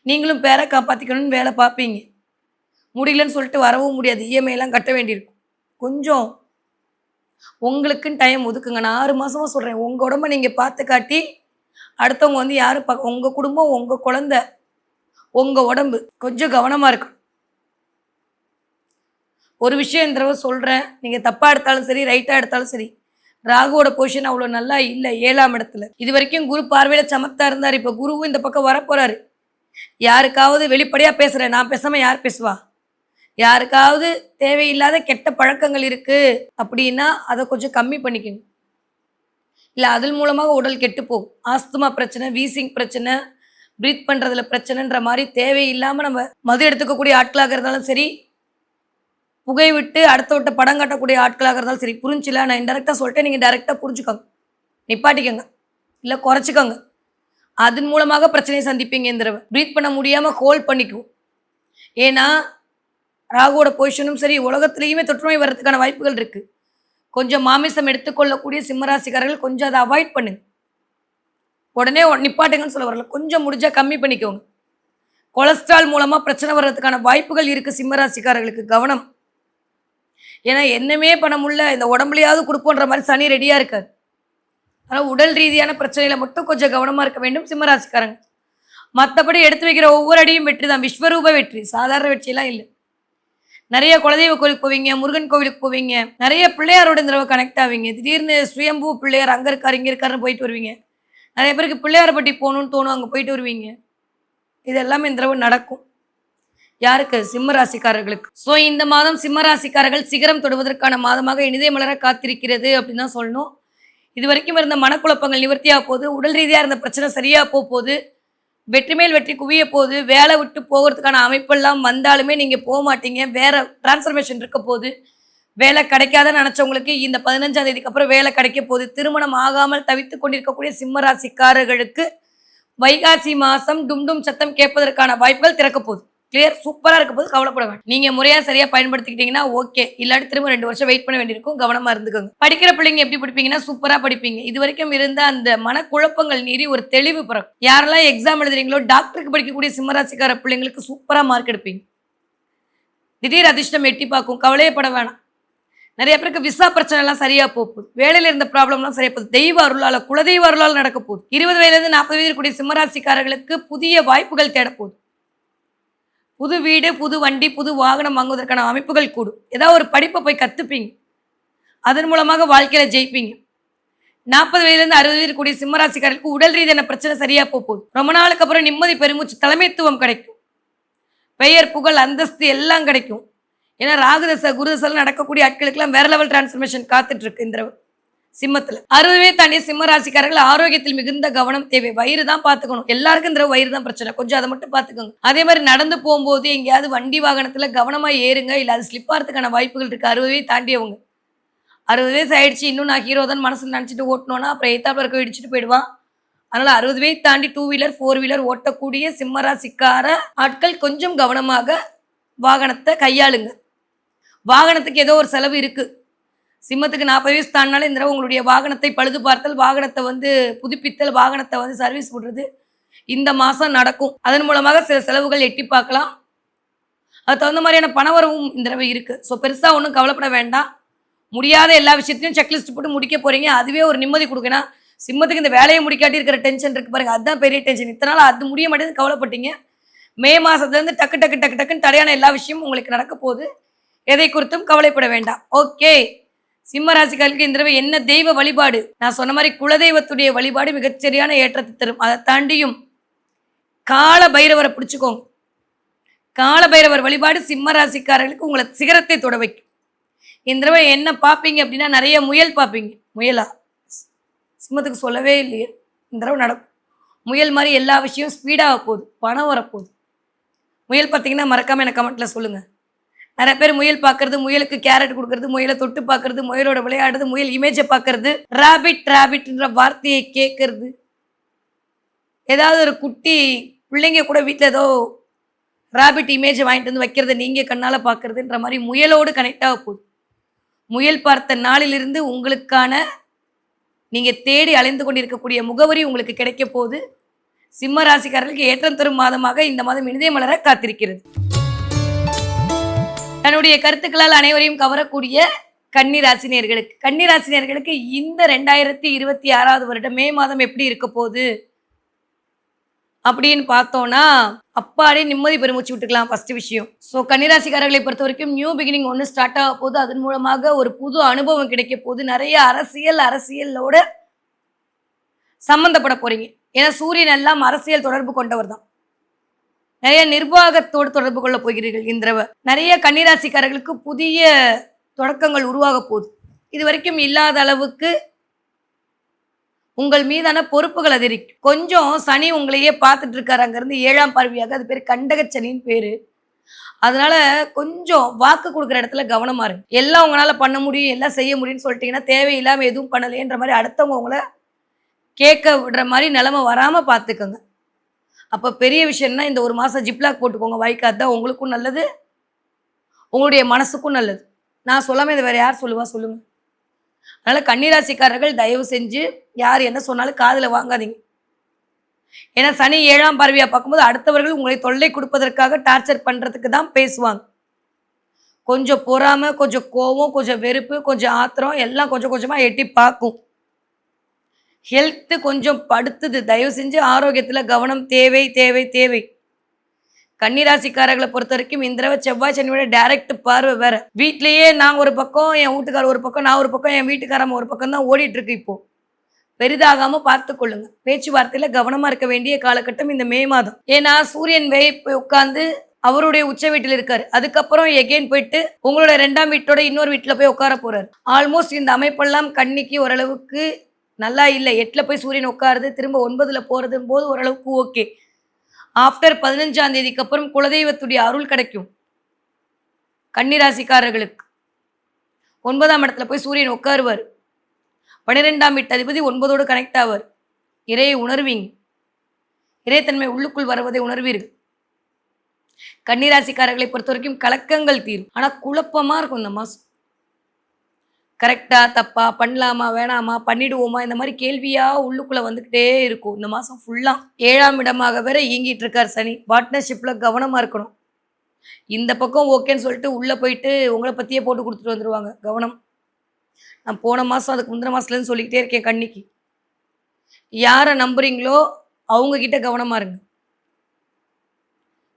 நீங்களும் பேரை காப்பாற்றிக்கணும்னு வேலை பார்ப்பீங்க. முடியலன்னு சொல்லிட்டு வரவும் முடியாது. இஎம்ஐலாம் கட்ட வேண்டியிருக்கும். கொஞ்சம் உங்களுக்குன்னு டைம் ஒதுக்குங்க. நான் 6 மாதமாக சொல்கிறேன். உங்கள் உடம்பை நீங்கள் பார்த்து காட்டி அடுத்தவங்க யாரும் உங்கள் குடும்பம், உங்கள் குழந்தை, உங்கள் உடம்பு கொஞ்சம் கவனமாக இருக்கும். ஒரு விஷயம் இந்த தடவை சொல்கிறேன். நீங்கள் தப்பாக எடுத்தாலும் சரி, ரைட்டாக எடுத்தாலும் சரி, ராகுவோட பொசிஷன் அவ்வளோ நல்லா இல்லை. 7ஆம் இடத்துல இது வரைக்கும் குரு பார்வையில் சமத்தா இருந்தார். இப்போ குருவும் இந்த பக்கம் வரப்போகிறாரு. யாருக்காவது வெளிப்படையாக பேசுகிறேன், நான் பேசாமல் யார் பேசுவா? யாருக்காவது தேவையில்லாத கெட்ட பழக்கங்கள் இருக்குது அப்படின்னா அதை கொஞ்சம் கம்மி பண்ணிக்கோங்க. இல்லை அதன் மூலமாக உடல் கெட்டு போகும். ஆஸ்துமா பிரச்சனை, வீசிங் பிரச்சனை, ப்ரீத் பண்ணுறதுல பிரச்சனைன்ற மாதிரி தேவையில்லாமல் நம்ம மது எடுத்துக்கக்கூடிய ஆட்களாக இருந்தாலும் சரி, புகை விட்டு அடுத்த விட்ட படம் காட்டக்கூடிய ஆட்களாக இருந்தாலும் சரி, புரிஞ்சில நான் இன்டெரக்டாக சொல்லிட்டேன். நீங்கள் டைரெக்டாக புரிஞ்சுக்கோங்க, நிப்பாட்டிக்கோங்க, இல்லை குறைச்சிக்கோங்க. அதன் மூலமாக பிரச்சனையை சந்திப்பீங்க. இந்த தடவை ப்ரீத் பண்ண முடியாமல் ஹோல்ட் பண்ணிக்குவோம். ஏன்னா ராகுவோட பொசிஷனும் சரி, உலகத்துலேயுமே தொற்றுநோய் வர்றதுக்கான வாய்ப்புகள் இருக்குது. கொஞ்சம் மாமிசம் எடுத்துக்கொள்ளக்கூடிய சிம்மராசிக்காரர்கள் கொஞ்சம் அதை அவாய்ட் பண்ணுங்க. உடனே நிப்பாட்டுங்கன்னு சொல்ல வரல, கொஞ்சம் முடிஞ்சால் கம்மி பண்ணிக்கோங்க. கொலஸ்ட்ரால் மூலமாக பிரச்சனை வர்றதுக்கான வாய்ப்புகள் இருக்குது சிம்மராசிக்காரர்களுக்கு. கவனம். ஏன்னா என்னமே பண்ண முடியல, இந்த உடம்புலையாவது கொடுப்போன்ற மாதிரி சனி ரெடியா இருக்காரு. ஆனால் உடல் ரீதியான பிரச்சனையில மட்டும் கொஞ்சம் கவனமா இருக்க வேண்டும் சிம்மராசிக்காரங்க. மற்றபடி எடுத்து வைக்கிற ஒவ்வொரு அடியும் வெற்றி தான், விஸ்வரூப வெற்றி, சாதாரண வெற்றியெல்லாம் இல்லை. நிறைய குலதெய்வ கோயிலுக்கு போவீங்க, முருகன் கோவிலுக்கு போவீங்க, நிறைய பிள்ளையாரோட இந்த தடவை கனெக்ட் ஆவீங்க. திடீர்னு சுயம்பு பிள்ளையார் அங்கே இருக்காரு இங்கே இருக்காருன்னு போயிட்டு வருவீங்க. நிறைய பேருக்கு பிள்ளையார்பட்டி போகணும்னு தோணும், அங்கே போயிட்டு வருவீங்க. இது எல்லாமே இந்த தடவை நடக்கும். யாருக்கு? சிம்ம ராசிக்காரர்களுக்கு. ஸோ இந்த மாதம் சிம்ம ராசிக்காரர்கள் சிகரம் தொடுவதற்கான மாதமாக இனிதே மலர காத்திருக்கிறது அப்படின்னு தான் சொல்லணும். இது வரைக்கும் இருந்த மனக்குழப்பங்கள் நிவர்த்தியாக போகுது, உடல் ரீதியாக இருந்த பிரச்சனை சரியாக போகுது, வெற்றி மேல் வெற்றி குவிய போகுது, வேலை விட்டு போகிறதுக்கான அமைப்பெல்லாம் வந்தாலுமே நீங்கள் போக மாட்டீங்க, வேற டிரான்ஸ்ஃபர்மேஷன் இருக்க போகுது, வேலை கிடைக்காதுன்னு நினச்சவங்களுக்கு இந்த 15ஆம் தேதிக்கு அப்புறம் வேலை கிடைக்க போகுது. திருமணம் ஆகாமல் தவித்து கொண்டிருக்கக்கூடிய சிம்ம ராசிக்காரர்களுக்கு வைகாசி மாதம் டும் சத்தம் கேட்பதற்கான வாய்ப்புகள் திறக்க போகுது. கிளியர், சூப்பராக இருக்க போது, கவலைப்பட வேண்டாம். நீங்கள் முறையாக சரியாக பயன்படுத்திக்கிட்டீங்கன்னா ஓகே, இல்லாட்டி திரும்ப 2 வருஷம் வெயிட் பண்ண வேண்டியிருக்கும், கவனமாக இருந்துக்கோங்க. படிக்கிற பிள்ளைங்க எப்படி படிப்பீங்கன்னா சூப்பராக படிப்பீங்க. இது வரைக்கும் இருந்த அந்த மனக்குழப்பங்கள் நீறி ஒரு தெளிவு பிறக்கும். யாரெல்லாம் எக்ஸாம் எழுதுறீங்களோ டாக்டருக்கு படிக்கக்கூடிய சிம்மராசிக்கார பிள்ளைங்களுக்கு சூப்பராக மார்க் எடுப்பீங்க. திடீர் அதிர்ஷ்டம் எட்டி பார்க்கும், கவலையப்பட வேணாம். நிறைய பேருக்கு விசா பிரச்சனை எல்லாம் சரியா போகுது, வேலையில் இருந்த ப்ராப்ளம்லாம் சரியா போகுது, தெய்வ அருளால் குலதெய்வ அருளால் நடக்க போகுது. 20 வயதுலேருந்து 40 வயது கூடிய சிம்மராசிக்காரர்களுக்கு புதிய வாய்ப்புகள் தேட போகுது. புது வீடு, புது வண்டி, புது வாகனம் வாங்குவதற்கான அமைப்புகள் கூடும். ஏதாவது ஒரு படிப்பை போய் கற்றுப்பீங்க, அதன் மூலமாக வாழ்க்கையில் ஜெயிப்பீங்க. 40 வயதுலேருந்து 60 வயது கூடிய சிம்மராசிக்காரர்களுக்கு உடல் ரீதியான பிரச்சனை சரியாக போகுது. ரொம்ப நாளுக்கு அப்புறம் நிம்மதி பெருமூச்சு, தலைமைத்துவம் கிடைக்கும், பெயர் புகழ் அந்தஸ்து எல்லாம் கிடைக்கும். ஏன்னா ராகுதசை குருதசை நடக்கக்கூடிய ஆட்களுக்கெல்லாம் வேற லெவல் டிரான்ஸ்ஃபர்மேஷன் காத்துட்டு இருக்கு இந்த சிம்மத்தில். 60 தாண்டிய சிம்ம ராசிக்காரர்கள் ஆரோக்கியத்தில் மிகுந்த கவனம் தேவை. வயிறு தான் பார்த்துக்கணும், எல்லாருக்கும் இந்த வயிறு தான் பிரச்சனை, கொஞ்சம் அதை மட்டும் பார்த்துக்கோங்க. அதே மாதிரி நடந்து போகும்போது எங்கேயாவது வண்டி வாகனத்தில் கவனமாக ஏறுங்க, இல்லை அது ஸ்லிப் ஆகிறதுக்கான வாய்ப்புகள் இருக்குது. 60 தாண்டியவங்க, 60 வயசு ஆயிடுச்சு இன்னும் நான் ஹீரோ தான் மனசில் நினச்சிட்டு ஓட்டணும்னா அப்புறம் எத்தாப்பில் இருக்க இடிச்சுட்டு போயிடுவான். அதனால் 60 வயது தாண்டி 2 வீலர் 4 வீலர் ஓட்டக்கூடிய சிம்மராசிக்கார ஆட்கள் கொஞ்சம் கவனமாக வாகனத்தை கையாளுங்க. வாகனத்துக்கு ஏதோ ஒரு செலவு இருக்குது. சிம்மத்துக்கு 40 வயசு தாண்டினாலும் இந்த தடவை உங்களுடைய வாகனத்தை பழுது பார்த்தல், வாகனத்தை புதுப்பித்தல், வாகனத்தை சர்வீஸ் விடுறது இந்த மாதம் நடக்கும். அதன் மூலமாக சில செலவுகள் எட்டி பார்க்கலாம். அது தகுந்த மாதிரியான பணவரவும் இந்த தடவை இருக்குது. ஸோ பெருசாக ஒன்றும் கவலைப்பட வேண்டாம். முடியாத எல்லா விஷயத்தையும் செக்லிஸ்ட் போட்டு முடிக்க போகிறீங்க, அதுவே ஒரு நிம்மதி கொடுக்கணும். சிம்மத்துக்கு இந்த வேலையை முடிக்காட்டி இருக்கிற டென்ஷன் இருக்குது பாருங்கள், அதுதான் பெரிய டென்ஷன். இத்தனை நாள் அது முடிய மாட்டேங்குது கவலைப்பட்டீங்க. மே மாதத்துலேருந்து டக்குன்னு தடையான எல்லா விஷயமும் உங்களுக்கு நடக்க போகுது. எதை குறித்தும் கவலைப்பட வேண்டாம். ஓகே, சிம்ம ராசிக்காரர்களுக்கு இந்த தடவை என்ன தெய்வ வழிபாடு? நான் சொன்ன மாதிரி குலதெய்வத்துடைய வழிபாடு மிகச்சரியான ஏற்றத்தை தரும். அதை தாண்டியும் கால பைரவரை பிடிச்சுக்கோங்க. கால பைரவர் வழிபாடு சிம்ம ராசிக்காரர்களுக்கு உங்களை சிகரத்தை தொட வைக்கும். இந்த தடவை என்ன பார்ப்பீங்க அப்படின்னா நிறைய முயல் பார்ப்பீங்க. முயலா? சிம்மத்துக்கு சொல்லவே இல்லையே, இந்த தடவை நடக்கும். முயல் மாதிரி எல்லா விஷயமும் ஸ்பீடாக போகுது, பணம் வரப்போகுது. முயல் பார்த்தீங்கன்னா மறக்காமல் எனக்கு கமெண்ட்டில் சொல்லுங்கள். நிறைய பேர் முயல் பார்க்கறது, முயலுக்கு கேரட் கொடுக்கறது, முயலை தொட்டு பார்க்கறது, முயலோட விளையாடுறது, முயல் இமேஜை பார்க்கறது, ராபிட்ன்ற வார்த்தையை கேட்கறது, ஏதாவது ஒரு குட்டி பிள்ளைங்க கூட வீட்டில் ஏதோ ராபிட் இமேஜை வாங்கிட்டு வந்து வைக்கிறத நீங்கள் கண்ணால் பார்க்கறதுன்ற மாதிரி முயலோடு கனெக்ட் ஆக போகுது. முயல் பார்த்த நாளிலிருந்து உங்களுக்கான நீங்கள் தேடி அலைந்து கொண்டிருக்கக்கூடிய முகவரி உங்களுக்கு கிடைக்க போகுது. சிம்ம ராசிக்காரர்களுக்கு ஏற்றம் தரும் மாதமாக இந்த மாதம் இனிதே மலர காத்திருக்கிறது. தன்னுடைய கருத்துக்களால் அனைவரையும் கவரக்கூடிய கன்னிராசினியர்களுக்கு இந்த 2026 வருடம் மே மாதம் எப்படி இருக்க போகுது அப்படின்னு பார்த்தோம்னா அப்பாடே நிம்மதி பெருமூச்சு விட்டுக்கலாம். ஃபர்ஸ்ட் விஷயம், ஸோ கன்னிராசிக்காரர்களை பொறுத்த வரைக்கும் நியூ பிகினிங் ஒன்று ஸ்டார்ட் ஆக போகுது. அதன் மூலமாக ஒரு புது அனுபவம் கிடைக்க போகுது. நிறைய அரசியலோட சம்மந்தப்பட போறீங்க. ஏன்னா சூரியன் எல்லாம் அரசியல் தொடர்பு கொண்டவர் தான். நிறைய நிர்வாகத்தோடு தொடர்பு கொள்ள போகிறீர்கள். இந்த நிறைய கன்னிராசிக்காரர்களுக்கு புதிய தொடக்கங்கள் உருவாக போகுது. இது வரைக்கும் இல்லாத அளவுக்கு உங்கள் மீதான பொறுப்புகள் அதிகரிக்கும். கொஞ்சம் சனி உங்களையே பார்த்துட்டு இருக்காரு, அங்கேருந்து 7ஆம் பார்வையாக, அது பேர் கண்டகச்சனின்னு பேரு. அதனால கொஞ்சம் வாக்கு கொடுக்குற இடத்துல கவனமா இருங்க. எல்லாம் உங்களால் பண்ண முடியும், எல்லாம் செய்ய முடியும்னு சொல்லிட்டீங்கன்னா தேவையில்லாமல் எதுவும் பண்ணலைன்ற மாதிரி அடுத்தவங்க உங்களை கேட்க விடுற மாதிரி நிலைமை வராமல் பார்த்துக்கோங்க. அப்போ பெரிய விஷயம்னா இந்த ஒரு மாதம் ஜிப்லாக் போட்டுக்கோங்க, வாய்க்காதான் உங்களுக்கும் நல்லது, உங்களுடைய மனசுக்கும் நல்லது. நான் சொல்லாமல் இதை வேறு யார் சொல்லுவா சொல்லுங்கள். அதனால் கன்னிராசிக்காரர்கள் தயவு செஞ்சு யார் என்ன சொன்னாலும் காதில் வாங்காதீங்க. ஏன்னா சனி 7ஆம் பார்வையாக பார்க்கும்போது அடுத்தவர்கள் உங்களை தொல்லை கொடுப்பதற்காக டார்ச்சர் பண்ணுறதுக்கு தான் பேசுவாங்க. கொஞ்சம் பொறாமை, கொஞ்சம் கோவம், கொஞ்சம் வெறுப்பு, கொஞ்சம் ஆத்திரம் எல்லாம் கொஞ்சம் கொஞ்சமா எட்டி பார்க்கும். ஹெல்த் கொஞ்சம் படுத்துது. தயவு செஞ்சு ஆரோக்கியத்துல கவனம் தேவை, தேவை, தேவை. கன்னிராசிக்காரர்களை பொறுத்த வரைக்கும் இந்த தடவை செவ்வாய் சனியோட டைரக்ட் பார்வை வேற. வீட்லயே நான் ஒரு பக்கம், என் வீட்டுக்காரர் ஒரு பக்கம், நான் ஒரு பக்கம், என் வீட்டுக்காரம்மா ஒரு பக்கம் தான் ஓடிட்டு இருக்கு இப்போ. பெரிதாகாம பார்த்து கொள்ளுங்க. பேச்சுவார்த்தையில கவனமா இருக்க வேண்டிய காலகட்டம் இந்த மே மாதம். ஏன்னா சூரியன் போய் உட்கார்ந்து அவருடைய உச்ச வீட்டில் இருக்காரு. அதுக்கப்புறம் எகெயின் போயிட்டு உங்களோட 2ஆம் வீட்டோட இன்னொரு வீட்டுல போய் உட்கார போறாரு. ஆல்மோஸ்ட் இந்த அமைப்பெல்லாம் கன்னிக்கு ஓரளவுக்கு நல்லா இல்லை. 8ல போய் சூரியன் உட்காருது, திரும்ப 9ல போறதும் போது ஓரளவுக்கு ஓகே. ஆஃப்டர் 15ஆம் தேதிக்கு அப்புறம் குலதெய்வத்துடைய அருள் கிடைக்கும் கன்னிராசிக்காரர்களுக்கு. 9ஆம் இடத்துல போய் சூரியன் உட்காருவார். 12ஆம் வீட்டு அதிபதி 9ஓடு கனெக்ட் ஆவார். இறையை உணர்வீங்க. இறைத்தன்மை உள்ளுக்குள் வருவதை உணர்வீர்கள். கன்னிராசிக்காரர்களை பொறுத்த வரைக்கும் கலக்கங்கள் தீரும். ஆனா குழப்பமா இருக்கும் இந்த மாசம். கரெக்டா தப்பா, பண்ணலாமா வேணாமா, பண்ணிடுவோமா, இந்த மாதிரி கேள்வியா உள்ளுக்குள்ள வந்துகிட்டே இருக்கும் இந்த மாசம் ஃபுல்லா. 7ஆம் இடமாக வேற இயங்கிட்டு இருக்கார் சனி. பார்ட்னர்ஷிப்ல கவனமா இருக்கணும். இந்த பக்கம் ஓகேன்னு சொல்லிட்டு உள்ள போயிட்டு உங்களை பத்தியே போட்டு கொடுத்துட்டு வந்துருவாங்க. கவனம். நான் போன மாசம் அதுக்கு முந்தின மாசத்துலன்னு சொல்லிக்கிட்டே இருக்கேன் கன்னிக்கு. யாரை நம்புறீங்களோ அவங்க கிட்ட கவனமா இருங்க.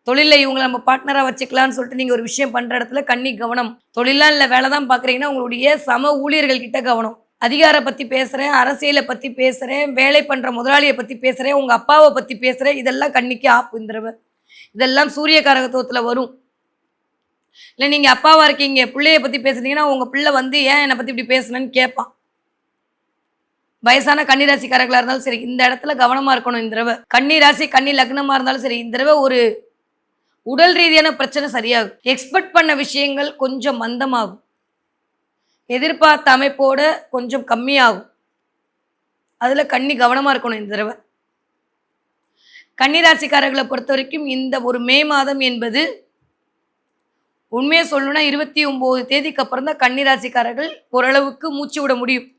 தொழிலில் இவங்களை நம்ம பார்ட்னராக வச்சுக்கலான்னு சொல்லிட்டு நீங்கள் ஒரு விஷயம் பண்ணுற இடத்துல கன்னி கவனம். தொழிலாம் இல்லை வேலை தான் பார்க்குறீங்கன்னா உங்களுடைய சம ஊழியர்கள் கிட்ட கவனம். அதிகார பற்றி பேசுகிறேன், அரசியலை பற்றி பேசுகிறேன், வேலை பண்ணுற முதலாளியை பற்றி பேசுகிறேன், உங்கள் அப்பாவை பற்றி பேசுகிறேன், இதெல்லாம் கன்னிக்கு ஆப்பு இந்த தடவை. இதெல்லாம் சூரிய காரகத்துவத்தில் வரும். இல்லை நீங்கள் அப்பாவாக இருக்கீங்க, பிள்ளையை பற்றி பேசுனீங்கன்னா உங்கள் பிள்ளை வந்து ஏன் என்னை பற்றி இப்படி பேசுனேன்னு கேட்பான். வயசான கன்னிராசிக்காரர்களாக இருந்தாலும் சரி இந்த இடத்துல கவனமாக இருக்கணும் இந்த தடவை. கன்னிராசி கன்னி லக்னமாக இருந்தாலும் சரி இந்த தடவை ஒரு உடல் ரீதியான பிரச்சனை சரியாகும். எக்ஸ்பெக்ட் பண்ண விஷயங்கள் கொஞ்சம் மந்தமாகும். எதிர்பார்த்த அமைப்போட கொஞ்சம் கம்மியாகும். அதுல கன்னி கவனமா இருக்கணும் இந்த தடவை. கன்னிராசிக்காரர்களை பொறுத்த வரைக்கும் இந்த ஒரு மே மாதம் என்பது உண்மையை சொல்லணும்னா 29 தேதிக்கு அப்புறம் தான் கன்னிராசிக்காரர்கள் ஓரளவுக்கு மூச்சு விட முடியும்.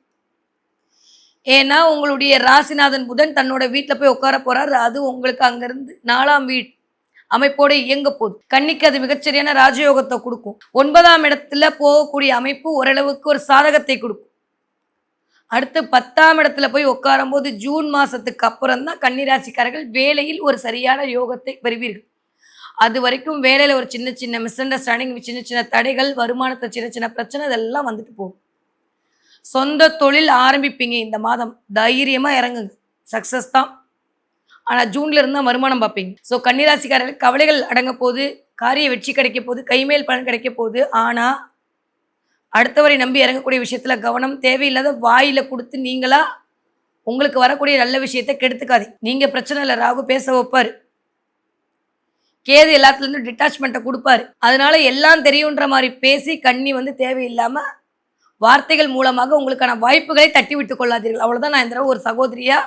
ஏன்னா உங்களுடைய ராசிநாதன் புதன் தன்னோட வீட்டில் போய் உட்கார போறாரு. அது உங்களுக்கு அங்கிருந்து 4ஆம் வீடு அமைப்போட இயங்க போகுது. கன்னிக்கு அது மிகச்சரியான ராஜயோகத்தை கொடுக்கும். 9ஆம் இடத்துல போகக்கூடிய அமைப்பு ஓரளவுக்கு ஒரு சாதகத்தை கொடுக்கும். அடுத்து 10ஆம் இடத்துல போய் உட்காரும் போது ஜூன் மாசத்துக்கு அப்புறம் தான் கன்னிராசிக்காரர்கள் வேலையில் ஒரு சரியான யோகத்தை பெறுவீர்கள். அது வரைக்கும் வேலையில ஒரு சின்ன சின்ன மிஸ் அண்டர்ஸ்டாண்டிங், சின்ன சின்ன தடைகள், வருமானத்தை சின்ன சின்ன பிரச்சனை இதெல்லாம் வந்துட்டு போகும். சொந்த தொழில் ஆரம்பிப்பீங்க இந்த மாதம். தைரியமா இறங்குங்க, சக்சஸ் தான். ஆனால் ஜூன்ல இருந்து தான் வருமானம் பார்ப்பீங்க. ஸோ கன்னிராசிக்காரர்கள் கவலைகள் அடங்க போது, காரிய வெற்றி கிடைக்க போது, கைமேல் பலன் கிடைக்க போகுது. ஆனால் அடுத்தவரை நம்பி இறங்கக்கூடிய விஷயத்துல கவனம். தேவையில்லாத வாயில கொடுத்து நீங்களா உங்களுக்கு வரக்கூடிய நல்ல விஷயத்தை கெடுத்துக்காதீங்க. நீங்க பிரச்சனை இல்லை, ராகு பேச வைப்பாரு. கேது எல்லாத்துலேருந்து டிட்டாச்மெண்ட்டை கொடுப்பாரு. அதனால எல்லாம் தெரியுன்ற மாதிரி பேசி கன்னி வந்து தேவையில்லாம வார்த்தைகள் மூலமாக உங்களுக்கான வாய்ப்புகளை தட்டி விட்டு கொள்ளாதீர்கள். அவ்வளவுதான். நான் இந்த தடவை ஒரு சகோதரியா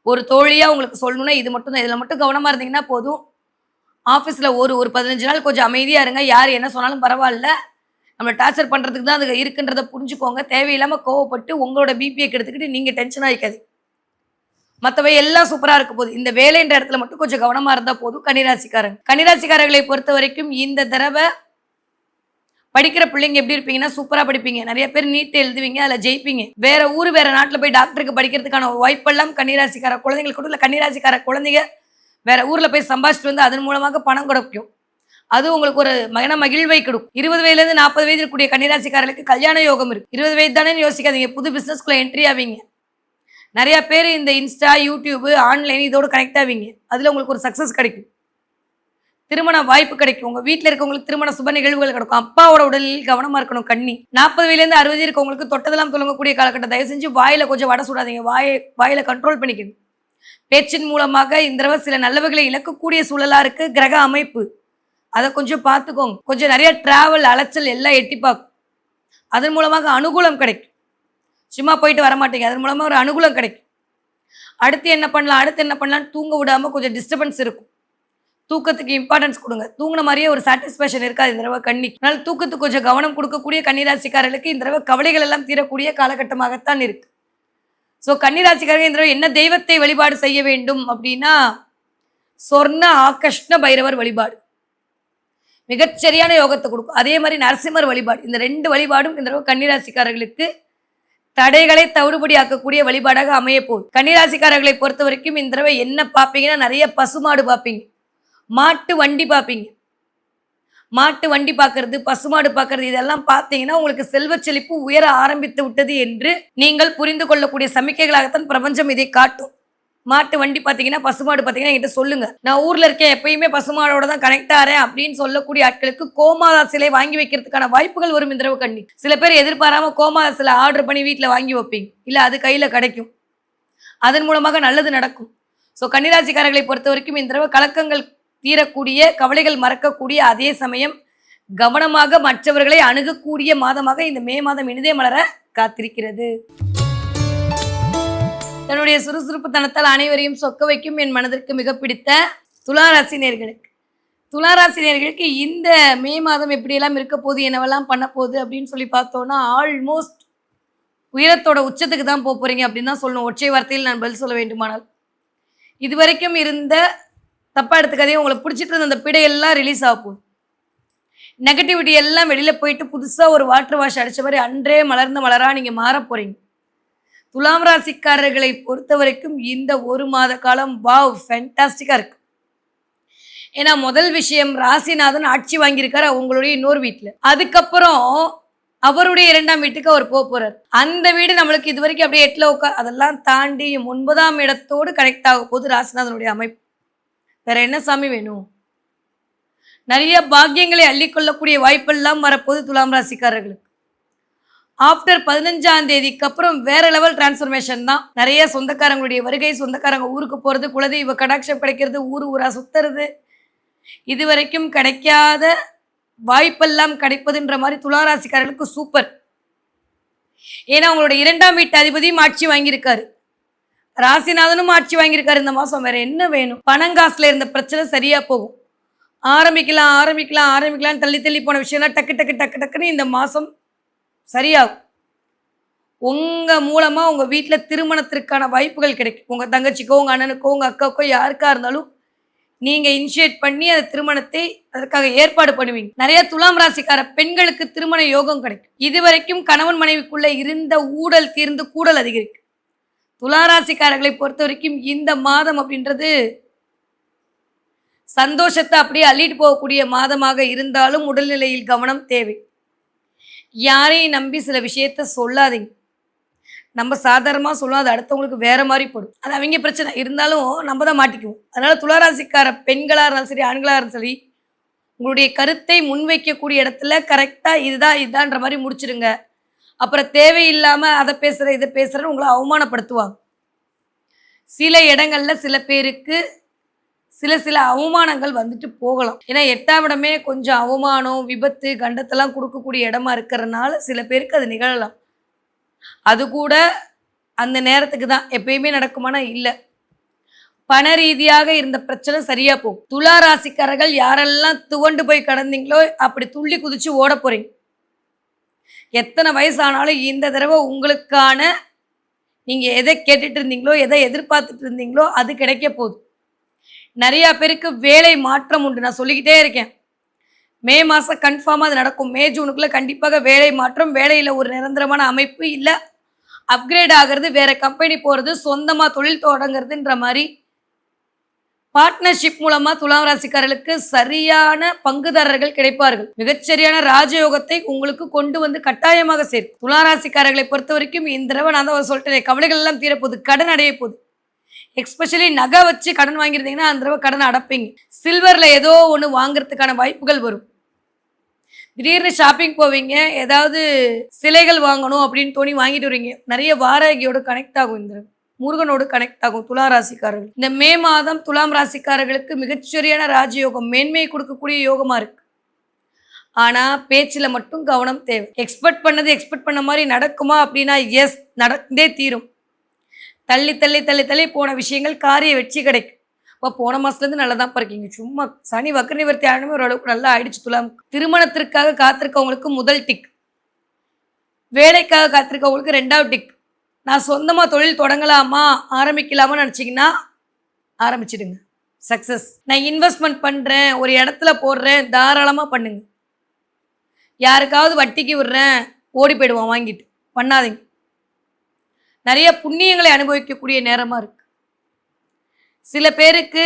ஒரு தோழியா உங்களுக்கு சொல்லணும்னா இது மட்டும் தான். இதுல மட்டும் கவனமா இருந்தீங்கன்னா போதும். ஆஃபீஸில் ஒரு 15 நாள் கொஞ்சம் அமைதியா இருங்க. யார் என்ன சொன்னாலும் பரவாயில்ல, நம்ம டார்ச்சர் பண்றதுக்கு தான் அது இருக்குன்றதை புரிஞ்சுக்கோங்க. தேவையில்லாம கோவப்பட்டு உங்களோட பிபியை கெடுத்துக்கிட்டு நீங்க டென்ஷன் ஆகிக்காது. மற்றவை எல்லாம் சூப்பரா இருக்க போகுது. இந்த வேலைன்ற இடத்துல மட்டும் கொஞ்சம் கவனமா இருந்தா போதும். கன்னிராசிக்காரர்களை பொறுத்த வரைக்கும் இந்த தடவை படிக்கிற பிள்ளைங்க எப்படி இருப்பீங்கன்னா சூப்பரா படிப்பீங்க. நிறைய பேர் நீட் எழுதுவீங்க, அதில் ஜெயிப்பீங்க. வேற ஊர் வேற நாட்டில் போய் டாக்டருக்கு படிக்கிறதுக்கான வாய்ப்பெல்லாம் கன்னிராசிக்கார குழந்தைங்களுக்கு கூட இல்லை. கன்னிராசிக்கார குழந்தைங்க வேற ஊர்ல போய் சம்பாதிச்சுட்டு வந்து அதன் மூலமாக பணம் கிடைக்கும். அது உங்களுக்கு ஒரு மகிழ்வை கொடுக்கும். 20 வயதுலேருந்து 40 வயது இருக்கக்கூடிய கன்னிராசிக்காரர்களுக்கு கல்யாண யோகம் இருக்கு. 20 வயது தானே யோசிக்காதீங்க, புது பிசினஸ்குள்ள என்ட்ரி ஆவீங்க. நிறைய பேர் இந்த இன்ஸ்டா, யூடியூப், ஆன்லைன் இதோட கனெக்ட் ஆவீங்க. அதுல உங்களுக்கு ஒரு சக்சஸ் கிடைக்கும். திருமண வாய்ப்பு கிடைக்கும். உங்க வீட்டில் இருக்கவங்களுக்கு திருமண சுப நிகழ்வுகள் கிடைக்கும். அப்பாவோட உடலில் கவனமா இருக்கணும் கன்னி. 40 வயதுலேருந்து 60 இருக்கவங்களுக்கு தொட்டதெல்லாம் தொடங்கக்கூடிய காலகட்டம். தயவு செஞ்சு வாயில கொஞ்சம் வடை சுடாதீங்க. வாயில கண்ட்ரோல் பண்ணிக்கணும். பேச்சின் மூலமாக இந்த தடவை சில நல்லவைகளை இழக்கக்கூடிய சூழலா இருக்கு கிரக அமைப்பு. அதை கொஞ்சம் பார்த்துக்கோங்க. கொஞ்சம் நிறைய டிராவல், அலைச்சல் எல்லாம் எட்டி பார்க்கும். அதன் மூலமாக அனுகூலம் கிடைக்கும். சும்மா போயிட்டு வரமாட்டீங்க, அதன் மூலமாக ஒரு அனுகூலம் கிடைக்கும். அடுத்து என்ன பண்ணலாம் தூங்க விடாம கொஞ்சம் டிஸ்டர்பன்ஸ் இருக்கும். தூக்கத்துக்கு இம்பார்ட்டன்ஸ் கொடுங்க. தூங்கின மாதிரியே ஒரு சாட்டிஸ்ஃபேக்ஷன் இருக்காது இந்த தடவை கன்னிக்கு. அதனால தூக்கத்துக்கு கொஞ்சம் கவனம் கொடுக்கக்கூடிய கன்னிராசிக்காரர்களுக்கு இந்த தடவை கவலைகள் எல்லாம் தீரக்கூடிய காலகட்டமாகத்தான் இருக்கு. ஸோ கன்னிராசிக்காரர்கள் இந்த தடவை என்ன தெய்வத்தை வழிபாடு செய்ய வேண்டும் அப்படின்னா சொர்ண ஆகஷ்ண பைரவர் வழிபாடு. மிகச்சரியான யோகத்தை கொடுக்கும். அதே மாதிரி நரசிம்மர் வழிபாடு, இந்த 2 வழிபாடும் இந்த தடவை கன்னிராசிக்காரர்களுக்கு தடைகளை தவிடுபடி ஆக்கக்கூடிய வழிபாடாக அமைய போகுது. கன்னிராசிக்காரர்களை பொறுத்த வரைக்கும் இந்த தடவை என்ன பார்ப்பீங்கன்னா, நிறைய பசுமாடு பார்ப்பீங்க, மாட்டு வண்டி பார்ப்பீங்க. மாட்டு வண்டி பார்க்கறது, பசுமாடு பார்க்கறது, இதெல்லாம் பார்த்தீங்கன்னா உங்களுக்கு செல்வ செழிப்பு உயர ஆரம்பித்து விட்டது என்று நீங்கள் புரிந்து கொள்ளக்கூடிய சமிக்கைகளாகத்தான் பிரபஞ்சம் இதை காட்டும். மாட்டு வண்டி பார்த்தீங்கன்னா, பசுமாடு பார்த்தீங்கன்னா என்கிட்ட சொல்லுங்க, நான் ஊர்ல இருக்கேன், எப்பயுமே பசுமாடோட தான் கனெக்ட் ஆறேன் அப்படின்னு சொல்லக்கூடிய ஆட்களுக்கு கோமாதா சிலை வாங்கி வைக்கிறதுக்கான வாய்ப்புகள் வரும் இந்த தடவை கன்னி. சில பேர் எதிர்பாராம கோமாதா சிலை ஆர்டர் பண்ணி வீட்டில் வாங்கி வைப்பீங்க, இல்லை அது கையில கிடைக்கும், அதன் மூலமாக நல்லது நடக்கும். ஸோ கன்னிராசிக்காரர்களை பொறுத்த வரைக்கும் இந்த தடவை கலக்கங்கள் தீரக்கூடிய, கவலைகள் மறக்கக்கூடிய, அதே சமயம் கவனமாக மற்றவர்களை அணுகக்கூடிய மாதமாக இந்த மே மாதம் இனிதே மலர காத்திருக்கிறது. தன்னுடைய சுறுசுறுப்பு தனத்தால் அனைவரையும் சொக்க வைக்கும் என் மனதிற்கு மிக பிடித்த துளாராசி நேர்களுக்கு, துளாராசி நேர்களுக்கு இந்த மே மாதம் எப்படியெல்லாம் இருக்க போகுது, என்னவெல்லாம் பண்ண போகுது அப்படின்னு சொல்லி பார்த்தோன்னா, ஆல்மோஸ்ட் உயரத்தோட உச்சத்துக்கு தான் போறீங்க அப்படின்னு தான் சொல்லணும். ஒற்றை வார்த்தையில் நான் பதில் சொல்ல வேண்டுமானால், இதுவரைக்கும் இருந்த தப்பா எடுத்துக்கதே உங்களை பிடிச்சிட்டு இருந்த அந்த பிடையெல்லாம் ரிலீஸ் ஆக போகுது. நெகட்டிவிட்டி எல்லாம் வெளியில போயிட்டு புதுசா ஒரு வாட்டர் வாஷ் அடிச்ச மாதிரி அன்றே மலர்ந்த மலரா நீங்க மாற போறீங்க. துலாம் ராசிக்காரர்களை பொறுத்த வரைக்கும் இந்த ஒரு மாத காலம் வாவ் ஃபேண்டாஸ்டிக்கா இருக்கு. ஏன்னா முதல் விஷயம், ராசிநாதன் ஆட்சி வாங்கியிருக்காரு உங்களுடைய இன்னொரு வீட்டுல. அதுக்கப்புறம் அவருடைய 2ஆம் வீட்டுக்கு அவர் போறார். அந்த வீடு நம்மளுக்கு இது வரைக்கும் அப்படியே 8ல அதெல்லாம் தாண்டி 9ஆம் இடத்தோடு கனெக்ட் ஆக போகுது ராசிநாதனுடைய அமைப்பு. வேற என்ன சாமி வேணும்? நிறைய பாக்கியங்களை அள்ளிக்கொள்ளக்கூடிய வாய்ப்பெல்லாம் வரப்போகுது துலாம் ராசிக்காரர்களுக்கு. ஆஃப்டர் 15ஆம் தேதிக்கு அப்புறம் வேற லெவல் டிரான்ஸ்ஃபர்மேஷன் தான். நிறைய சொந்தக்காரங்களுடைய வருகை, சொந்தக்காரங்க ஊருக்கு போறது, குலதெய்வ கடாட்சம் கிடைக்கிறது, ஊரா சுத்துறது, இது வரைக்கும் கிடைக்காத வாய்ப்பெல்லாம் கிடைப்பதுன்ற மாதிரி துளாராசிக்காரர்களுக்கு சூப்பர். ஏன்னா அவங்களுடைய 2ஆம் வீட்டு அதிபதியும் ஆட்சி வாங்கியிருக்காரு, ராசிநாதனும் ஆட்சி வாங்கியிருக்காரு இந்த மாசம். வேற என்ன வேணும்? பணங்காசுல இருந்த பிரச்சனை சரியா போகும். ஆரம்பிக்கலாம் தள்ளி தள்ளி போன விஷயம்லாம் டக்கு டக்கு டக்கு டக்குன்னு இந்த மாசம் சரியாகும். உங்க மூலமா உங்க வீட்டுல திருமணத்திற்கான வாய்ப்புகள் கிடைக்கும். உங்க தங்கச்சிக்கோ, உங்க அண்ணனுக்கோ, உங்க அக்காவுக்கோ, யாருக்கா இருந்தாலும் நீங்க இனிஷியேட் பண்ணி அந்த திருமணத்தை அதற்காக ஏற்பாடு பண்ணுவீங்க. நிறைய துலாம் ராசிக்கார பெண்களுக்கு திருமண யோகம் கிடைக்கும். இதுவரைக்கும் கணவன் மனைவிக்குள்ள இருந்த ஊடல் தீர்ந்து கூடல் அதிகரிக்கும். துளாராசிக்காரர்களை பொறுத்த வரைக்கும் இந்த மாதம் அப்படின்றது சந்தோஷத்தை அப்படியே அள்ளிட்டு போகக்கூடிய மாதமாக இருந்தாலும் உடல்நிலையில் கவனம் தேவை. யாரையும் நம்பி சில விஷயத்த சொல்லாதீங்க. நம்ம சாதாரணமாக சொல்லலாம், அது அடுத்தவங்களுக்கு வேற மாதிரி படும், அது அவங்க பிரச்சனை இருந்தாலும் நம்ம தான் மாட்டிக்குவோம். அதனால துளாராசிக்கார பெண்களாக இருந்தாலும் சரி, ஆண்களாக இருந்தாலும் சரி, உங்களுடைய கருத்தை முன்வைக்கக்கூடிய இடத்துல கரெக்டாக இதுதான்ற மாதிரி முடிச்சிடுங்க. அப்புறம் தேவையில்லாமல் அதை பேசுகிற இதை பேசுகிறேன்னு உங்களை அவமானப்படுத்துவாங்க. சில இடங்கள்ல சில பேருக்கு சில அவமானங்கள் வந்துட்டு போகலாம். ஏன்னா 8ஆம் இடமே கொஞ்சம் அவமானம், விபத்து, கண்டத்தெல்லாம் கொடுக்கக்கூடிய இடமா இருக்கிறதுனால சில பேருக்கு அது நிகழலாம். அது கூட அந்த நேரத்துக்கு தான், எப்பயுமே நடக்குமானா இல்லை. பண ரீதியாக இருந்த பிரச்சனை சரியா போகும். துலா ராசிக்காரர்கள் யாரெல்லாம் துவண்டு போய் கடந்தீங்களோ அப்படி துள்ளி குதிச்சு ஓட போறீங்க. எத்தனை வயசானாலும் இந்த தடவை உங்களுக்கான நீங்க எதை கேட்டுட்டு இருந்தீங்களோ, எதை எதிர்பார்த்துட்டு இருந்தீங்களோ அது கிடைக்க போகுது. நிறைய பேருக்கு வேலை மாற்றம் உண்டு. நான் சொல்லிக்கிட்டே இருக்கேன், மே மாதம் கன்ஃபார்மாக அது நடக்கும். மே ஜூனுக்குள்ள கண்டிப்பாக வேலை மாற்றம், வேலையில் ஒரு நிரந்தரமான அமைப்பு, இல்லை அப்கிரேட் ஆகிறது, வேற கம்பெனி போகிறது, சொந்தமாக தொழில் தொடங்குறதுன்ற மாதிரி பார்ட்னர்ஷிப் மூலமா துலாம் ராசிக்காரர்களுக்கு சரியான பங்குதாரர்கள் கிடைப்பார்கள். மிகச்சரியான ராஜயோகத்தை உங்களுக்கு கொண்டு வந்து கட்டாயமாக சேர்க்கும். துலாம் ராசிக்காரர்களை பொறுத்த வரைக்கும் இந்த தடவை நான் தான் சொல்லிட்டேன், கவலைகள் எல்லாம் தீரப்போகுது, கடன் அடைய போகுது. எக்ஸ்பெஷலி நகை வச்சு கடன் வாங்கியிருந்தீங்கன்னா அந்த தடவை கடன் அடைப்பீங்க. சில்வர்ல ஏதோ ஒன்று வாங்குறதுக்கான வாய்ப்புகள் வரும். திடீர்னு ஷாப்பிங் போவீங்க, ஏதாவது சிலைகள் வாங்கணும் அப்படின்னு தோணி வாங்கிட்டு வருவீங்க. நிறைய வாராகியோட கனெக்ட் ஆகும், இந்த முருகனோடு கனெக்ட் ஆகும் துலாம் ராசிக்காரர்கள். இந்த மே மாதம் துலாம் ராசிக்காரர்களுக்கு மிகச்சரியான ராஜயோகம், மேன்மையை கொடுக்கக்கூடிய யோகமா இருக்கு. ஆனா பேச்சுல மட்டும் கவனம் தேவை. எக்ஸ்பெக்ட் பண்ண மாதிரி நடக்குமா அப்படின்னா எஸ், நடந்தே தீரும். தள்ளி தள்ளி தள்ளி தள்ளி போன விஷயங்கள் காரிய வெற்றி கிடைக்கும். இப்போ போன மாசத்துலேருந்து நல்லா தான் இருக்கீங்க. சும்மா சனி வக்ர நிவர்த்தி ஆனமே ஓரளவுக்கு நல்லா ஆயிடுச்சு துலாம். திருமணத்திற்காக காத்திருக்கவங்களுக்கு முதல் டிக், வேலைக்காக காத்திருக்கவங்களுக்கு 2வது டிக். நான் சொந்தமாக தொழில் தொடங்கலாமா ஆரம்பிக்கலாமா நினச்சிங்கன்னா ஆரம்பிச்சிடுங்க. சக்சஸ். நான் இன்வெஸ்ட்மெண்ட் பண்றேன், ஒரு இடத்துல போடுறேன், தாராளமா பண்ணுங்க. யாருக்காவது வட்டிக்கு விடுறேன், ஓடி போயிடுவான் வாங்கிட்டு. பண்ணாதீங்க. நிறைய புண்ணியங்களை அனுபவிக்கக்கூடிய நேரமா இருக்கு. சில பேருக்கு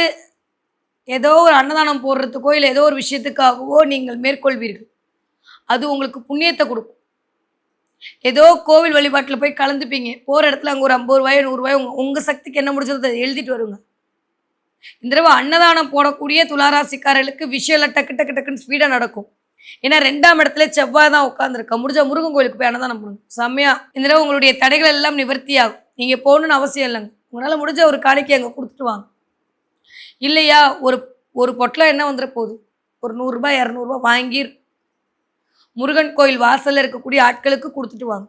ஏதோ ஒரு அன்னதானம் போடுறதுக்கோ, இல்ல ஏதோ ஒரு விஷயத்துக்காகவோ நீங்கள் மேற்கொள்வீர்கள். அது உங்களுக்கு புண்ணியத்தை கொடுக்கும். ஏதோ கோவில் வழிபாட்டுல போய் கலந்துப்பீங்க. போற இடத்துல அங்க ஒரு ரூ. 50 ரூ. 100 உங்க சக்திக்கு என்ன முடிஞ்சதோ அத எழுதிட்டு வருங்க. இந்த தடவ அன்னதானம் போடக்கூடிய துளாராசிக்காரர்களுக்கு விஷயம்லாம் டக்கு டக்கு டக்குன்னு ஸ்பீடா நடக்கும். ஏன்னா 2ஆம் இடத்துல செவ்வாய் தான் உட்கார்ந்துருக்கா. முடிஞ்சா முருகன் கோயிலுக்கு போய் அன்னதானம் பண்ணுங்க. செம்மையா இந்த தடவ உங்களுடைய தடைகள் எல்லாம் நிவர்த்தி ஆகும். நீங்க போகணும்னு அவசியம் இல்லைங்க. உங்களால முடிஞ்ச ஒரு காணிக்கை அங்க குடுத்துட்டு வாங்க. இல்லையா ஒரு ஒரு பொட்டலம் என்ன வந்துற போகுது? ஒரு ரூ. 100 ரூ. 200 வாங்கி முருகன் கோயில் வாசல்ல இருக்கக்கூடிய ஆட்களுக்கு குடுத்துட்டு வாங்க.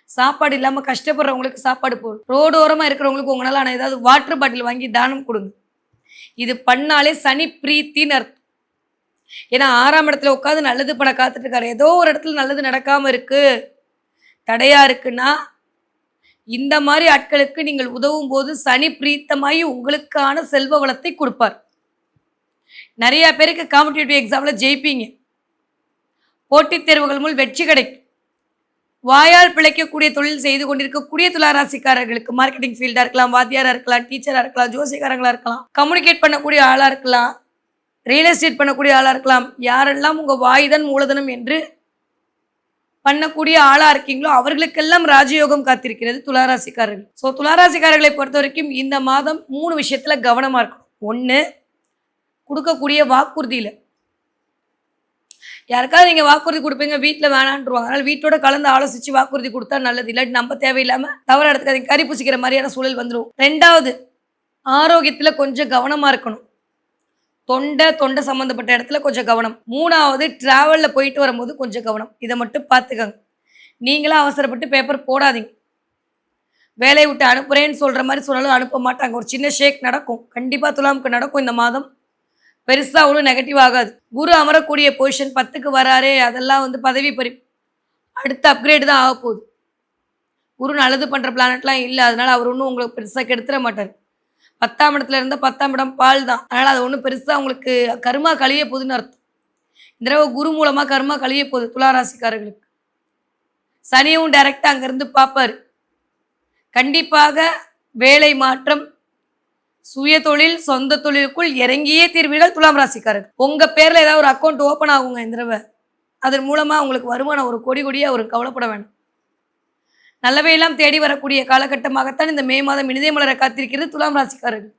சாப்பாடு இல்லாம கஷ்டப்படுறவங்களுக்கு சாப்பாடு போடும். ரோடு ஓரமா இருக்கிறவங்களுக்கு உங்களால ஆன ஏதாவது வாட்டர் பாட்டில் வாங்கி தானம் கொடுங்க. இது பண்ணாலே சனி பிரீத்தின்னு அர்த்தம். ஏன்னா 6ஆம் இடத்துல உட்காந்து நல்லது பண்ண காத்துட்டு இருக்காரு. ஏதோ ஒரு இடத்துல நல்லது நடக்காம இருக்கு, தடையா இருக்குன்னா இந்த மாதிரி ஆட்களுக்கு நீங்கள் உதவும் போது சனி பிரீத்தமாயி உங்களுக்கான செல்வ வளத்தை கொடுப்பார். நிறைய பேருக்கு காம்படிட்டிவ் எக்ஸாம்ல ஜெயிப்பீங்க. போட்டித் தேர்வுகள் மூலம் வெற்றி கிடைக்கும். வாயால் பிழைக்கக்கூடிய தொழில் செய்து கொண்டிருக்கக்கூடிய துளாராசிக்காரர்களுக்கு மார்க்கெட்டிங் ஃபீல்டா இருக்கலாம், வாத்தியாரா இருக்கலாம், டீச்சரா இருக்கலாம், ஜோசிக்காரங்களா இருக்கலாம், கம்யூனிகேட் பண்ணக்கூடிய ஆளா இருக்கலாம், ரியல் எஸ்டேட் பண்ணக்கூடிய ஆளா இருக்கலாம். யாரெல்லாம் உங்க வாய்தான் மூலதனம் என்று பண்ணக்கூடிய ஆளா இருக்கீங்களோ அவர்களுக்கெல்லாம் ராஜயோகம் காத்திருக்கிறது துளாராசிக்காரர்கள். ஸோ துளாராசிக்காரர்களை பொறுத்த வரைக்கும் இந்த மாதம் 3 விஷயத்துல கவனமா இருக்கணும். 1, கொடுக்கக்கூடிய வாக்குறுதியில. யாருக்காவது நீங்க வாக்குறுதி கொடுப்பீங்க, வீட்டில் வேணான்ருவாங்க. அதனால வீட்டோட கலந்து ஆலோசிச்சு வாக்குறுதி கொடுத்தா நல்லது. இல்லாட்டி நம்ம தேவையில்லாம தவறு எடுத்துக்காதீங்க. கறி பூசிக்கிற மாதிரியான சூழல் வந்துடும். 2வது, ஆரோக்கியத்துல கொஞ்சம் கவனமா இருக்கணும். தொண்டை சம்மந்தப்பட்ட இடத்துல கொஞ்சம் கவனம். 3வது, டிராவலில் போயிட்டு வரும்போது கொஞ்சம் கவனம். இதை மட்டும் பார்த்துக்கங்க. நீங்களாம் அவசரப்பட்டு பேப்பர் போடாதீங்க. வேலையை விட்டு அனுப்புகிறேன்னு சொல்கிற மாதிரி சொன்னாலும் அனுப்ப மாட்டாங்க. ஒரு சின்ன ஷேக் நடக்கும். கண்டிப்பாக துலாமுக்கு நடக்கும். இந்த மாதம் பெருசாக அவ்வளோ நெகட்டிவ் ஆகாது. குரு அமரக்கூடிய பொசிஷன் 10க்கு வராரே, அதெல்லாம் பதவி அடுத்த அப்கிரேடு தான் ஆக போகுது. குரு நல்லது பண்ணுற பிளானட்லாம் இல்லை. அதனால் அவர் ஒன்றும் உங்களுக்கு பெருசாக கெடுத்துட மாட்டார். 10ஆம் இடத்துல இருந்தால் 10ஆம் இடம் பால் தான். அதனால் அது ஒன்றும் பெருசாக உங்களுக்கு கர்மா கழிய போகுதுன்னு அர்த்தம். இந்த தடவை குரு மூலமாக கர்மா கழிய போகுது துளாராசிக்காரர்களுக்கு. சனியும் டைரெக்டாக அங்கேருந்து பார்ப்பார். கண்டிப்பாக வேலை மாற்றம், சுய தொழில், சொந்த தொழிலுக்குள் இறங்கியே தீர்வீர்கள் துலாம் ராசிக்காரர்கள். உங்கள் பேரில் ஏதாவது ஒரு அக்கௌண்ட் ஓப்பன் ஆகுங்க இந்த தடவை. அதன் மூலமாக உங்களுக்கு வருமானம் ஒரு கொடியாக ஒரு கவலைப்பட வேண்டாம். நல்லவையெல்லாம் தேடி வரக்கூடிய காலகட்டமாகத்தான் இந்த மே மாதம் இனிதே மலர காத்திருக்கிறது துலாம் ராசிக்காரர்கள்.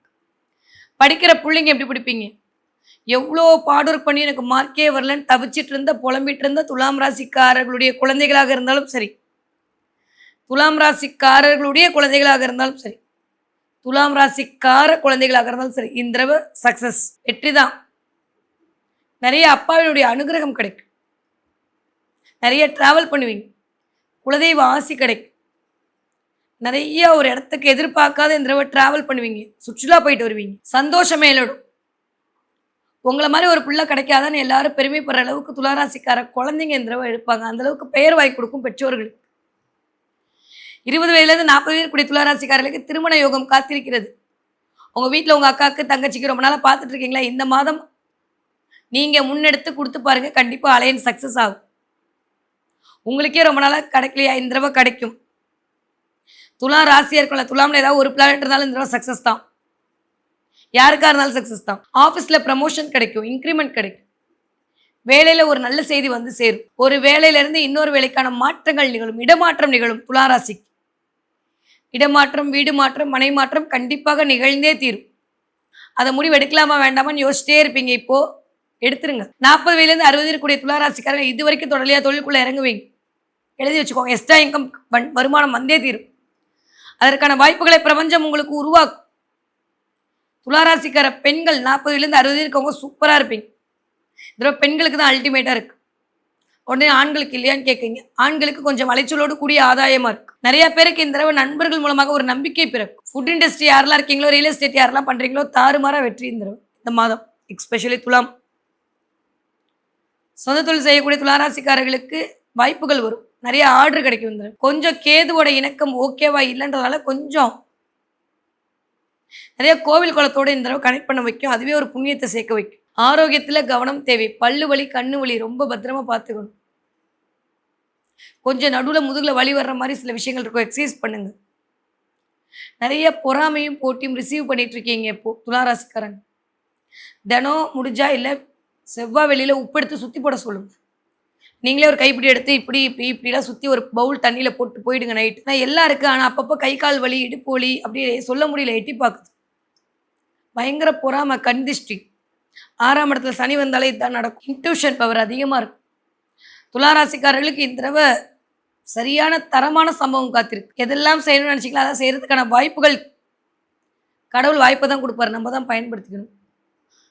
படிக்கிற பிள்ளைங்க எப்படி படிப்பீங்க? எவ்வளோ பாடொர்க் பண்ணி எனக்கு மார்க்கே வரலன்னு தவிச்சிட்டு இருந்த புலம்பிட்டு இருந்த துலாம் ராசிக்காரர்களுடைய குழந்தைகளாக இருந்தாலும் சரி, துலாம் ராசிக்காரர்களுடைய குழந்தைகளாக இருந்தாலும் சரி, துலாம் ராசிக்கார குழந்தைகளாக இருந்தாலும் சரி, இந்த தடவை சக்சஸ், வெற்றி தான். நிறைய அப்பாவினுடைய அனுகிரகம் கிடைக்கும். நிறைய டிராவல் பண்ணுவீங்க. குலதெய்வ ஆசி கிடைக்கும். நிறைய ஒரு இடத்துக்கு எதிர்பார்க்காத இந்த தடவை டிராவல் பண்ணுவீங்க. சுற்றுலா போயிட்டு வருவீங்க. சந்தோஷம் மேலிடும். உங்களை மாதிரி ஒரு பிள்ளை கிடைக்காதான்னு எல்லாரும் பெருமைப்படுற அளவுக்கு துளாராசிக்கார குழந்தைங்க இந்த தடவை எடுப்பாங்க. அந்த அளவுக்கு பெயர் வாங்கி கொடுக்கும் பெற்றோர்களுக்கு. 20 வயதுலேருந்து 40 வயது கூடிய துளாராசிக்காரர்களுக்கு திருமண யோகம் காத்திருக்கிறது. உங்கள் வீட்டில் உங்கள் அக்காவுக்கு தங்கச்சிக்கு ரொம்ப நாளாக பார்த்துட்டு இருக்கீங்களா? இந்த மாதம் நீங்கள் முன்னெடுத்து கொடுத்து பாருங்க. கண்டிப்பாக அலையன்ஸ் சக்ஸஸ் ஆகும். உங்களுக்கே ரொம்ப நாளாக கிடைக்கலையா? இந்த தடவை கிடைக்கும். துலாம் ராசியாக இருக்கல, துலாமில் ஏதாவது ஒரு பிளானட் இருந்தாலும் இந்த தடவை சக்ஸஸ் தான். யாருக்காக இருந்தாலும் சக்ஸஸ் தான். ஆஃபீஸில் ப்ரமோஷன் கிடைக்கும், இன்க்ரிமெண்ட் கிடைக்கும். வேலையில் ஒரு நல்ல செய்தி வந்து சேரும். ஒரு வேலையிலேருந்து இன்னொரு வேலைக்கான மாற்றங்கள் நிகழும், இடமாற்றம் நிகழும். துளாராசிக்கு இடமாற்றம், வீடு மாற்றம், மனை மாற்றம் கண்டிப்பாக நிகழ்ந்தே தீரும். அதை முடிவு எடுக்கலாமா வேண்டாமான்னு யோசிச்சிட்டே இருப்பீங்க. இப்போ எடுத்துருங்க. 40 வயதுலேருந்து 60 இருக்கக்கூடிய துளாராசிக்காரங்க இது வரைக்கும் தொடர்லையா தொழிலுக்குள்ளே இறங்குவீங்க. எழுதி வச்சுக்கோங்க. எக்ஸ்ட்ரா இன்கம் வருமானம் வந்தே தீரும். அதற்கான வாய்ப்புகளை பிரபஞ்சம் உங்களுக்கு உருவாக்கும். துளாராசிக்கார பெண்கள் 40 வயதுலேருந்து 60 இருக்கவங்க சூப்பராக இருப்பீங்க. இதில் பெண்களுக்கு தான் அல்டிமேட்டாக இருக்குது. உடனே ஆண்களுக்கு இல்லையான்னு கேட்குங்க. ஆண்களுக்கு கொஞ்சம் அலைச்சலோடு கூடிய ஆதாயமாக இருக்குது. நிறைய பேருக்கு இந்த தடவை நண்பர்கள் மூலமாக ஒரு நம்பிக்கை பிறக்கும். ஃபுட் இண்டஸ்ட்ரி யாரெல்லாம் இருக்கீங்களோ, ரியல் எஸ்டேட் யாரெல்லாம் பண்ணுறீங்களோ, தாறுமாறாக வெற்றி இந்த தடவை இந்த மாதம். எக்ஸ்பெஷலி துலாம் சொந்த தொழில் செய்யக்கூடிய துளாராசிக்காரர்களுக்கு வாய்ப்புகள் வரும். நிறைய ஆர்டர் கிடைக்கும். கொஞ்சம் கேதுவோட இணக்கம் ஓகேவா இல்லைன்றதுனால கொஞ்சம் நிறைய கோவில் குளத்தோட இந்த தடவை கனெக்ட் பண்ண வைக்கும். அதுவே ஒரு புண்ணியத்தை சேர்க்க வைக்கும். ஆரோக்கியத்துல கவனம் தேவை. பல்லு வலி, கண்ணு வலி ரொம்ப பத்திரமா பார்த்துக்கணும். கொஞ்சம் நடுவுல முதுகுல வலி வர்ற மாரி சில விஷயங்கள் இருக்கும். எக்சர்சைஸ் பண்ணுங்க. நிறைய பொறாமையும், போட்டியும் ரிசீவ் பண்ணிட்டு இருக்கீங்க இப்போ துலா ராசிக்காரங்க. தினம் முடிஞ்சா இல்ல செவ்வாய், வெள்ளியில உப்பு எடுத்து சுத்தி போட சொல்லுங்க. நீங்களே ஒரு கைப்பிடி எடுத்து இப்படி இப்படி இப்படிலாம் சுத்தி ஒரு பவுல் தண்ணியில போட்டு போயிடுங்க நைட்டு. நான் எல்லாம் இருக்கு. ஆனா அப்பப்போ கை, கால் வலி, இடுப்பு வலி அப்படியே சொல்ல முடியல. எட்டி பார்க்குது. பயங்கர பொறாமை, கண் திஷ்டி. 6ஆம் இடத்துல சனி வந்தாலே இதுதான் நடக்கும். இன்ட்யூஷன் பவர் அதிகமா இருக்கும். துலா ராசிக்காரர்களுக்கு இந்த தடவை சரியான தரமான சம்பவம் காத்திருக்கு. எதெல்லாம் செய்யணும்னு நினைச்சீங்களோ அதான் செய்யறதுக்கான வாய்ப்புகள் கடவுள் வாய்ப்பை தான் கொடுப்பாரு. நம்ம தான் பயன்படுத்திக்கணும்.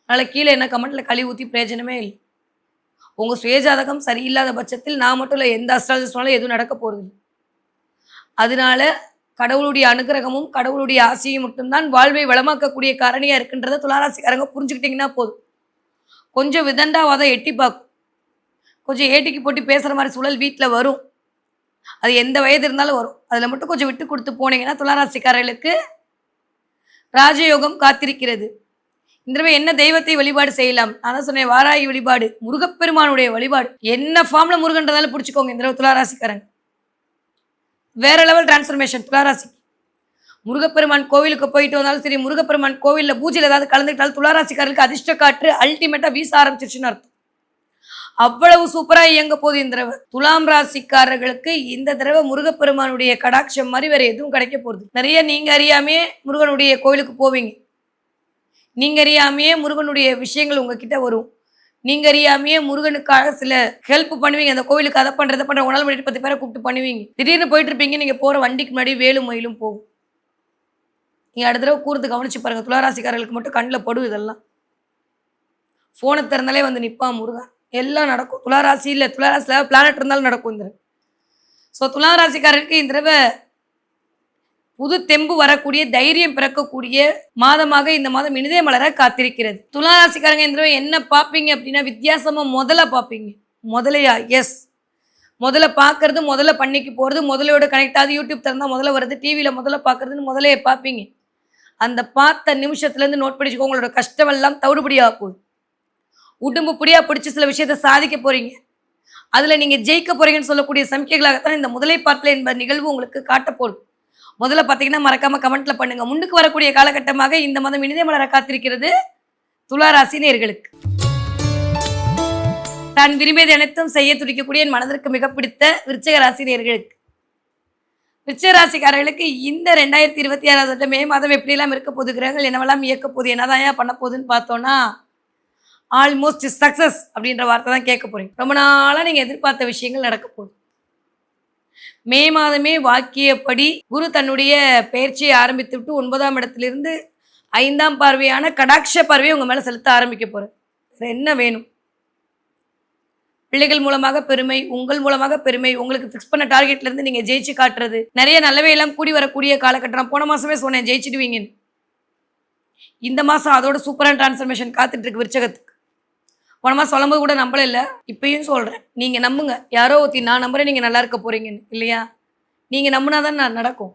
அதனால கீழே என்ன கமெண்ட்ல கழுவி ஊற்றி பிரயோஜனமே இல்லை. உங்க சுயஜாதகம் சரியில்லாத பட்சத்தில் நான் மட்டும் இல்லை, எந்த அஸ்ட்ராலஜிஸ்டாலும் எதுவும் நடக்க போறது இல்லை. அதனால கடவுளுடைய அனுகிரகமும் கடவுளுடைய ஆசையும் மட்டும்தான் வாழ்வை வளமாக்கக்கூடிய காரணியா இருக்குன்றதை துளாராசிக்காரங்க புரிஞ்சுக்கிட்டீங்கன்னா போதும். கொஞ்சம் விதண்டாவாதம் எட்டி பார்க்கும். கொஞ்சம் ஏட்டிக்கு போட்டு பேசுற மாதிரி சூழல் வீட்டில் வரும். அது எந்த வயது இருந்தாலும் வரும். அதில் மட்டும் கொஞ்சம் விட்டு கொடுத்து போனீங்கன்னா துளாராசிக்காரர்களுக்கு ராஜயோகம் காத்திருக்கிறது. இந்த தடவை என்ன தெய்வத்தை வழிபாடு செய்யலாம்? நான் சொன்னேன், வாராகி வழிபாடு, முருகப்பெருமானுடைய வழிபாடு. என்ன ஃபார்ம்ல முருகன்றதால பிடிச்சிக்கோங்க. இந்த தடவை துளாராசிக்காரங்க வேற லெவல் டிரான்ஸ்ஃபர்மேஷன். துளாராசி முருகப்பெருமான் கோவிலுக்கு போயிட்டு வந்தாலும் சரி, முருகப்பெருமான் கோவிலில் பூஜையில் ஏதாவது கலந்துக்கிட்டாலும் துளாராசிக்காரர்களுக்கு அதிர்ஷ்ட காற்று அல்டிமேட்டா வீச ஆரம்பிச்சிருச்சுன்னு அர்த்தம். அவ்வளவு சூப்பரா இயங்க போகுது இந்த தடவை. துலாம் ராசிக்காரர்களுக்கு இந்த தடவை முருகப்பெருமானுடைய கடாட்சம் மாதிரி வேற எதுவும் கிடைக்க போகுது. நிறைய நீங்க அறியாமே முருகனுடைய கோவிலுக்கு போவீங்க. நீங்க அறியாமையே முருகனுடைய விஷயங்கள் உங்ககிட்ட வரும். நீங்க அறியாமையே முருகனுக்காக சில ஹெல்ப் பண்ணுவீங்க. அந்த கோவிலுக்கு அதை பண்றதை பண்ற உணவு பண்ணிட்டு 10 பேரை கூப்பிட்டு பண்ணுவீங்க. திடீர்னு போயிட்டு இருப்பீங்க. நீங்க போற வண்டிக்கு முன்னாடி வேலும் மயிலும் போகும். நீங்க அடுத்த தடவை கூர்ந்து கவனிச்சு பாருங்க. துளாராசிக்காரர்களுக்கு மட்டும் கண்ணில் படும் இதெல்லாம். போனை திறந்தாலே வந்து நிப்பான் முருகன். எல்லாம் நடக்கும். துளாராசி இல்லை, துளாராசியில் பிளானட் இருந்தாலும் நடக்கும் இந்த தடவை. ஸோ துளாராசிக்காரருக்கு இந்த தடவை புது தெம்பு வரக்கூடிய, தைரியம் பிறக்கக்கூடிய மாதமாக இந்த மாதம் இனிதே மலர காத்திருக்கிறது. துளாராசிக்காரங்க இந்த தடவை என்ன பார்ப்பீங்க அப்படின்னா, வித்தியாசமா முதல்ல பார்ப்பீங்க. முதலையா? எஸ். முதல்ல பார்க்கறது, முதல்ல பண்ணிக்கு போகிறது, முதலையோட கனெக்ட் ஆகுது. யூடியூப் திறந்தா முதல்ல வருது, டிவியில் முதல்ல பார்க்கறதுன்னு முதலையை பார்ப்பீங்க. அந்த பார்த்த நிமிஷத்துலேருந்து நோட் பண்ணிச்சுக்கோ, உங்களோட கஷ்டம் எல்லாம் தவிடுபடியாக போகுது. உடம்பு புடியா பிடிச்சி சில விஷயத்தை சாதிக்க போறீங்க. அதுல நீங்க ஜெயிக்க போறீங்கன்னு சொல்லக்கூடிய சமிக்கைகளாகத்தான் இந்த முதலை பார்த்தல என்ப நிகழ்வு உங்களுக்கு காட்ட போகுது. முதல்ல பார்த்தீங்கன்னா மறக்காம கமெண்ட்ல பண்ணுங்க. முன்னுக்கு வரக்கூடிய காலகட்டமாக இந்த மாதம் இனிதே மலர காத்திருக்கிறது துளாராசி நேயர்களுக்கு. தான் விரும்பியது அனைத்தும் செய்ய துடிக்கக்கூடிய என் மனதிற்கு மிக பிடித்த விருச்சிக ராசி நேயர்களுக்கு, விருச்சிக ராசிக்காரர்களுக்கு இந்த 2026 மே மாதம் எப்படியெல்லாம் இருக்க போகுது, கிரகங்கள் என்னவெல்லாம் இயக்க போகுது, என்னதான் பண்ண போகுதுன்னு பார்த்தோம்னா ஆல்மோஸ்ட் சக்சஸ் அப்படின்ற வார்த்தை தான் கேட்க போறீங்க. ரொம்ப நாளா நீங்க எதிர்பார்த்த விஷயங்கள் நடக்க போகுது. மே மாதமே வாக்கியப்படி குரு தன்னுடைய பயிற்சியை ஆரம்பித்து விட்டு 9ஆம் இடத்திலிருந்து 5ஆம் பார்வையான கடாட்ச பார்வையை உங்க மேல செலுத்த ஆரம்பிக்க போறேன். என்ன வேணும்? பிள்ளைகள் மூலமாக பெருமை, உங்கள் மூலமாக பெருமை, உங்களுக்கு ஃபிக்ஸ் பண்ண டார்கெட்ல இருந்து நீங்க ஜெயிச்சு காட்டுறது, நிறைய நல்லவே எல்லாம் கூடி வரக்கூடிய காலகட்டம். போன மாசமே சொன்னேன் ஜெயிச்சிடுவீங்கன்னு. இந்த மாசம் அதோட சூப்பரான டிரான்ஸ்ஃபர்மேஷன் காத்துட்டு இருக்கு விருச்சகத்துக்கு. போன மாதம் சொல்லும்போது கூட நம்பல இல்லை, இப்பயும் சொல்கிறேன். நீங்கள் நம்புங்க. யாரோ ஒருத்தி நான் நம்புறேன் நீங்கள் நல்லா இருக்க போகிறீங்கன்னு, இல்லையா? நீங்கள் நம்பினாதான் நான் நடக்கும்.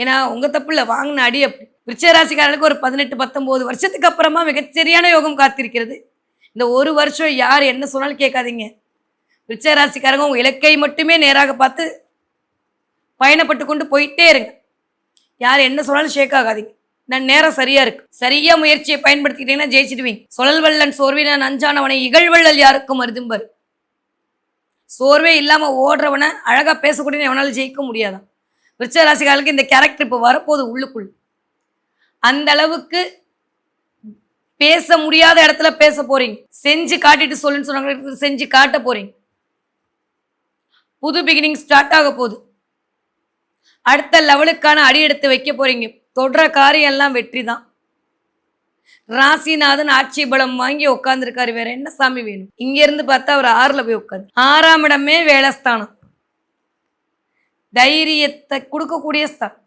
ஏன்னா உங்கள் தப்பு இல்லை, வாங்கின அடி அப்படி. விருச்சிக ராசிக்காரர்களுக்கு ஒரு 18-19 வருஷத்துக்கு அப்புறமா மிகச்சரியான யோகம் காத்திருக்கிறது. இந்த ஒரு வருஷம் யார் என்ன சொன்னாலும் கேட்காதீங்க. விருச்சிக ராசிக்காரங்க உங்கள் இலக்கை மட்டுமே நேராக பார்த்து பயணப்பட்டு கொண்டு போயிட்டே இருங்க. யார் என்ன சொன்னாலும் ஷேக் ஆகாதீங்க. நான் நேரம் சரியா இருக்கு, சரியா முயற்சியை பயன்படுத்திக்கிட்டீங்கன்னா ஜெயிச்சிடுவீங்க. சொலல் வல்லன் சோர்வினான் அஞ்சானவனை இகழ்வள்ளல் யாருக்கும் அருதும்பர். சோர்வே இல்லாம ஓடுறவனை அழகா பேசக்கூடிய எவனாலும் ஜெயிக்க முடியாதான். விருச்சிக ராசிக்காரர்களுக்கு இந்த கேரக்டர் இப்போ வரப்போகுது உள்ளுக்குள். அந்த அளவுக்கு பேச முடியாத இடத்துல பேச போறீங்க. செஞ்சு காட்டிட்டு சொல்லுன்னு சொன்னாங்க, செஞ்சு காட்ட போறீங்க. புது பிகினிங் ஸ்டார்ட் ஆக போகுது. அடுத்த லெவலுக்கான அடி எடுத்து வைக்க போறீங்க. தொடர காரியம் எல்லாம் வெற்றி தான். ராசிநாதன் ஆட்சி பலம் வாங்கி உட்காந்துருக்காரு. வேற என்ன சாமி வேணும்? இங்க இருந்து பார்த்தா அவர் 6ல் போய் உட்காந்து. 6ஆம் இடமே வேலைஸ்தானம், தைரியத்தை கொடுக்கக்கூடிய ஸ்தானம்.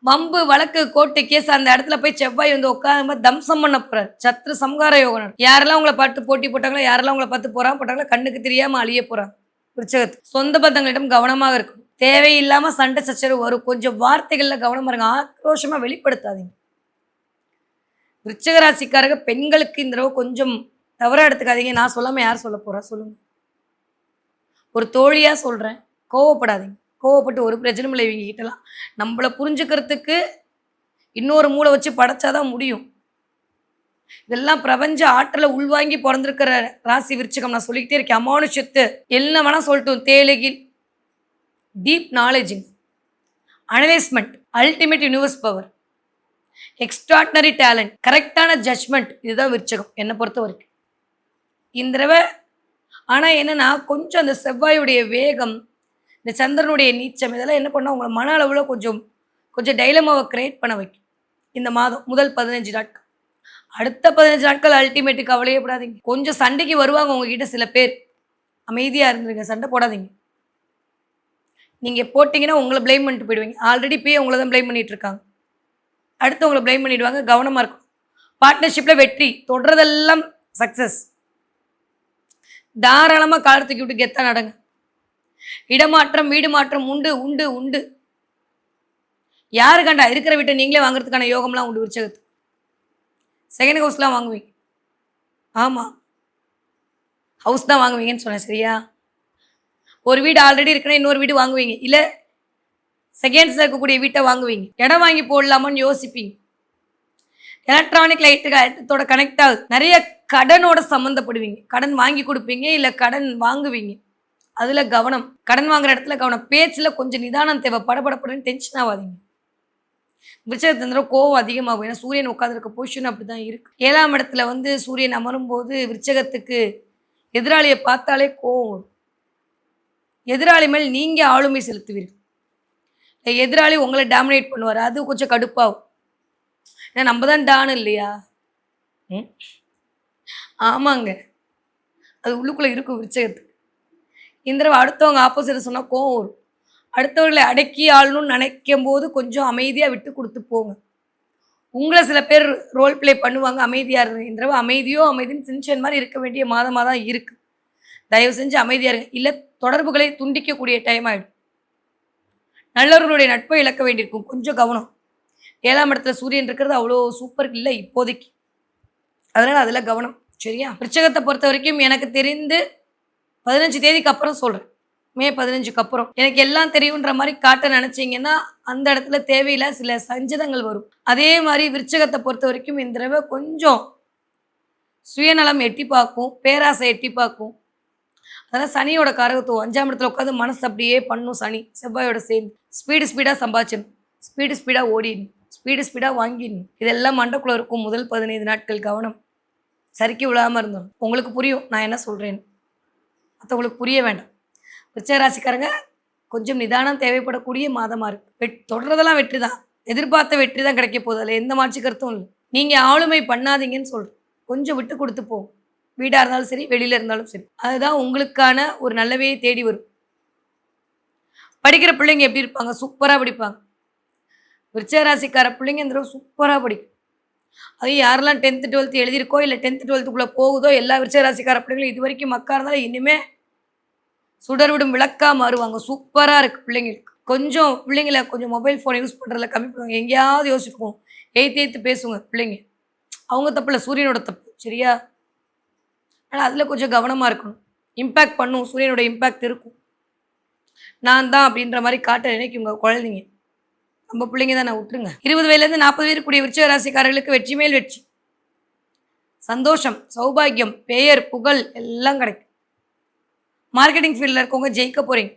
வம்பு வழக்கு கோர்ட்டு கேஸ் அந்த இடத்துல போய் செவ்வாய் வந்து உட்காந்து தம்சம் பண்ண போறாரு. சத்ரு சம்ஹார யோகம். யாரெல்லாம் உங்களை பார்த்து போட்டி போட்டாங்களோ, யாரெல்லாம் உங்களை பார்த்து போறாங்க போட்டாங்களோ, கண்ணுக்கு தெரியாம அழிய போறாங்க. விருச்சகத்து சொந்த பந்தங்களிடம் கவனமாக இருக்கும். தேவையில்லாம சண்டை சச்சரவு வரும். கொஞ்சம் வார்த்தைகள்ல கவனமா இருங்க. ஆக்ரோஷமா வெளிப்படுத்தாதீங்க. விருச்சிக ராசிக்காரங்க பெண்களுக்கு இந்த தடவ கொஞ்சம் தவறா எடுத்துக்காதீங்க. நான் சொல்லாம யார் சொல்லப் போறா சொல்லுங்க? ஒரு தோழியா சொல்றேன். கோவப்படாதீங்க. கோவப்பட்டு ஒரு பிரச்சனையும் இல்லை இவங்க கிட்டலாம். நம்மள புரிஞ்சுக்கிறதுக்கு இன்னொரு மூளை வச்சு படைச்சா தான் முடியும். இதெல்லாம் பிரபஞ்ச ஆற்றல உள்வாங்கி பொறந்திருக்கிற ராசி விருச்சிகம். நான் சொல்லிக்கிட்டே இருக்கேன். அமானுஷத்து என்ன வேணா சொல்லட்டும். தேலகில் டீப் நாலேஜிங், அனலைஸ்மெண்ட், ultimate universe power, extraordinary talent, கரெக்டான ஜட்ஜ்மெண்ட். இதுதான் விருச்சகம் என்னை பொறுத்த வரைக்கும். இந்த தடவை ஆனால் என்னன்னா கொஞ்சம் அந்த செவ்வாயுடைய வேகம், இந்த சந்திரனுடைய நீச்சம் இதெல்லாம் என்ன பண்ணால் உங்களை மன அளவில் கொஞ்சம் கொஞ்சம் டைலமாவை கிரியேட் பண்ண வைக்கும். இந்த மாதம் முதல் 15 நாட்கள். அடுத்த 15 நாட்கள் அல்டிமேட்டு கவலையப்படாதீங்க. கொஞ்சம் சண்டைக்கு வருவாங்க உங்ககிட்ட சில பேர். அமைதியாக இருந்துருங்க, சண்டை போடாதீங்க. நீங்கள் போட்டிங்கன்னா உங்களை ப்ளேம் பண்ணிட்டு போயிடுவீங்க. ஆல்ரெடி போய் உங்களை தான் ப்ளேம் பண்ணிட்டு இருக்காங்க. அடுத்து உங்களை ப்ளேம் பண்ணிடுவாங்க. கவனமாக இருக்கும். பார்ட்னர்ஷிப்பில் வெற்றி, தொடர்றதெல்லாம் சக்ஸஸ். தாராளமாக காலர் தூக்கி விட்டு கெத்தாக நடங்க. இடமாற்றம், வீடு மாற்றம் உண்டு உண்டு உண்டு. யாரு கண்டா இருக்கிற வீட்டை நீங்களே வாங்குறதுக்கான யோகம்லாம் உண்டு விருச்சகத்துக்கு. செகண்ட் ஹவுஸ்லாம் வாங்குவீங்க. ஆமாம், ஹவுஸ் தான் வாங்குவீங்கன்னு சொன்னேன் சரியா? ஒரு வீடு ஆல்ரெடி இருக்குன்னா இன்னொரு வீடு வாங்குவீங்க. இல்லை செகண்ட்ஸில் இருக்கக்கூடிய வீட்டை வாங்குவீங்க. இடம் வாங்கி போடலாமான்னு யோசிப்பீங்க. எலக்ட்ரானிக் லைட்டோட கனெக்ட் ஆகுது. நிறைய கடனோட சம்மந்தப்படுவீங்க. கடன் வாங்கி கொடுப்பீங்க, இல்லை கடன் வாங்குவீங்க. அதில் கவனம். கடன் வாங்குற இடத்துல கவனம். பேச்சில் கொஞ்சம் நிதானம் தேவை. படபடப்படன்னு டென்ஷன் ஆகாதீங்க. விருச்சகத்தின் கோவம் அதிகமாகும். ஏன்னா சூரியன் உட்காந்துருக்க பொசிஷன் அப்படி தான் இருக்கு. 7ஆம் இடத்துல சூரியன் அமரும் போது விருச்சகத்துக்கு எதிராளியை பார்த்தாலே கோவம் வரும். எதிராளி மேல் நீங்கள் ஆளுமை செலுத்துவீர்கள். எதிராளி உங்களை டாமினேட் பண்ணுவார். அது கொஞ்சம் கடுப்பாகும். ஏன்னா நம்ம தான் டான் இல்லையா? ஆமாங்க, அது உள்ளுக்குள்ளே இருக்கும் விருச்சகத்துக்கு. இந்த தடவை அடுத்தவங்க ஆப்போசிட் சொன்னால் கோவம் வரும். அடுத்தவர்களை அடக்கி ஆளணும்னு நினைக்கும் போது கொஞ்சம் அமைதியாக விட்டு கொடுத்து போங்க. உங்களை சில பேர் ரோல் பிளே பண்ணுவாங்க. அமைதியாக இருங்க. இந்த தடவை அமைதியோ அமைதின்னு சின்சன் மாதிரி இருக்க வேண்டிய மாதமாக தான் இருக்குது. தயவு செஞ்சு அமைதியாக இருங்க. இல்லை தொடர்புகளை துண்டிக்கக்கூடிய டைம் ஆகிடும். நல்லவர்களுடைய நட்பை இழக்க வேண்டியிருக்கும். கொஞ்சம் கவனம். 7ஆம் இடத்துல சூரியன் இருக்கிறது அவ்வளோ சூப்பர் இல்லை இப்போதைக்கு. அதனால் அதில் கவனம் சரியா? விருச்சகத்தை பொறுத்த வரைக்கும் எனக்கு தெரிந்து 15 தேதிக்கு அப்புறம் சொல்கிறேன். மே 15க்கு அப்புறம் எனக்கு எல்லாம் தெரியுன்ற மாதிரி காட்ட நினச்சிங்கன்னா அந்த இடத்துல தேவையில்லை சில சஞ்சதங்கள் வரும். அதே மாதிரி விருச்சகத்தை பொறுத்த வரைக்கும் இந்த தடவை கொஞ்சம் சுயநலம் எட்டி பார்க்கும், பேராசை எட்டி பார்க்கும். அதனால் சனியோட காரகத்துவம் 5ஆம் இடத்துல உட்காந்து மனசு அப்படியே பண்ணும். சனி செவ்வாயோட சேர்ந்து ஸ்பீடாக சம்பாதிச்சிடணும், ஸ்பீடாக ஓடிடணும், ஸ்பீடாக வாங்கிடணும். இதெல்லாம் மண்டக்குள்ளே இருக்கும். முதல் 15 நாட்கள் கவனம். சரிக்கு விழாமல் இருந்தோம். உங்களுக்கு புரியும் நான் என்ன சொல்கிறேன்னு. மற்றவங்களுக்கு புரிய வேண்டாம். விருச்சிக ராசிக்காரங்க கொஞ்சம் நிதானம் தேவைப்படக்கூடிய மாதமாக இருக்குது. தொடர்றதெல்லாம் வெற்றி தான். எதிர்பார்த்த வெற்றி தான் கிடைக்க போகுது. அதில் எந்த மாற்று கருத்தும் இல்லை. நீங்கள் ஆளுமை பண்ணாதீங்கன்னு சொல்கிறேன். கொஞ்சம் விட்டு கொடுத்து போகும். வீடாக இருந்தாலும் சரி, வெளியில் இருந்தாலும் சரி. அதுதான் உங்களுக்கான ஒரு நல்லவே தேடி வரும். படிக்கிற பிள்ளைங்க எப்படி இருப்பாங்க? சூப்பராக படிப்பாங்க. விருச்சிக ராசிக்கார பிள்ளைங்க இந்த சூப்பராக படிக்கும். அது யாரெல்லாம் 10th 12th எழுதியிருக்கோ இல்லை 10th 12th போகுதோ எல்லா விருச்சிக ராசிக்கார பிள்ளைங்களும் இது வரைக்கும் மக்கா இருந்தாலும் இனிமேல் சுடர்விடும் விளக்காக மாறுவாங்க. சூப்பராக இருக்குது பிள்ளைங்களுக்கு. கொஞ்சம் பிள்ளைங்களை கொஞ்சம் மொபைல் ஃபோன் யூஸ் பண்ணுறதுல கம்மி பண்ணுவாங்க. எங்கேயாவது யோசிச்சுக்குவோம். எய்த்து பேசுவோங்க பிள்ளைங்க. அவங்க தப்பு இல்லை, சூரியனோட தப்பு சரியா? ஆனால் அதில் கொஞ்சம் கவனமாக இருக்கணும். இம்பேக்ட் பண்ணும். சூரியனோட இம்பேக்ட் இருக்கும். நான் தான் அப்படின்ற மாதிரி காட்ட நினைக்குங்க குழந்தைங்க. நம்ம பிள்ளைங்க தான் நான் விட்டுருங்க. 20 வயதுலேருந்து 40 வயது கூடிய விருச்சிக ராசிக்காரர்களுக்கு வெற்றி மேல் வெற்றி, சந்தோஷம், சௌபாகியம், பெயர், புகழ் எல்லாம் கிடைக்கும். மார்க்கெட்டிங் ஃபீல்டில் இருக்கவங்க ஜெயிக்க போகிறீங்க.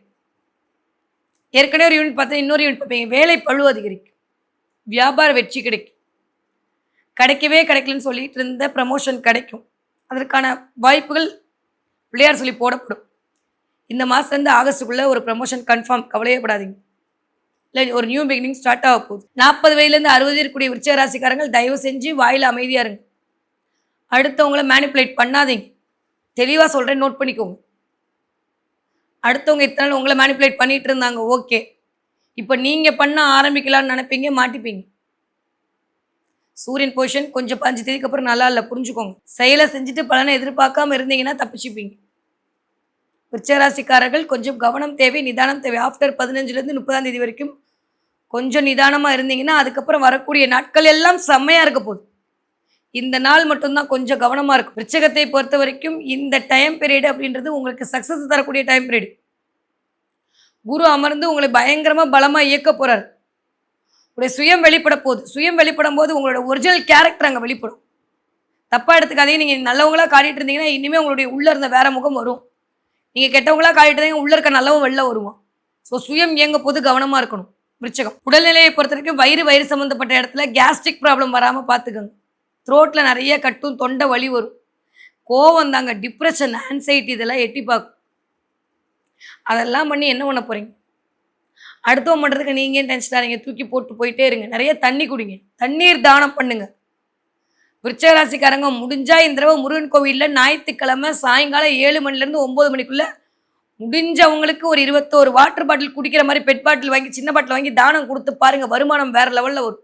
ஏற்கனவே ஒரு யூனிட் பார்த்தா இன்னொரு யூனிட் பார்ப்பீங்க. வேலை பளு அதிகரிக்கும். வியாபார வெற்றி கிடைக்கும். கிடைக்கவே கிடைக்கலன்னு சொல்லிட்டு இருந்த ப்ரமோஷன் கிடைக்கும். அதற்கான வாய்ப்புகள் பிள்ளையார் சொல்லி போடப்படும். இந்த மாதத்துலேருந்து ஆகஸ்ட்டுக்குள்ளே ஒரு ப்ரமோஷன் கன்ஃபார்ம். கவலையப்படாதீங்க. இல்லை ஒரு நியூ பிகினிங் ஸ்டார்ட் ஆக போகுது. 40 வயதுலேருந்து 60 இருக்கக்கூடிய விருச்சிக ராசிக்காரங்கள் தயவு செஞ்சு வாயில் அமைதியாக இருங்க. அடுத்தவங்கள மேனிப்புலேட் பண்ணாதீங்க. தெளிவாக சொல்கிறேன், நோட் பண்ணிக்கோங்க. அடுத்தவங்க இத்தனை நாள் உங்களை மேனிப்புலேட் பண்ணிட்டு இருந்தாங்க. ஓகே, இப்போ நீங்கள் பண்ண ஆரம்பிக்கலான்னு நினைப்பீங்க, மாட்டிப்பீங்க. சூரியன் பொசிஷன் கொஞ்சம் 5 தேதிக்கு அப்புறம் நல்லா இல்லை, புரிஞ்சுக்கோங்க. செயலை செஞ்சுட்டு பலனை எதிர்பார்க்காம இருந்தீங்கன்னா தப்பிச்சுப்பீங்க. விருச்சிகராசிக்காரர்கள் கொஞ்சம் கவனம் தேவை, நிதானம் தேவை. ஆஃப்டர் 15லேருந்து 30ஆம் தேதி வரைக்கும் கொஞ்சம் நிதானமா இருந்தீங்கன்னா, அதுக்கப்புறம் வரக்கூடிய நாட்கள் எல்லாம் செம்மையா இருக்க போகுது. இந்த நாள் மட்டும்தான் கொஞ்சம் கவனமா இருக்கும். விருச்சிகத்தை பொறுத்த வரைக்கும் இந்த டைம் பீரியட் அப்படின்றது உங்களுக்கு சக்சஸ் தரக்கூடிய டைம் பீரியட். குரு அமர்ந்து உங்களை பயங்கரமா பலமா இயக்க போறாரு. உங்களுடைய சுயம் வெளிப்பட போகுது. சுயம் வெளிப்படும் போது உங்களோட ஒரிஜினல் கேரக்டர் அங்க வெளிப்படும். தப்பா எடுத்துக்காதீங்க. நீங்க நல்லவங்களா காட்டிட்டு இருந்தீங்கன்னா, இனிமே உங்களுடைய உள்ள இருந்த வேற முகம் வரும். நீங்க கெட்டவங்களா காட்டிட்டு இருந்தீங்க, உள்ள இருக்க நல்லவன் வெளில வருவான். ஸோ சுயம் இயங்க போது கவனமா இருக்கணும். விருச்சகம் உடல்நிலையை பொறுத்த வரைக்கும் வயிறு சம்பந்தப்பட்ட இடத்துல கேஸ்ட்ரிக் ப்ராப்ளம் வராம பார்த்துக்கோங்க. த்ரோட்ல நிறைய கட்டும், தொண்டை வலி வரும். கோவம் தாங்க, டிப்ரெஷன், ஆன்சைட்டி இதெல்லாம் எட்டி பார்க்கும். அதெல்லாம் பண்ணி என்ன பண்ண போறீங்க? அடுத்தவன் பண்ணுறதுக்கு நீங்கள் ஏன் டென்ஷன் ஆகிறீங்க? தூக்கி போட்டு போயிட்டே இருங்க. நிறைய தண்ணி குடிங்க, தண்ணீர் தானம் பண்ணுங்க. விருச்சிக ராசிக்காரங்க முடிஞ்சா இந்த தடவை முருகன் கோவிலில் ஞாயிற்றுக்கிழமை சாயங்காலம் 7 மணிலேருந்து 9 மணிக்குள்ள முடிஞ்சவங்களுக்கு ஒரு 21 வாட்டர் பாட்டில் குடிக்கிற மாதிரி பெட் பாட்டில் வாங்கி, சின்ன பாட்டில் வாங்கி தானம் கொடுத்து பாருங்க. வருமானம் வேற லெவலில் வரும்.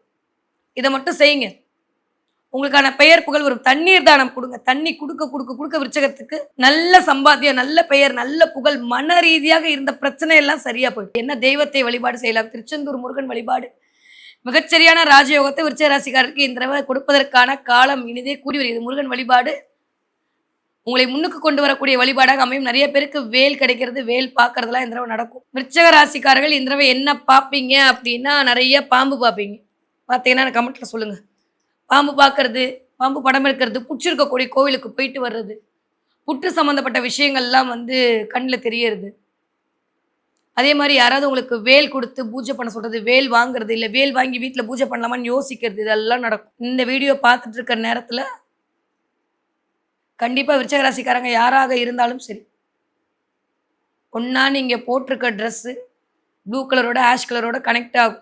இதை மட்டும் செய்யுங்க, உங்களுக்கான பெயர் புகழ் வரும். தண்ணீர் தானம் கொடுங்க. தண்ணி கொடுக்க கொடுக்க கொடுக்க விருச்சகத்துக்கு நல்ல சம்பாத்தியம், நல்ல பெயர், நல்ல புகழ், மன ரீதியாக இருந்த பிரச்சனை எல்லாம் சரியா போயிடும். என்ன தெய்வத்தை வழிபாடு செய்யலாம்? திருச்செந்தூர் முருகன் வழிபாடு மிகச்சரியான ராஜயோகத்தை விருச்சிக ராசிக்காரருக்கு இந்த தடவை கொடுப்பதற்கான காலம் இனிதே கூடி வருகிறது. முருகன் வழிபாடு உங்களை முன்னுக்கு கொண்டு வரக்கூடிய வழிபாடாக அமையும். நிறைய பேருக்கு வேல் கிடைக்கிறது, வேல் பார்க்கறதுலாம் இந்த தடவை நடக்கும். விருச்சிக ராசிக்காரர்கள் இந்த தடவை என்ன பார்ப்பீங்க அப்படின்னா, நிறைய பாம்பு பார்ப்பீங்க. பார்த்தீங்கன்னா கமெண்ட்ல சொல்லுங்க. பாம்பு பார்க்கறது, பாம்பு படம் எடுக்கிறது, புற்றிருக்கக்கூடிய கோவிலுக்கு போயிட்டு வர்றது, புற்று சம்மந்தப்பட்ட விஷயங்கள்லாம் கண்ணில் தெரியறது. அதே மாதிரி யாராவது உங்களுக்கு வேல் கொடுத்து பூஜை பண்ண சொல்றது, வேல் வாங்குறது, இல்லை வேல் வாங்கி வீட்டில் பூஜை பண்ணலாமான்னு யோசிக்கிறது, இதெல்லாம் நடக்கும். இந்த வீடியோ பார்த்துட்டு இருக்கிற நேரத்தில் கண்டிப்பாக விருச்சிக ராசிக்காரங்க யாராக இருந்தாலும் சரி, ஒன்றா நீங்கள் போட்டிருக்க ட்ரெஸ்ஸு ப்ளூ கலரோட ஆஷ் கலரோட கனெக்ட் ஆகும்,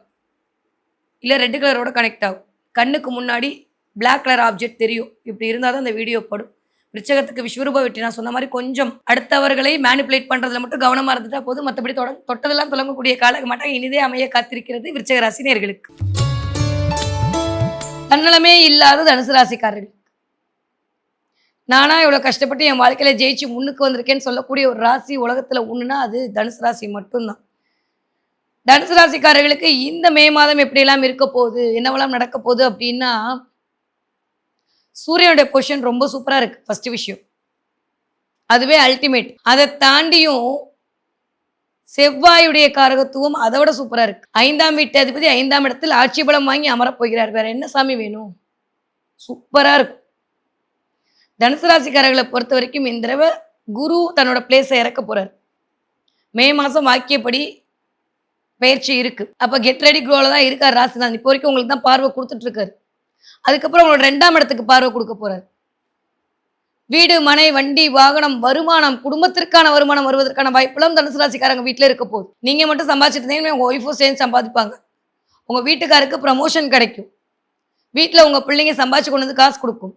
இல்லை ரெட் கலரோட கனெக்ட் ஆகும். கண்ணுக்கு முன்னாடி பிளாக் கலர் ஆப்ஜெக்ட் தெரியும். இப்படி இருந்தால் தான் அந்த வீடியோ படும். விருச்சகத்துக்கு விஸ்வரூப வெற்றி நான் சொன்ன மாதிரி கொஞ்சம் அடுத்தவர்களை மேனிப்புலேட் பண்ணுறதுல மட்டும் கவனமாக இருந்துட்டா போதும். மற்றபடி தொட்டதெல்லாம் தொடங்கக்கூடிய காலகட்டம் இனிதே அமைய காத்திருக்கிறது விருச்சிக ராசி நேயர்களுக்கு. தன்னலமே இல்லாத தனுசு ராசிக்காரர்கள், நானா இவ்வளோ கஷ்டப்பட்டு என் வாழ்க்கையில ஜெயிச்சு முன்னுக்கு வந்திருக்கேன்னு சொல்லக்கூடிய ஒரு ராசி உலகத்தில் ஒன்றுனா அது தனுசு ராசி மட்டும்தான். தனுசு ராசிக்காரர்களுக்கு இந்த மே மாதம் எப்படியெல்லாம் இருக்க போகுது, என்னவெல்லாம் நடக்க போகுது அப்படின்னா, சூரியனுடைய பொசிஷன் ரொம்ப சூப்பரா இருக்கு. ஃபர்ஸ்ட் விஷயம் அதுவே அல்டிமேட். அதை தாண்டியும் செவ்வாயுடைய காரகத்துவம் அதை விட சூப்பரா இருக்கு. 5ஆம் வீட்டு அதிபதி 5ஆம் இடத்தில் ஆட்சி பலம் வாங்கி அமரப் போகிறார். வேற என்ன சாமி வேணும்? சூப்பரா இருக்கும். தனுசு ராசிக்காரர்களை பொறுத்த வரைக்கும் இந்த தடவை குரு தன்னோட பிளேஸை இறக்க போறார். மே மாசம் வாக்கியப்படி பயிற்சி இருக்கு. அப்ப கெட் ரெடி க்ரோல தான் இருக்கார் ராசிநாதன். இப்போ வரைக்கும் உங்களுக்கு தான் பார்வை கொடுத்துட்டு இருக்காரு. அதுக்கப்புறம் உங்களோட 2ஆம் இடத்துக்கு பார்வை கொடுக்க போறாரு. வீடு, மனை, வண்டி, வாகனம், வருமானம், குடும்பத்திற்கான வருமானம் வருவதற்கான வாய்ப்புலாம் தனுசு ராசிக்காரங்க வீட்டில் இருக்க போகுது. நீங்க மட்டும் சம்பாதிச்சுட்டு இருந்தீங்கன்னா உங்க ஒய்ஃபும் சேர்ந்து சம்பாதிப்பாங்க. உங்க வீட்டுக்காருக்கு ப்ரமோஷன் கிடைக்கும். வீட்டில் உங்க பிள்ளைங்க சம்பாதிச்சு கொண்டு வந்து காசு கொடுக்கும்.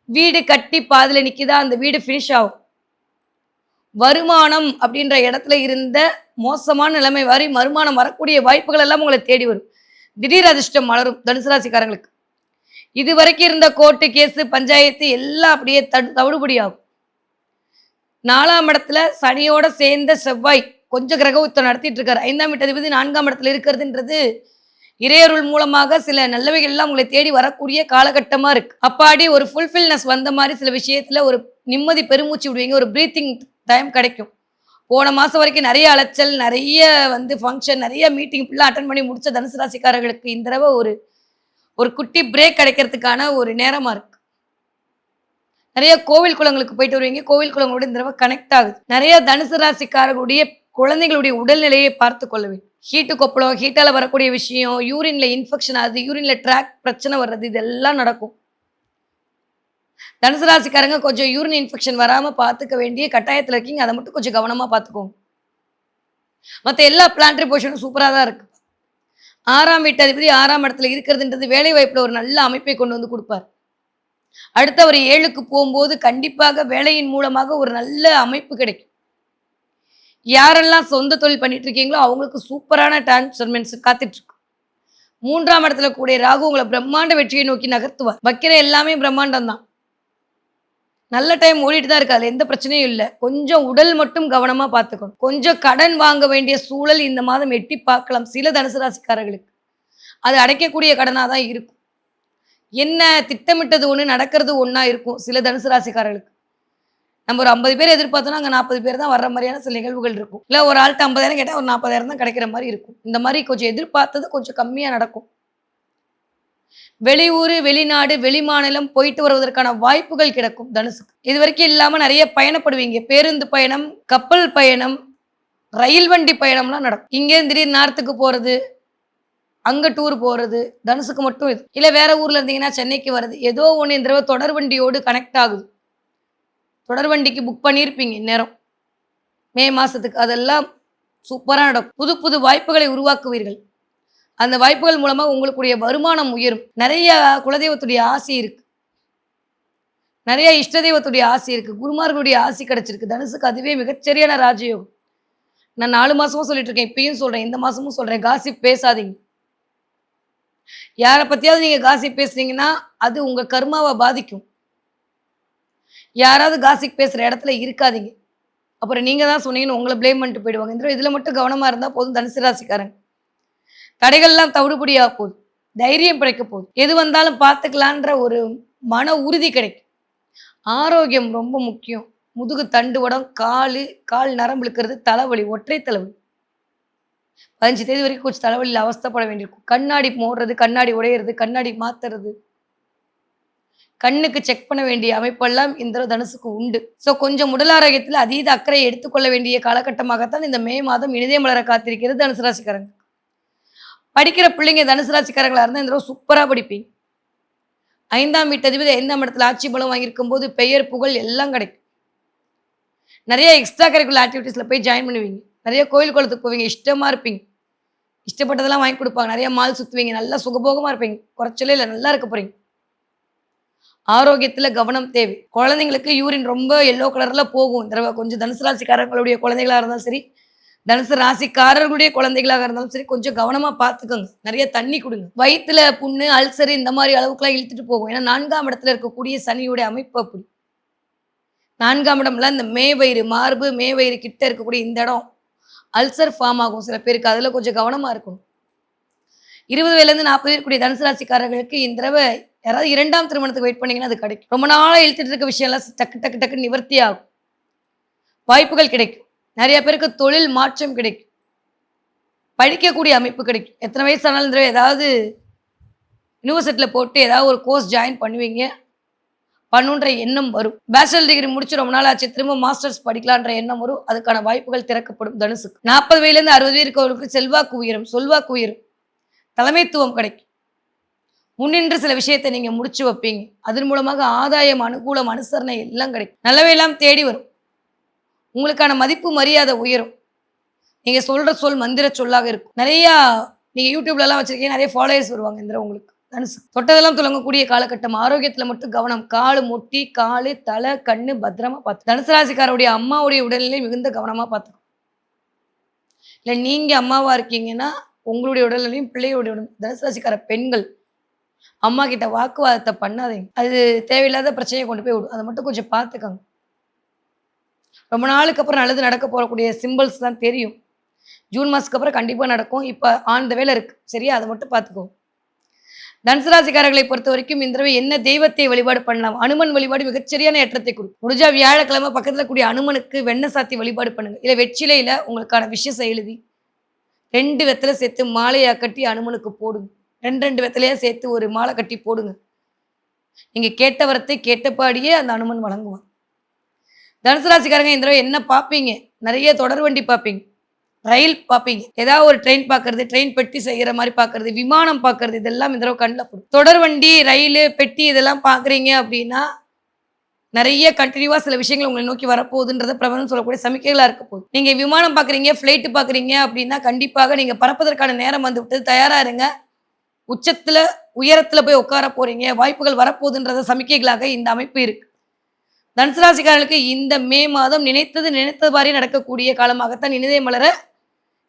வீடு கட்டி பாதியில் நிற்கிதா, அந்த வீடு ஃபினிஷ் ஆகும். வருமானம் அப்படின்ற இடத்துல இருந்த மோசமான நிலைமை வரை வருமானம் வரக்கூடிய வாய்ப்புகள் எல்லாம் உங்களை தேடி வரும். திடீர் அதிர்ஷ்டம் மலரும் தனுசு ராசிக்காரங்களுக்கு. இது வரைக்கும் இருந்த கோர்ட்டு கேஸு பஞ்சாயத்து எல்லாம் அப்படியே தவிடுபடி ஆகும். 4ஆம் இடத்துல சனியோட சேர்ந்த செவ்வாய் கொஞ்சம் கிரக யுத்தம் நடத்திட்டு இருக்காரு. 5ஆம் வீட்டு அதிபதி 4ஆம் இடத்துல இருக்கிறதுன்றது இறையருள் மூலமாக சில நல்லவைகள் எல்லாம் உங்களை தேடி வரக்கூடிய காலகட்டமா இருக்கு. அப்பாடி ஒரு ஃபுல்ஃபில்னஸ் வந்த மாதிரி சில விஷயத்துல ஒரு நிம்மதி பெருமூச்சு விடுவீங்க. ஒரு பிரீத்திங் டைம் கிடைக்கும். போன மாசம் வரைக்கும் நிறைய அலைச்சல், நிறைய ஃபங்க்ஷன், நிறைய மீட்டிங் ஃபுல்லாக அட்டன் பண்ணி முடிச்ச தனுசு ராசிக்காரர்களுக்கு இந்த தடவை ஒரு குட்டி பிரேக் கிடைக்கிறதுக்கான ஒரு நேரமா இருக்கு. நிறைய கோவில் குளங்களுக்கு போயிட்டு வருவீங்க. கோவில் குளங்களோட இந்த தடவை கனெக்ட் ஆகுது. நிறைய தனுசு ராசிக்காரர்களுடைய குழந்தைகளுடைய உடல்நிலையை பார்த்து கொள்ள வேண்டும். ஹீட்டு கொப்பளம், ஹீட்டால வரக்கூடிய விஷயம், யூரின்ல இன்ஃபெக்ஷன் ஆகுது, யூரின்ல ட்ராக் பிரச்சனை வர்றது, இதெல்லாம் நடக்கும். தனுசு ராசிக்காரங்க கொஞ்சம் யூரின் இன்ஃபெக்ஷன் வராம பார்த்துக்க வேண்டிய கட்டாயத்தில் இருக்கீங்க. அதை மட்டும் கொஞ்சம் கவனமா பார்த்துக்கோங்க. மற்ற எல்லா பிளான்டரி பொசிஷனும் சூப்பராக தான் இருக்கு. 6ஆம் வீட்டு அதிபதி 6ஆம் இடத்துல இருக்கிறதுன்றது வேலை வாய்ப்புல ஒரு நல்ல அமைப்பை கொண்டு வந்து கொடுப்பார். அடுத்து அவர் 7க்கு போகும்போது கண்டிப்பாக வேலையின் மூலமாக ஒரு நல்ல அமைப்பு கிடைக்கும். யாரெல்லாம் சொந்த தொழில் பண்ணிட்டு இருக்கீங்களோ அவங்களுக்கு சூப்பரான டிரான்ஸ்ஃபர்மேஷன்ஸ் காத்துட்டு இருக்கு. 3ஆம் இடத்துல கூடிய ராகு உங்களை பிரம்மாண்ட வெற்றியை நோக்கி நகர்த்துவார். வைக்கிற எல்லாமே பிரம்மாண்டம் தான். நல்ல டைம் ஓடிட்டு தான் இருக்கு. அதுல எந்த பிரச்சனையும் இல்ல. கொஞ்சம் உடல் மட்டும் கவனமா பார்த்துக்கணும். கொஞ்சம் கடன் வாங்க வேண்டிய சூழல் இந்த மாதம் எட்டி பார்க்கலாம் சில தனுசு ராசிக்காரர்களுக்கு. அது அடைக்கக்கூடிய கடனா தான் இருக்கும். என்ன திட்டமிட்டது ஒண்ணு, நடக்கிறது ஒண்ணா இருக்கும் சில தனுசு ராசிக்காரர்களுக்கு. நம்ம ஒரு 50 பேர் எதிர்பார்த்தோம்னா, அங்க 40 பேர் தான் வர்ற மாரியான சில நிகழ்வுகள் இருக்கும். இல்ல ஒரு ஆள்ட்ட 50,000 கேட்டா ஒரு 40,000 தான் கிடைக்கிற மாரி இருக்கும். இந்த மாரி கொஞ்சம் எதிர்பார்த்தது கொஞ்சம் கம்மியா நடக்கும். வெளியூரு, வெளிநாடு, வெளிமாநிலம் போயிட்டு வருவதற்கான வாய்ப்புகள் கிடைக்கும் தனுசுக்கு. இதுவரைக்கும் இல்லாம நெறைய பயணப்படுவீங்க. பேருந்து பயணம், கப்பல் பயணம், ரயில் வண்டி பயணம்லாம் நடக்கும். இங்கேருந்து திடீர்னு நார்த்துக்கு போறது, அங்க டூர் போறது, தனுசுக்கு மட்டும் இது. இல்ல வேற ஊர்ல இருந்தீங்கன்னா சென்னைக்கு வர்றது. ஏதோ ஒண்ணு இந்த தடவ தொடர் வண்டியோடு கனெக்ட் ஆகுது. தொடர் வண்டிக்கு புக் பண்ணியிருப்பீங்க இந்நேரம். மே மாசத்துக்கு. அதெல்லாம் சூப்பரா நடக்கும். புது புது வாய்ப்புகளை உருவாக்குவீர்கள். அந்த வாய்ப்புகள் மூலமா உங்களுடைய வருமானம் உயரும். நெறைய குலதெய்வத்துடைய ஆசி இருக்கு. நெறைய இஷ்ட தெய்வத்துடைய ஆசி இருக்கு. குருமார்களுடைய ஆசி கிடைச்சிருக்கு. தனுசுக்கு அதுவே மிகச்சரியான ராஜயோகம். நான் 4 மாசமும் சொல்லிட்டு இருக்கேன். இப்பயும் சொல்றேன். இந்த மாசமும் சொல்றேன். காசிப் பேசாதீங்க. யார பத்தியாவது நீங்க காசிப் பேசுனீங்கன்னா, அது உங்க கர்மாவ பாதிக்கும். யாராவது காசிப் பேசுற இடத்துல இருக்காதீங்க. அப்புறம் நீங்க தான் சொன்னீங்கன்னு உங்கள ப்ளேம் பண்ணிட்டு போயிடுவாங்க. இந்த இதுல மட்டும் கவனமா இருந்தா போதும் தனுசு ராசிக்காரங்க. தடைகள்லாம் தவிடுபடியா போகுது. தைரியம் கிடைக்க போகுது. எது வந்தாலும் பார்த்துக்கலான்ற ஒரு மன உறுதி கிடைக்கும். ஆரோக்கியம் ரொம்ப முக்கியம். முதுகு தண்டுவடம், கால் நரம்பு இழுக்கிறது, தலைவலி, ஒற்றை தலைவலி. 15 தேதி வரைக்கும் கொஞ்சம் தலைவலியில அவஸ்தைப்பட வேண்டியிருக்கும். கண்ணாடி போடுறது, கண்ணாடி உடையிறது, கண்ணாடி மாத்துறது, கண்ணுக்கு செக் பண்ண வேண்டிய அமைப்பெல்லாம் இந்த தனுசுக்கு உண்டு. ஸோ கொஞ்சம் உடல் ஆரோக்கியத்தில் அதீத அக்கறை எடுத்துக்கொள்ள வேண்டிய காலகட்டமாகத்தான் இந்த மே மாதம் இனிதே மலர காத்திருக்கிறது தனுசு ராசிக்காரங்க. படிக்கிற பிள்ளைங்க தனுசு ராசிக்காரங்களா இருந்தால் இந்த தடவை சூப்பராக படிப்பீங்க. 5ஆம் வீட்டு அதிபதி 5ஆம் இடத்துல ஆட்சி பலம் வாங்கியிருக்கும் போது பெயர் புகழ் எல்லாம் கிடைக்கும். நிறைய எக்ஸ்ட்ரா கரிக்குலர் ஆக்டிவிட்டீஸில் போய் ஜாயின் பண்ணுவீங்க. நிறைய கோயில் குளத்துக்கு போவீங்க. இஷ்டமா இருப்பீங்க. இஷ்டப்பட்டதெல்லாம் வாங்கி கொடுப்பாங்க. நிறைய மால் சுற்றுவீங்க. நல்லா சுகபோகமாக இருப்பீங்க. குறைச்சலே இல்லை, நல்லா இருக்க போறீங்க. ஆரோக்கியத்தில் கவனம் தேவை. குழந்தைங்களுக்கு யூரின் ரொம்ப எல்லோ கலரில் போகும். இந்த தடவை கொஞ்சம் தனுசு ராசிக்காரங்களுடைய குழந்தைகளாக இருந்தாலும் சரி, தனுசு ராசிக்காரர்களுடைய குழந்தைகளாக இருந்தாலும் சரி, கொஞ்சம் கவனமா பார்த்துக்கோங்க. நிறைய தண்ணி கொடுங்க. வயிற்றுல புண்ணு, அல்சர் இந்த மாதிரி அளவுக்குலாம் இழுத்துட்டு போகும். ஏன்னா 4ஆம் இடத்துல இருக்கக்கூடிய சனியுடைய அமைப்பு அப்படி. 4ஆம் இடம்ல இந்த மேவயிறு, மார்பு மேவயிறு கிட்ட இருக்கக்கூடிய இந்த இடம் அல்சர் ஃபார்ம் ஆகும் சில பேருக்கு. அதில் கொஞ்சம் கவனமா இருக்கணும். 20 வயதுலேருந்து 40 இருக்கக்கூடிய தனுசு ராசிக்காரர்களுக்கு இந்த தடவை யாராவது 2ஆம் திருமணத்துக்கு வெயிட் பண்ணீங்கன்னா அது கிடைக்கும். ரொம்ப நாளாக இழுத்துட்டு இருக்க விஷயம்லாம் டக்கு டக்கு டக்குன்னு நிவர்த்தி ஆகும். வாய்ப்புகள் கிடைக்கும். நிறைய பேருக்கு தொழில் மாற்றம் கிடைக்கும். படிக்கக்கூடிய அமைப்பு கிடைக்கும். எத்தனை வயசு ஆனாலும் ஏதாவது யூனிவர்சிட்டியில் போட்டு ஏதாவது ஒரு கோர்ஸ் ஜாயின் பண்ணுவீங்க. பண்ணுன்ற எண்ணம் வரும். பேச்சுலர் டிகிரி முடிச்சு ரொம்ப நாள் ஆச்சு, திரும்ப மாஸ்டர்ஸ் படிக்கலான்ற எண்ணம் வரும். அதுக்கான வாய்ப்புகள் திறக்கப்படும் தனுசுக்கு. 40 வயதுலேருந்து 60 வயது இருக்கவர்களுக்கு செல்வாக்கு உயரும், சொல்வாக்கு உயரும், தலைமைத்துவம் கிடைக்கும். முன்னின்று சில விஷயத்தை நீங்க முடிச்சு வைப்பீங்க. அதன் மூலமாக ஆதாயம், அனுகூலம், அனுசரணை எல்லாம் கிடைக்கும். நல்லவை எல்லாம் தேடி வரும். உங்களுக்கான மதிப்பு மரியாதை உயரும். நீங்க சொல்ற சொல் மந்திர சொல்லாக இருக்கும். நிறையா நீங்க யூடியூப்லலாம் வச்சிருக்கீங்க, நிறைய ஃபாலோயர்ஸ் வருவாங்க இந்த உங்களுக்கு. தனுசு தொட்டதெல்லாம் துலங்கக்கூடிய காலகட்டம். ஆரோக்கியத்துல மட்டும் கவனம். காலு முட்டி, காலு, தலை, கண்ணு பத்திரமா பார்த்து. தனுசு ராசிக்காரருடைய அம்மாவுடைய உடல்நிலை மிகுந்த கவனமா பார்த்துக்கணும். இல்லை நீங்க அம்மாவா இருக்கீங்கன்னா உங்களுடைய உடல்நிலையும் பிள்ளையுடைய உடல். தனுசு ராசிக்கார பெண்கள் அம்மா கிட்ட வாக்குவாதத்தை பண்ணாதீங்க. அது தேவையில்லாத பிரச்சனையை கொண்டு போய் விடும். அதை மட்டும் கொஞ்சம் பார்த்துக்கோங்க. ரொம்ப நாளுக்கு அப்புறம் நல்லது நடக்க போகக்கூடிய சிம்பிள்ஸ் தான் தெரியும். ஜூன் மாதத்துக்கு அப்புறம் கண்டிப்பாக நடக்கும். இப்போ ஆன் த வேலை இருக்குது. சரியா? அதை மட்டும் பார்த்துக்கோ. தனுசு ராசிக்காரர்களை பொறுத்த வரைக்கும் இந்த தடவை என்ன தெய்வத்தை வழிபாடு பண்ணலாம்? அனுமன் வழிபாடு மிகச்சரியான ஏற்றத்தை கொடுக்கும். முடிஞ்சா வியாழக்கிழமை பக்கத்தில் கூடிய அனுமனுக்கு வெண்ணெய் சாத்தி வழிபாடு பண்ணுங்க. இல்லை வெற்றிலையில் உங்களுக்கான விஷயத்தை எழுதி 2 வெத்தலை சேர்த்து மாலையாக கட்டி அனுமனுக்கு போடுங்க. 2 வெத்தலையாக சேர்த்து ஒரு மாலை கட்டி போடுங்க. நீங்கள் கேட்ட வரத்தை கேட்டபாடியே அந்த அனுமன் வழங்குவான். தனுசு ராசிக்காரங்க இந்த தடவை என்ன பார்ப்பீங்க? நிறைய தொடர் வண்டி பார்ப்பீங்க, ரயில் பார்ப்பீங்க, ஏதாவது ஒரு ட்ரெயின் பார்க்கறது, ட்ரெயின் பெட்டி செய்கிற மாதிரி பார்க்கறது, விமானம் பார்க்கறது, இதெல்லாம் இந்த தடவை கண்ணில் போடும். தொடர் வண்டி, ரயில், பெட்டி இதெல்லாம் பார்க்குறீங்க அப்படின்னா நிறைய கண்டினியூவாக சில விஷயங்கள் உங்களை நோக்கி வரப்போகுதுன்றத பிரபலம் சொல்லக்கூடிய சமிக்கைகளாக இருக்க போகுது. நீங்கள் விமானம் பார்க்குறீங்க, ஃப்ளைட்டு பார்க்குறீங்க அப்படின்னா கண்டிப்பாக நீங்கள் பறப்பதற்கான நேரம் வந்து விட்டது. தயாராக இருங்க. உச்சத்தில் உயரத்தில் போய் உட்கார போகிறீங்க. வாய்ப்புகள் வரப்போகுதுன்றத சமிக்கைகளாக இந்த அமைப்பு இருக்குது. தனுசு ராசிக்காரர்களுக்கு இந்த மே மாதம் நினைத்தது மாதிரி நடக்கக்கூடிய காலமாகத்தான் இனிதே மலர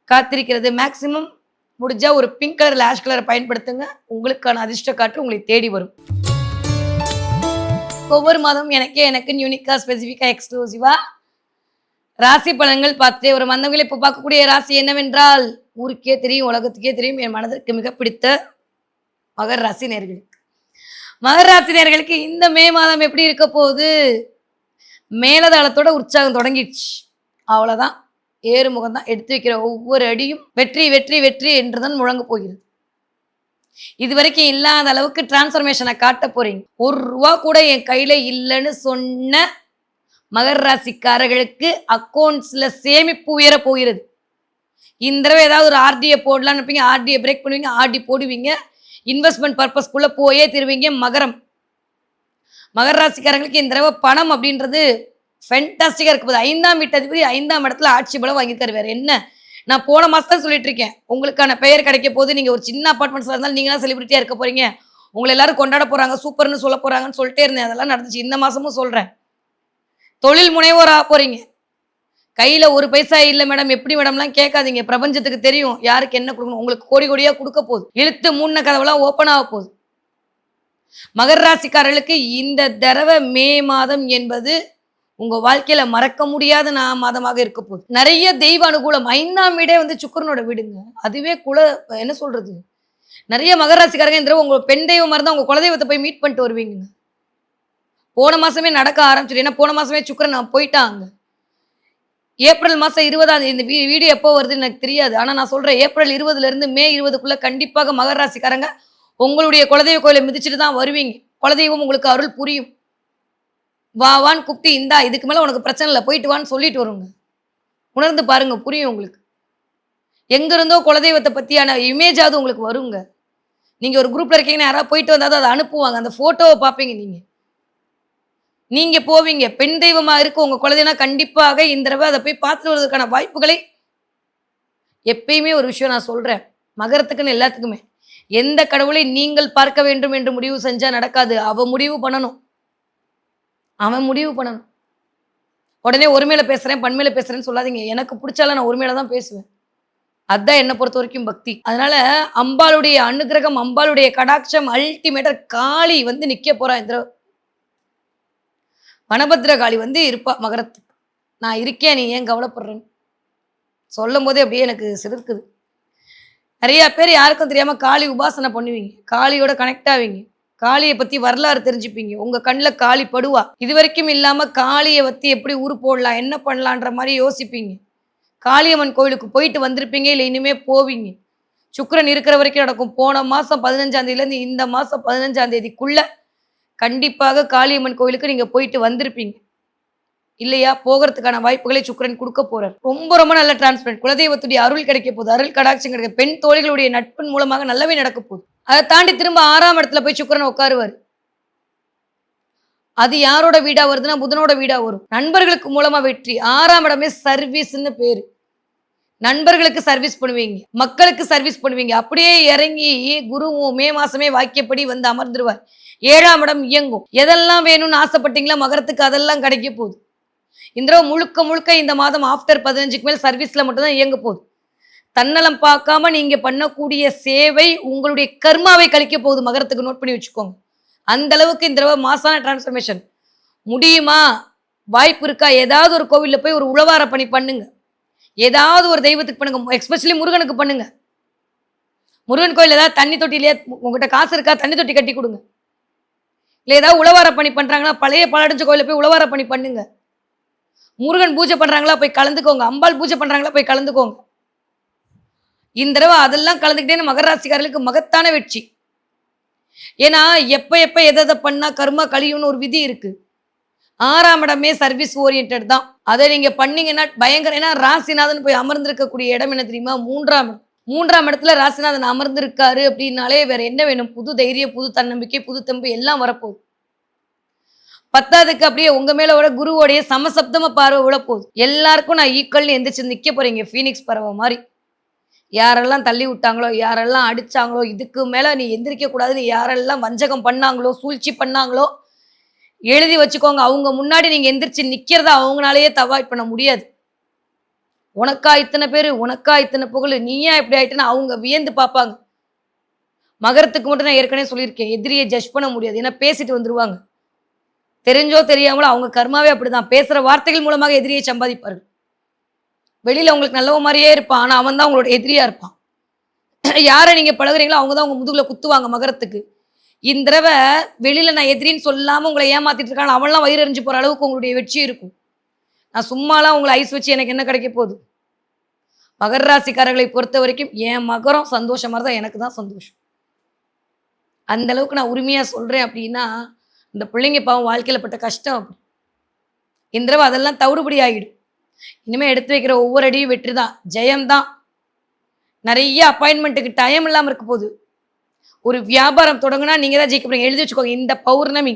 காத்திருக்கிறது. மேக்சிமம் முடிஞ்சா ஒரு பிங்க் கலர் ஆஷ் கலரை பயன்படுத்துங்க. உங்களுக்கான அதிர்ஷ்ட காற்று உங்களை தேடி வரும். ஒவ்வொரு மாதமும் எனக்குன்னு யூனிக்கா ஸ்பெசிஃபிக்கா எக்ஸ்க்ளூசிவா ராசி பலன்கள் பார்த்துட்டே ஒரு மந்தவங்களை இப்போ பார்க்கக்கூடிய ராசி என்னவென்றால் ஊருக்கே தெரியும், உலகத்துக்கே தெரியும், என் மனதிற்கு மிக பிடித்த மகர ராசி நேர்களுக்கு. மகர ராசி நேர்களுக்கு இந்த மே மாதம் எப்படி இருக்க போகுது? மேலதாளத்தோட உற்சாகம் தொடங்கிடுச்சு. அவ்வளோதான், ஏறுமுகம் தான். எடுத்து வைக்கிற ஒவ்வொரு அடியும் வெற்றி வெற்றி வெற்றி என்றுதான் முழங்க போகிறது. இது வரைக்கும் இல்லாத அளவுக்கு டிரான்ஸ்ஃபர்மேஷனை காட்ட போறீங்க. ₹1 கூட என் கையில இல்லைன்னு சொன்ன மகர ராசிக்காரர்களுக்கு அக்கௌண்ட்ஸ்ல சேமிப்பு உயர போகிறது. இந்த தடவை ஏதாவது ஒரு ஆர்டியை போடலான்னு இருப்பீங்க, ஆர்டியை பிரேக் பண்ணுவீங்க, ஆர்டி போடுவீங்க, இன்வெஸ்ட்மெண்ட் பர்பஸ்க்குள்ள போயே திருவீங்க. மகர ராசிக்காரங்களுக்கு இந்த தடவை பணம் அப்படின்றது ஃபென்டாஸ்டிக்காக இருக்க போகுது. 5ஆம் வீட்டு அதிபதி 5ஆம் இடத்துல ஆட்சி பலம் வாங்கியிருக்காரு. வேற என்ன, நான் போன மாதம் சொல்லிட்டு இருக்கேன், உங்களுக்கான பெயர் கிடைக்க போது. நீங்கள் ஒரு சின்ன அப்பார்ட்மெண்ட்ஸில் இருந்தாலும் நீங்கள் தான் செலிபிரிட்டியாக இருக்க போறீங்க, உங்களை எல்லாரும் கொண்டாட போறாங்க, சூப்பர்னு சொல்ல போறாங்கன்னு சொல்லிட்டே இருந்தேன். அதெல்லாம் நடந்துச்சு. இந்த மாசமும் சொல்றேன், தொழில் முனைவோர் ஆக போறீங்க. கையில ஒரு பைசா இல்லை மேடம், எப்படி மேடம்லாம் கேட்காதீங்க. பிரபஞ்சத்துக்கு தெரியும் யாருக்கு என்ன கொடுக்கணும். உங்களுக்கு கோடி கோடியா கொடுக்க போகுது. இழுத்து மூணு கதவெல்லாம் ஓப்பன் ஆக போகுது. மகர ராசிக்காரர்களுக்கு இந்த தடவை மே மாதம் என்பது உங்க வாழ்க்கையில மறக்க முடியாத மாதமாக இருக்க போகுது. நிறைய தெய்வ அனுகூலம். 5ஆம் வீடே சுக்கிரனோட வீடுங்க. அதுவே என்ன சொல்றது, நிறைய மகர ராசிக்காரங்க இந்த உங்க பெண் தெய்வமா இருந்தா உங்க குலதெய்வத்தை போய் மீட் பண்ணிட்டு வருவீங்க. போன மாசமே நடக்க ஆரம்பிச்சிடும். ஏன்னா போன மாசமே சுக்கிரன் போயிட்டாங்க. ஏப்ரல் மாசம் 20ஆம் இந்த வீடியோ எப்போ வருதுன்னு எனக்கு தெரியாது. ஆனா நான் சொல்றேன், ஏப்ரல் 20ல இருந்து மே 20க்குள்ள கண்டிப்பாக மகர ராசிக்காரங்க உங்களுடைய குலதெய்வ கோயிலை மிதிச்சுட்டு தான் வருவீங்க. குலதெய்வம் உங்களுக்கு அருள் புரியும். வான்னு கூப்பிட்டு, இந்தா இதுக்கு மேல உனக்கு பிரச்சனை இல்லை, போயிட்டு வான்னு சொல்லிட்டு வருங்க. உணர்ந்து பாருங்க, புரியும் உங்களுக்கு. எங்க இருந்தோ குலதெய்வத்தை பத்தியான இமேஜாவது உங்களுக்கு வருங்க. நீங்க ஒரு குரூப்ல இருக்கீங்கன்னா யாராவது போயிட்டு வந்தாதான் அதை அனுப்புவாங்க. அந்த போட்டோவை பார்ப்பீங்க. நீங்க போவீங்க. பெண் தெய்வமா இருக்கு உங்க குலதெய்வம், கண்டிப்பாக இந்த தடவை அதை போய் பார்த்துட்டு வருவதற்கான வாய்ப்புகளை எப்பயுமே ஒரு விஷயம் நான் சொல்றேன், மகரத்துக்குன்னு எல்லாத்துக்குமே, எந்த கடவுளை நீங்கள் பார்க்க வேண்டும் என்று முடிவு செஞ்சா நடக்காது. அவன் முடிவு பண்ணணும். உடனே ஒருமையில பேசுறேன், பன்மையில பேசுறேன்னு சொல்லாதீங்க. எனக்கு பிடிச்சால நான் ஒருமையில தான் பேசுவேன். அதுதான் என்னை பொறுத்த வரைக்கும் பக்தி. அதனால அம்பாளுடைய அனுகிரகம், அம்பாளுடைய கடாட்சம் அல்டிமேட்டர். காளி நிக்க போறா. இந்த வனபத்ர காளி இருப்பா மகரத்துக்கு. நான் இருக்கேன், நீ ஏன் கவலைப்படுறேன்னு சொல்லும் போதே அப்படியே எனக்கு சிலிர்க்குது. நிறைய பேர் யாருக்கும் தெரியாம காளி உபாசனை பண்ணுவீங்க, காளியோட கனெக்ட் ஆவீங்க, காளியை பத்தி வரலாறு தெரிஞ்சுப்பீங்க. உங்க கண்ணில் காளி படுவா. இது வரைக்கும் இல்லாம காளியை பத்தி எப்படி ஊர் போடலாம், என்ன பண்ணலான்ற மாதிரி யோசிப்பீங்க. காளியம்மன் கோயிலுக்கு போயிட்டு வந்திருப்பீங்க, இல்லை இனிமே போவீங்க. சுக்கிரன் இருக்கிற வரைக்கும் நடக்கும். போன மாசம் 15ஆம் தேதியிலேருந்து இந்த மாசம் 15ஆம் தேதிக்குள்ள கண்டிப்பாக காளியம்மன் கோயிலுக்கு நீங்க போயிட்டு வந்திருப்பீங்க. இல்லையா? போகிறதுக்கான வாய்ப்புகளை சுக்கிரன் கொடுக்க போறார். ரொம்ப ரொம்ப நல்ல டிரான்ஸ்பரண்ட். குலதெய்வத்துடைய அருள் கிடைக்க போகுது, அருள் கடாட்சம் கிடைக்க, பெண் தோழிகளுடைய நட்பின் மூலமாக நல்லவே நடக்க போகுது. அதை தாண்டி திரும்ப 6ஆம் இடத்துல போய் சுக்கிரன் உட்காருவார். அது யாரோட வீடா வருதுன்னா புதனோட வீடா வரும். நண்பர்களுக்கு மூலமா வெற்றி. 6ஆம் இடமே சர்வீஸ்ன்னு பேரு. நண்பர்களுக்கு சர்வீஸ் பண்ணுவீங்க, மக்களுக்கு சர்வீஸ் பண்ணுவீங்க. அப்படியே இறங்கி குருவும் மே மாசமே வாக்கியப்படி அமர்ந்துருவார். 7ஆம் இடம் இயங்கும். எதெல்லாம் வேணும்னு ஆசைப்பட்டீங்களா மகரத்துக்கு, அதெல்லாம் கிடைக்க போகுது. இந்த முழுக்க முழுக்க இந்த மாதம் ஆஃப்டர் 15க்கு மேல் சர்வீஸ்ல மட்டும்தான் இயங்க போகுது. தன்னலம் பார்க்காம நீங்க பண்ணக்கூடிய சேவை உங்களுடைய கர்மாவை கழிக்க போகுது மகரத்துக்கு. நோட் பண்ணி வச்சுக்கோங்க. அந்த அளவுக்கு இந்த தடவை மாசான டிரான்ஸ்ஃபர்மேஷன். முடியுமா? வாய்ப்பு இருக்கா? ஏதாவது ஒரு கோவில்ல போய் ஒரு உழவார பணி பண்ணுங்க, ஏதாவது ஒரு தெய்வத்துக்கு பண்ணுங்க, எஸ்பெஷலி முருகனுக்கு பண்ணுங்க. முருகன் கோயில் ஏதாவது தண்ணி தொட்டிலேயே உங்ககிட்ட காசு இருக்கா, தண்ணி தொட்டி கட்டி கொடுங்க. இல்லை ஏதாவது உழவார பணி பண்றாங்களா, பழைய பாலடைஞ்ச கோயில போய் உழவார பணி பண்ணுங்க. முருகன் பூஜை பண்றாங்களா, போய் கலந்துக்கோங்க. அம்பாள் பூஜை பண்றாங்களா, போய் கலந்துக்கோங்க. இந்த தடவை அதெல்லாம் கலந்துக்கிட்டே மகர ராசிக்காரர்களுக்கு மகத்தான வெற்றி. ஏன்னா எப்ப எதை பண்ணா கர்மா கழியும்னு ஒரு விதி இருக்கு. 6ஆம் இடமே சர்வீஸ் ஓரியன்ட் தான். அதை நீங்க பண்ணீங்கன்னா பயங்கர. ஏன்னா ராசிநாதன் போய் அமர்ந்திருக்கக்கூடிய இடம் என்ன தெரியுமா? 3ஆம் இடம். 3ஆம் இடத்துல ராசிநாதன் அமர்ந்திருக்காரு அப்படின்னாலே வேற என்ன வேணும்? புது தைரியம், புது தன்னம்பிக்கை, புது தெம்பு எல்லாம் வரப்போகுது. 10ஆவதுக்கு அப்படியே உங்க மேல விட குருவோடைய சமசப்தம பார்வை விழப்போகுது. எல்லாருக்கும் நான் ஈக்குவல்னு எந்திரிச்சு நிக்க போறீங்க, ஃபீனிக்ஸ் பறவை மாதிரி. யாரெல்லாம் தள்ளி விட்டாங்களோ, யாரெல்லாம் அடிச்சாங்களோ, இதுக்கு மேல நீ எந்திரிக்க கூடாதுன்னு யாரெல்லாம் வஞ்சகம் பண்ணாங்களோ, சூழ்ச்சி பண்ணாங்களோ, எழுதி வச்சுக்கோங்க. அவங்க முன்னாடி நீங்க எந்திரிச்சு நிக்கிறத அவங்களாலேயே அவாய்ட் பண்ண முடியாது. உனக்கா இத்தனை பேரு, உனக்கா இத்தனை புகழ், நீயா இப்படி ஆயிட்டுன்னு அவங்க வியந்து பார்ப்பாங்க. மகரத்துக்கு மட்டும் நான் ஏற்கனவே சொல்லியிருக்கேன், எதிரியை ஜட்ஜ் பண்ண முடியாது. ஏன்னா பேசிட்டு வந்துருவாங்க. தெரிஞ்சோ தெரியாமலோ அவங்க கர்மாவே அப்படிதான். பேசுற வார்த்தைகள் மூலமாக எதிரியை சம்பாதிப்பார்கள். வெளியில உங்களுக்கு நல்லவ மாதிரியே இருப்பான். ஆனா அவன் தான் உங்களோட எதிரியா இருப்பான். யாரை நீங்க பழகுறீங்களோ அவங்க தான் உங்க முதுகுல குத்துவாங்க மகரத்துக்கு. இந்த தடவை வெளியில நான் எதிரின்னு சொல்லாம உங்களை ஏமாத்திட்டு இருக்கான். அவன்லாம் வயிறு எறிஞ்சு போற அளவுக்கு உங்களுடைய வெற்றி இருக்கும். நான் சும்மாலாம் உங்களை ஐஸ் வச்சு எனக்கு என்ன கிடைக்க போகுது? மகர ராசிக்காரர்களை பொறுத்த வரைக்கும் என் மகரம் சந்தோஷமா இருந்தா எனக்கு தான் சந்தோஷம். அந்த அளவுக்கு நான் உரிமையா சொல்றேன் அப்படின்னா, இந்த பிள்ளைங்க பாவம் வாழ்க்கையில பட்ட கஷ்டம் அப்படி. இந்த தடவை அதெல்லாம் தவிடுபடி ஆகிடும். இனிமே எடுத்து வைக்கிற ஒவ்வொரு அடியும் வெற்றி தான், ஜெயம் தான். நிறைய அப்பாயின்மெண்ட்டுக்கு டைம் இல்லாம இருக்க போகுது. ஒரு வியாபாரம் தொடங்குனா நீங்க தான் ஜெயிக்க போறீங்க. எழுதி வச்சுக்கோங்க. இந்த பௌர்ணமி,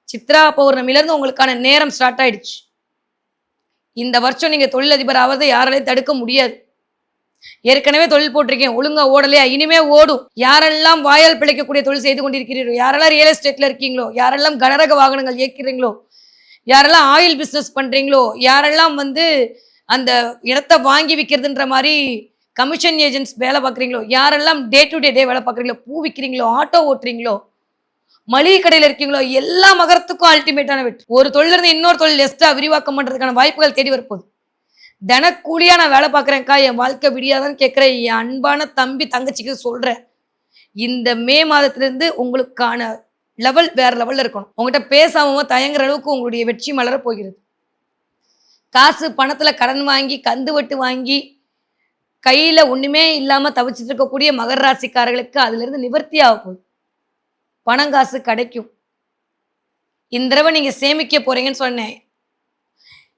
சித்ரா பௌர்ணமியிலேருந்து உங்களுக்கான நேரம் ஸ்டார்ட் ஆயிடுச்சு. இந்த வருஷம் நீங்க தொழிலதிபர் ஆவதை யாராலையும் தடுக்க முடியாது. ஏற்கனவே தொழில் போட்டிருக்கேன், ஒழுங்கா ஓடலையா? இனிமே ஓடும். யாரெல்லாம் வாயால் பிழைக்கக்கூடிய தொழில் செய்து கொண்டிருக்கிறீர்களோ, யாரெல்லாம் ரியல் எஸ்டேட்ல இருக்கீங்களோ, யாரெல்லாம் கனரக வாகனங்கள் இயக்கிறீங்களோ, யாரெல்லாம் ஆயில் பிஸ்னஸ் பண்றீங்களோ, யாரெல்லாம் அந்த இடத்த வாங்கி விற்கிறதுன்ற மாதிரி கமிஷன் ஏஜென்ட்ஸ் வேலை பார்க்குறீங்களோ, யாரெல்லாம் டே டு டே வேலை பார்க்குறீங்களோ, பூ விற்கிறீங்களோ, ஆட்டோ ஓட்டுறீங்களோ, மளிகை கடையில் இருக்கீங்களோ, எல்லா மகரத்துக்கும் அல்டிமேட்டான வெற்றி. ஒரு தொழிலிருந்து இன்னொரு தொழில் எஸ்டா விரிவாக்கம் பண்றதுக்கான வாய்ப்புகள் தேடி வரப்போகுது. தினக்கூலியா நான் வேலை பார்க்குறேன்க்கா, என் வாழ்க்கை விடியாதான்னு கேட்குற என் அன்பான தம்பி தங்கச்சிக்கு சொல்றேன். இந்த மே மாதத்திலிருந்து உங்களுக்கான லெவல் வேற லெவல்ல இருக்கணும். உங்ககிட்ட பேசாம தயங்குற அளவுக்கு உங்களுடைய வெற்றி மலர போகிறது. காசு பணத்துல கடன் வாங்கி கந்து வட்டு வாங்கி கையில ஒண்ணுமே இல்லாம தவிச்சிட்டு இருக்கக்கூடிய மகர ராசிக்காரர்களுக்கு அதுல இருந்து நிவர்த்தி ஆக போகுது. பணம் காசு கிடைக்கும். இந்த தடவை நீங்க சேமிக்க போறீங்கன்னு சொன்னேன்.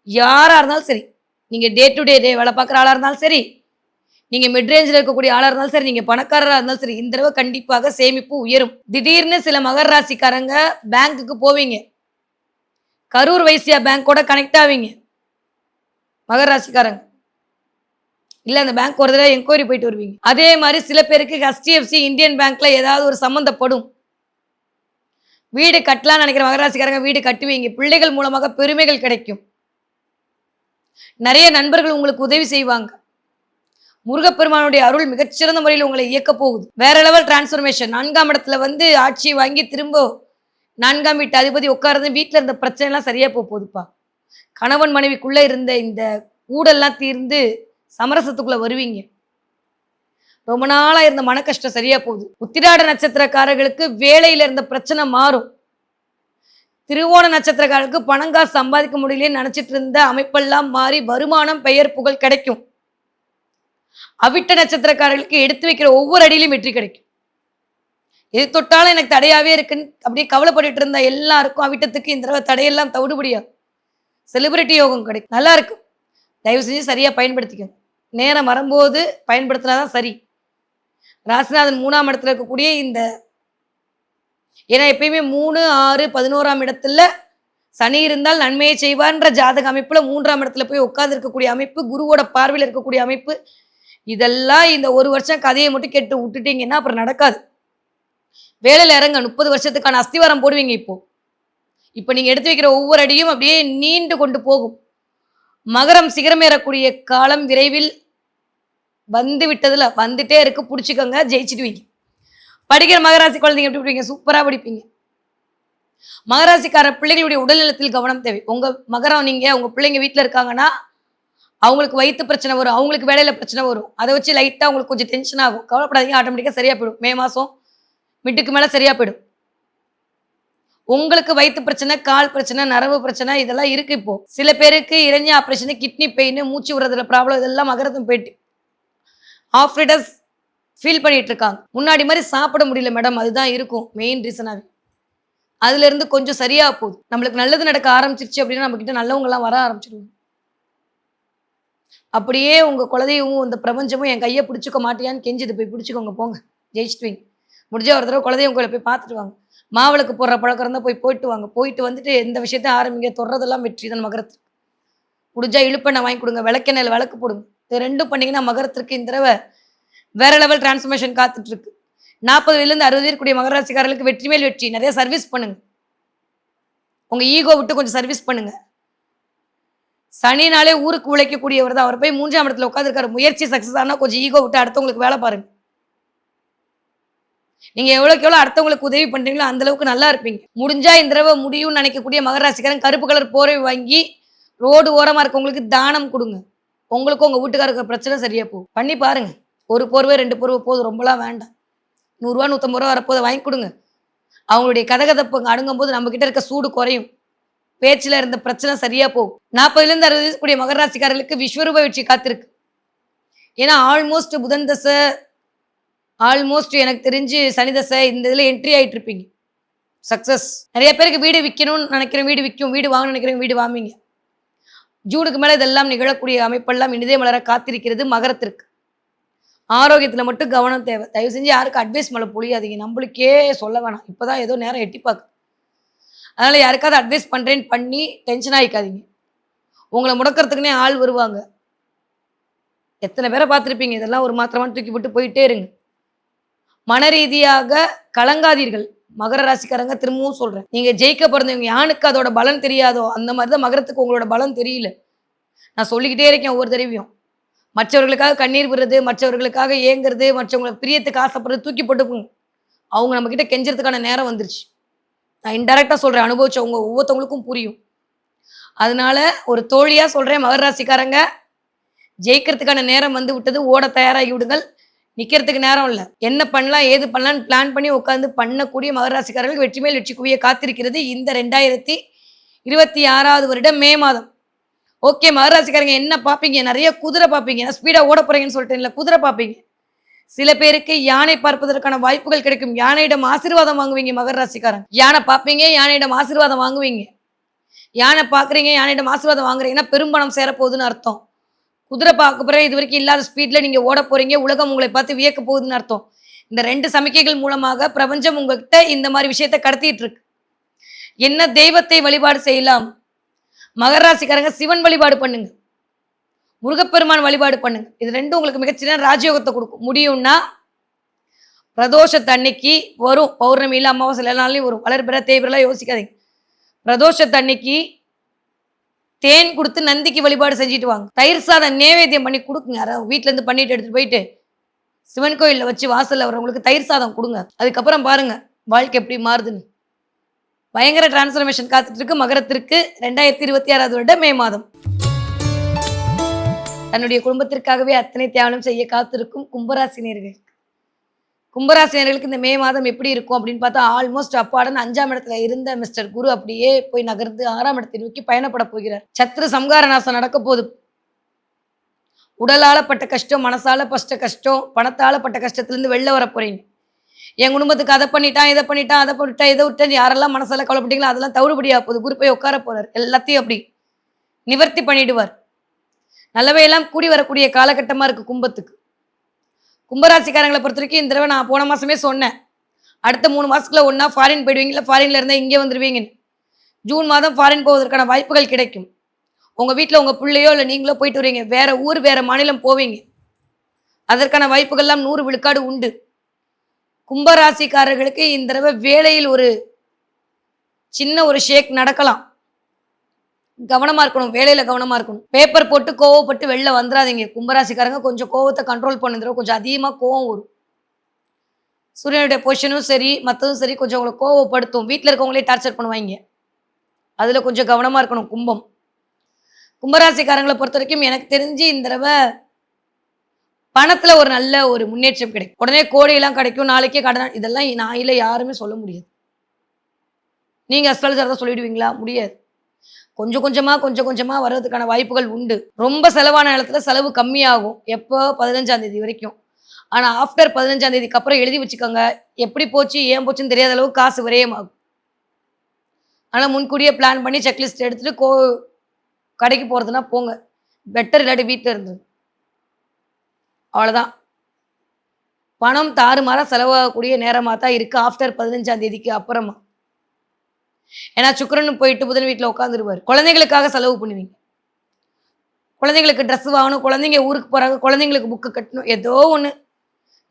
யாரா இருந்தாலும் சரி, நீங்க டே டு டே வேலை பார்க்குற ஆளா இருந்தாலும் சரி, நீங்க மிட்ரேஞ்சில் இருக்கக்கூடிய ஆளா இருந்தாலும் சரி, நீங்க பணக்காரராக இருந்தாலும் சரி, இந்த தடவை கண்டிப்பாக சேமிப்பு உயரும். திடீர்னு சில மகர ராசிக்காரங்க பேங்க்குக்கு போவீங்க. கரூர் வைசியா பேங்கோட கனெக்ட் ஆவீங்க மகர ராசிக்காரங்க. இல்ல அந்த பேங்க் ஒரு தடவை என்கொயரி போயிட்டு வருவீங்க. அதே மாதிரி சில பேருக்கு HDFC இந்தியன் பேங்க்ல ஏதாவது ஒரு சம்மந்தப்படும். வீடு கட்டலாம்னு நினைக்கிற மகராசிக்காரங்க வீடு கட்டுவீங்க. பிள்ளைகள் மூலமாக பெருமைகள் கிடைக்கும். நிறைய நண்பர்கள் உங்களுக்கு உதவி செய்வாங்க. முருகப்பெருமானுடைய அருள் மிகச்சிறந்த முறையில் உங்களை இயக்க போகுது. வேற லெவல் டிரான்ஸ்ஃபர்மேஷன். 4ஆம் இடத்துல ஆட்சி வாங்கி திரும்ப 4ஆம் வீட்டு அதிபதி உட்கார்ந்து வீட்டில் இருந்த பிரச்சனை எல்லாம் சரியா போகுதுப்பா. கணவன் மனைவிக்குள்ள இருந்த இந்த ஊடெல்லாம் தீர்ந்து சமரசத்துக்குள்ள வருவீங்க. ரொம்ப நாளா இருந்த மன கஷ்டம் சரியா போகுது. உத்திராட நட்சத்திரக்காரர்களுக்கு வேலையில இருந்த பிரச்சனை மாறும். திருவோண நட்சத்திரக்காரர்களுக்கு பணங்காசு சம்பாதிக்க முடியலன்னு நினைச்சிட்டு இருந்த அமைப்பெல்லாம் மாறி வருமானம் பெயர் புகழ் கிடைக்கும். அவிட்ட நட்சத்திரக்காரர்களுக்கு எடுத்து வைக்கிற ஒவ்வொரு அடியிலும் வெற்றி கிடைக்கும். எது தொட்டாலும் எனக்கு தடையாவே இருக்குன்னு அப்படியே கவலைப்பட்டு இருந்த எல்லாருக்கும் அவிட்டத்துக்கு இந்த தடவை தடையெல்லாம் தவிடுபடியா செலிபிரிட்டி யோகம் கிடைக்கும். நல்லா இருக்கும். தயவு செஞ்சு சரியா பயன்படுத்திக்கணும். நேரம் வரும்போது பயன்படுத்தினாதான் சரி. ராசிநாதன் 3ஆம் இடத்துல இருக்கக்கூடிய ஏன்னா எப்பயுமே 3, 6, 11ஆம் இடத்துல சனி இருந்தால் நன்மையை செய்வார்ன்ற ஜாதக அமைப்புல 3ஆம் இடத்துல போய் உட்கார்ந்து இருக்கக்கூடிய அமைப்பு, குருவோட பார்வையில் இருக்கக்கூடிய அமைப்பு, இதெல்லாம் இந்த ஒரு வருஷம் கதையை மட்டும் கேட்டு விட்டுட்டீங்கன்னா அப்புறம் நடக்காது. வேலையில இறங்க 30 வருஷத்துக்கான அஸ்திவாரம் போடுவீங்க. இப்போ நீங்க எடுத்து வைக்கிற ஒவ்வொரு அடியும் அப்படியே நீண்டு கொண்டு போகும். மகரம் சிகரமேறக்கூடிய காலம் விரைவில் விட்டதுல வந்துட்டே இருக்கு. பிடிச்சிக்கோங்க, ஜெயிச்சிடுவீங்க. படிக்கிற மகராசி குழந்தைங்க எப்படி படிப்பீங்க? சூப்பரா படிப்பீங்க. மகராசிக்கார பிள்ளைகளுடைய உடல்நலத்தில் கவனம் தேவை. உங்க மகரம் நீங்க உங்க பிள்ளைங்க வீட்டில் இருக்காங்கன்னா அவங்களுக்கு வயிற்று பிரச்சனை வரும், அவங்களுக்கு வேலையில பிரச்சனை வரும். அதை வச்சு லைட்டா உங்களுக்கு கொஞ்சம் டென்ஷன் ஆகும். கவலைப்படாதீங்க, ஆட்டோமேட்டிக்கா சரியா போயிடும். மே மாசம் மிட்டுக்கு மேல சரியா போயிடும். உங்களுக்கு வயிற்று பிரச்சனை, கால் பிரச்சனை, நரம்பு பிரச்சனை இதெல்லாம் இருக்கு. இப்போ சில பேருக்கு இறைஞ்சி ஆப்ரேஷன், கிட்னி பெயின், மூச்சு விடுறதுல ப்ராப்ளம், இதெல்லாம் மகரத்தும் போயிட்டு ஆஃப்ரிடஸ் ஃபீல் பண்ணிட்டு இருக்காங்க. முன்னாடி மாதிரி சாப்பிட முடியல மேடம், அதுதான் இருக்கும் மெயின் ரீசனாக. அதுல இருந்து கொஞ்சம் சரியா போகுது. நம்மளுக்கு நல்லது நடக்க ஆரம்பிச்சிருச்சு அப்படின்னா நம்ம கிட்ட நல்லவங்க எல்லாம் வர ஆரம்பிச்சிருவாங்க. அப்படியே உங்க குலதெய்வமும் இந்த பிரபஞ்சமும் என் கையை பிடிச்சிக்க மாட்டியான்னு கெஞ்சிது, போய் பிடிச்சிக்கோங்க, போங்க, ஜெயிச்சுட்டுவீங்க. முடிஞ்ச ஒரு தடவை குலதெய்வம் கோயிலை போய் பார்த்துட்டு வாங்க. மாவிளக்கு போடுற பழக்கம் இருந்தால் போயிட்டு வாங்க. போயிட்டு வந்துட்டு எந்த விஷயத்தையும் ஆரம்பிங்க. தொடுறதெல்லாம் வெற்றி தான் மகரத்துக்கு. முடிஞ்சா இழுப்பெண்ணெய் வாங்கி கொடுங்க, விளக்கெண்ணெயில் விளக்கு போடுங்க. இது ரெண்டும் பண்ணீங்கன்னா மகரத்திற்கு இந்த தடவை வேற லெவல் டிரான்ஸ்ஃபர்மேஷன் காத்துட்டு இருக்கு. 40 வயதுலேருந்து 60 இருக்கக்கூடிய மகராசிக்காரர்களுக்கு வெற்றி மேல் வெற்றி. நிறைய சர்வீஸ் பண்ணுங்க. உங்க ஈகோ விட்டு கொஞ்சம் சர்வீஸ் பண்ணுங்க. சனினாலே ஊருக்கு உழைக்கக்கூடியவர் தான். அவர் போய் 3ஆம் இடத்துல உட்காந்துருக்காரு. முயற்சி சக்சஸ் ஆனால் கொஞ்சம் ஈகோ விட்டு அடுத்தவங்களுக்கு வேலை பாருங்க. நீங்க எவ்வளவுக்கு எவ்வளவு அடுத்தவங்களுக்கு உதவி பண்றீங்களோ அந்த அளவுக்கு நல்லா இருப்பீங்க. முடிஞ்சா இந்த தடவை முடியும்னு நினைக்கக்கூடிய மகர ராசிக்காரன் கருப்பு கலர் போர்வை வாங்கி ரோடு ஓரமா இருக்கவங்களுக்கு தானம் கொடுங்க. உங்களுக்கும் உங்க வீட்டுக்காரருக்கு பிரச்சனை சரியா போகும். பண்ணி பாருங்க. ஒரு போர்வை 2 போர்வை போதும், ரொம்பலாம் வேண்டாம். ரூ. 100 150 வரப்போதை வாங்கி கொடுங்க. அவங்களுடைய கதகதப்பு அடங்கும்போது நம்ம கிட்ட இருக்க சூடு குறையும். பேச்சுல இருந்த பிரச்சனை சரியா போகும். 40லேருந்து 60 வயசு கூடிய மகர ராசிக்காரர்களுக்கு விஸ்வரூப வெற்றி காத்திருக்கு. ஏன்னா ஆல்மோஸ்ட் புதன் தசை, ஆல்மோஸ்ட் எனக்கு தெரிஞ்சு சனி தசை, இந்த இதில் என்ட்ரி ஆகிட்டு இருப்பீங்க. சக்ஸஸ். நிறைய பேருக்கு வீடு விற்கணும்னு நினைக்கிறேன், வீடு விற்கும். வீடு வாங்கணும்னு நினைக்கிறேன், வீடு வாங்குவீங்க. ஜூனுக்கு மேலே இதெல்லாம் நிகழக்கூடிய அமைப்பெல்லாம் இனிதே மலர காத்திருக்கிறது மகரத்திற்கு. ஆரோக்கியத்தில் மட்டும் கவனம் தேவை. தயவு செஞ்சு யாருக்கும் அட்வைஸ் மேலே பொழியாதீங்க. நம்மளுக்கே சொல்ல வேணாம். இப்போதான் ஏதோ நேரம் எட்டி பார்க்கு. அதனால் யாருக்காவது அட்வைஸ் பண்ணுறேன்னு பண்ணி டென்ஷன் ஆகிக்காதீங்க. உங்களை முடக்கிறதுக்குன்னே ஆள் வருவாங்க. எத்தனை பேரை பார்த்துருப்பீங்க. இதெல்லாம் ஒரு மாத்திரமான தூக்கி போட்டு போயிட்டே இருங்க. மன ரீதியாக கலங்காதீர்கள். மகர ராசிக்காரங்க திரும்பவும் சொல்கிறேன், நீங்கள் ஜெயிக்க பிறந்தவங்க. யானுக்கு அதோட பலன் தெரியாதோ அந்த மாதிரி தான் மகரத்துக்கு உங்களோட பலம் தெரியல. நான் சொல்லிக்கிட்டே இருக்கேன் ஒவ்வொரு தடவையும். மற்றவர்களுக்காக கண்ணீர் விடுறது, மற்றவர்களுக்காக ஏங்குறது, மற்றவங்களை பிரியத்துக்கு ஆசைப்படுறது தூக்கி போட்டுக்குங்க. அவங்க நம்மக்கிட்ட கெஞ்சறதுக்கான நேரம் வந்துருச்சு. நான் இன்டெரக்டாக சொல்கிறேன், அனுபவிச்சவங்க ஒவ்வொருத்தவங்களுக்கும் புரியும். அதனால ஒரு தோழியாக சொல்கிறேன், மகர ராசிக்காரங்க ஜெயிக்கிறதுக்கான நேரம் வந்து விட்டது. ஓட தயாராகி விடுங்கள். நிற்கிறதுக்கு நேரம் இல்லை. என்ன பண்ணலாம் ஏது பண்ணலான்னு பிளான் பண்ணி உட்காந்து பண்ணக்கூடிய மகர ராசிக்காரர்கள் வெற்றி மேல் வெற்றி குவிய காத்திருக்கிறது இந்த 2026 வருடம் மே மாதம். ஓகே, மகர ராசிக்காரங்க என்ன பார்ப்பீங்க? நிறைய குதிரை பார்ப்பீங்க. ஸ்பீடாக ஓட போகிறீங்கன்னு சொல்லிட்டேன் இல்லை, குதிரை பார்ப்பீங்க. சில பேருக்கு யானை பார்ப்பதற்கான வாய்ப்புகள் கிடைக்கும். யானையிடம் ஆசீர்வாதம் வாங்குவீங்க மகர ராசிக்காரங்க. யானை பார்ப்பீங்க, யானையிடம் ஆசீர்வாதம் வாங்குவீங்க. யானை பார்க்குறீங்க, யானையிடம் ஆசீர்வாதம் வாங்குறீங்கன்னா பெரும்பணம் சேரப்போகுதுன்னு அர்த்தம். குதிரை பார்க்க போகிற இது வரைக்கும் இல்லாத ஸ்பீடில் நீங்கள் ஓட போகிறீங்க. உலகம் உங்களை பார்த்து வியக்க போகுதுன்னு அர்த்தம். இந்த 2 சமிக்கைகள் மூலமாக பிரபஞ்சம் உங்ககிட்ட இந்த மாதிரி விஷயத்தை கடத்திட்டு இருக்கு. என்ன தெய்வத்தை வழிபாடு செய்யலாம்? மகர ராசிக்காரங்க சிவன் வழிபாடு பண்ணுங்க, முருகப்பெருமான் வழிபாடு பண்ணுங்க. இது 2 உங்களுக்கு மிகச்சிறந்த ராஜயோகத்தை கொடுக்கும். முடியும்னா பிரதோஷத்து அன்னைக்கு வரும். பௌர்ணமியில் அமாவாசை எல்லா நாளையும் வரும். வளர்பிற தேய்பிறலாம் யோசிக்காதீங்க. பிரதோஷத்து அன்னைக்கு தேன் கொடுத்து நந்திக்கு வழிபாடு செஞ்சுட்டு வாங்க. தயிர் சாதம் நேவேத்தியம் பண்ணி கொடுக்குங்க. யாராவது வீட்டிலேருந்து பண்ணிட்டு எடுத்துகிட்டு போயிட்டு சிவன் கோயிலில் வச்சு வாசலில் வரவங்களுக்கு தயிர் சாதம் கொடுங்க. அதுக்கப்புறம் பாருங்க வாழ்க்கை எப்படி மாறுதுன்னு. பயங்கர டிரான்ஸ்ஃபர்மேஷன் காத்துட்டு இருக்கு மகரத்திற்கு 2026 வருடம் மே மாதம். தன்னுடைய குடும்பத்திற்காகவே அத்தனை தியானம் செய்ய காத்திருக்கும் கும்பராசினியர்கள். கும்பராசினியர்களுக்கு இந்த மே மாதம் எப்படி இருக்கும் அப்படின்னு பார்த்தா, ஆல்மோஸ்ட் அப்பாடன் 5ஆம் இடத்துல இருந்த மிஸ்டர் குரு அப்படியே போய் நகர்ந்து 6ஆம் இடத்தை நோக்கி பயணப்பட போகிறார். சத்ரு சம்ஹார நாசம் நடக்க போகுது. உடலால பட்ட கஷ்டம், மனசால பட்ட கஷ்டம், பணத்தால பட்ட கஷ்டத்துலேருந்து வெளில வர போறீங்க. என் குடும்பத்துக்கு அதை பண்ணிட்டான், இதை பண்ணிட்டான், அதை பண்ணிட்டான், இதை விட்டு யாரெல்லாம் மனசால கவலைப்பட்டீங்களோ அதெல்லாம் தவிடுபடியாக போகுது. குரு போய் உட்கார போறார். எல்லாத்தையும் அப்படி நிவர்த்தி பண்ணிடுவார். நல்லவையெல்லாம் கூடி வரக்கூடிய காலகட்டமாக இருக்குது கும்பத்துக்கு. கும்பராசிக்காரங்களை பொறுத்த வரைக்கும் இந்த தடவை நான் போன மாதமே சொன்னேன், அடுத்த 3 மாதத்துக்குள்ள ஒன்றா ஃபாரின் போயிடுவீங்க, இல்லை ஃபாரின்ல இருந்தால் இங்கே வந்துடுவீங்கன்னு. ஜூன் மாதம் ஃபாரின் போவதற்கான வாய்ப்புகள் கிடைக்கும். உங்கள் வீட்டில் உங்கள் பிள்ளையோ இல்லை நீங்களோ போயிட்டு வருவீங்க. வேறு ஊர் வேறு மாநிலம் போவீங்க. அதற்கான வாய்ப்புகள்லாம் 100 விழுக்காடு உண்டு. கும்பராசிக்காரர்களுக்கு இந்த தடவை வேலையில் ஒரு சின்ன ஒரு ஷேக் நடக்கலாம். கவனமாக இருக்கணும், வேலையில் கவனமாக இருக்கணும். பேப்பர் போட்டு கோவப்பட்டு வெளில வந்துடாதீங்க. கும்பராசிக்காரங்க கொஞ்சம் கோவத்தை கண்ட்ரோல் பண்ணுறோம். கொஞ்சம் அதிகமாக கோவம் வரும். சூரியனுடைய பொசிஷனும் சரி மற்றதும் சரி கொஞ்சம் உங்களை கோவப்படுத்தும். வீட்டில் இருக்கவங்களே டார்ச்சர் பண்ணுவாங்க. அதில் கொஞ்சம் கவனமாக இருக்கணும் கும்பம். கும்பராசிக்காரங்களை பொறுத்த வரைக்கும் எனக்கு தெரிஞ்சு இந்த தடவை பணத்தில் ஒரு நல்ல ஒரு முன்னேற்றம் கிடைக்கும். உடனே கோடியெல்லாம் கிடைக்கும், நாளைக்கே கடன், இதெல்லாம் நான் இல்லை யாருமே சொல்ல முடியாது. நீங்கள் அஸ்ட்ராலஜர் தான் சொல்லிடுவீங்களா? முடியாது. கொஞ்சம் கொஞ்சமாக வர்றதுக்கான வாய்ப்புகள் உண்டு. ரொம்ப செலவான நேரத்தில் செலவு கம்மியாகும். எப்போ? 15ஆம் தேதி வரைக்கும். ஆனால் ஆஃப்டர் 15ஆம் தேதிக்கு அப்புறம் எழுதி வச்சுக்கோங்க, எப்படி போச்சு ஏன் போச்சுன்னு தெரியாத அளவுக்கு காசு விரயமாகும். ஆனால் முன்கூடியே பிளான் பண்ணி செக்லிஸ்ட் எடுத்துகிட்டு கடைக்கு போகிறதுனா போங்க. பெட்டர் இல்லாட்டி வீட்டில் இருந்தது. அவ்வளோதான். பணம் தாறுமாறாக செலவாகக்கூடிய நேரமாக தான் இருக்குது ஆஃப்டர் 15ஆம் தேதிக்கு அப்புறமா. ஏன்னா சுக்கிரன் போயிட்டு புதன் வீட்டில் உட்காந்துருவார். குழந்தைங்களுக்காக செலவு பண்ணுவீங்க. குழந்தைங்களுக்கு ட்ரெஸ் வாங்கணும், குழந்தைங்க ஊருக்கு போகிறாங்க, குழந்தைங்களுக்கு புக்கு கட்டணும், ஏதோ ஒன்று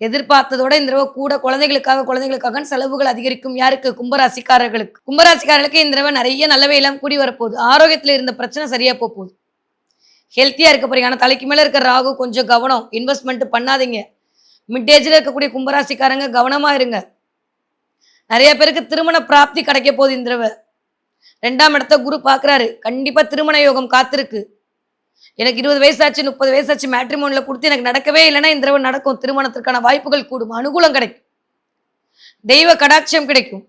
எதிர்பார்த்ததோட இந்த தடவை கூட குழந்தைங்களுக்காக செலவுகள் அதிகரிக்கும். யாருக்கு? கும்பராசிக்காரர்களுக்கு. கும்பராசிக்காரர்களுக்கு இந்த தடவை நிறைய நல்லவை எல்லாம் கூடி வரப்போகுது. ஆரோக்கியத்தில் இருந்த பிரச்சனை சரியாக போகுது. ஹெல்த்தியாக இருக்க போறீங்க. ஆனால் தலைக்கு மேலே இருக்கிற ராகு கொஞ்சம் கவனம். இன்வெஸ்ட்மெண்ட் பண்ணாதீங்க. மிட் ஏஜில் இருக்கக்கூடிய கும்பராசிக்காரங்க கவனமாக இருங்க. நிறைய பேருக்கு திருமண பிராப்தி கிடைக்க போகுது இந்த தடவை. 2ஆம் இடத்த குரு பார்க்குறாரு. கண்டிப்பா திருமண யோகம் காத்திருக்கு. எனக்கு 20 வயசாச்சு, 30 வயசாச்சு மேட்ரிமோனில குடுத்து எனக்கு நடக்கவே இல்லன்னா, இந்த தடவ நடக்கும். திருமணத்திற்கான வாய்ப்புகள் கூடும். அனுகூலம் கிடைக்கும். தெய்வ கடாட்சியம் கிடைக்கும்.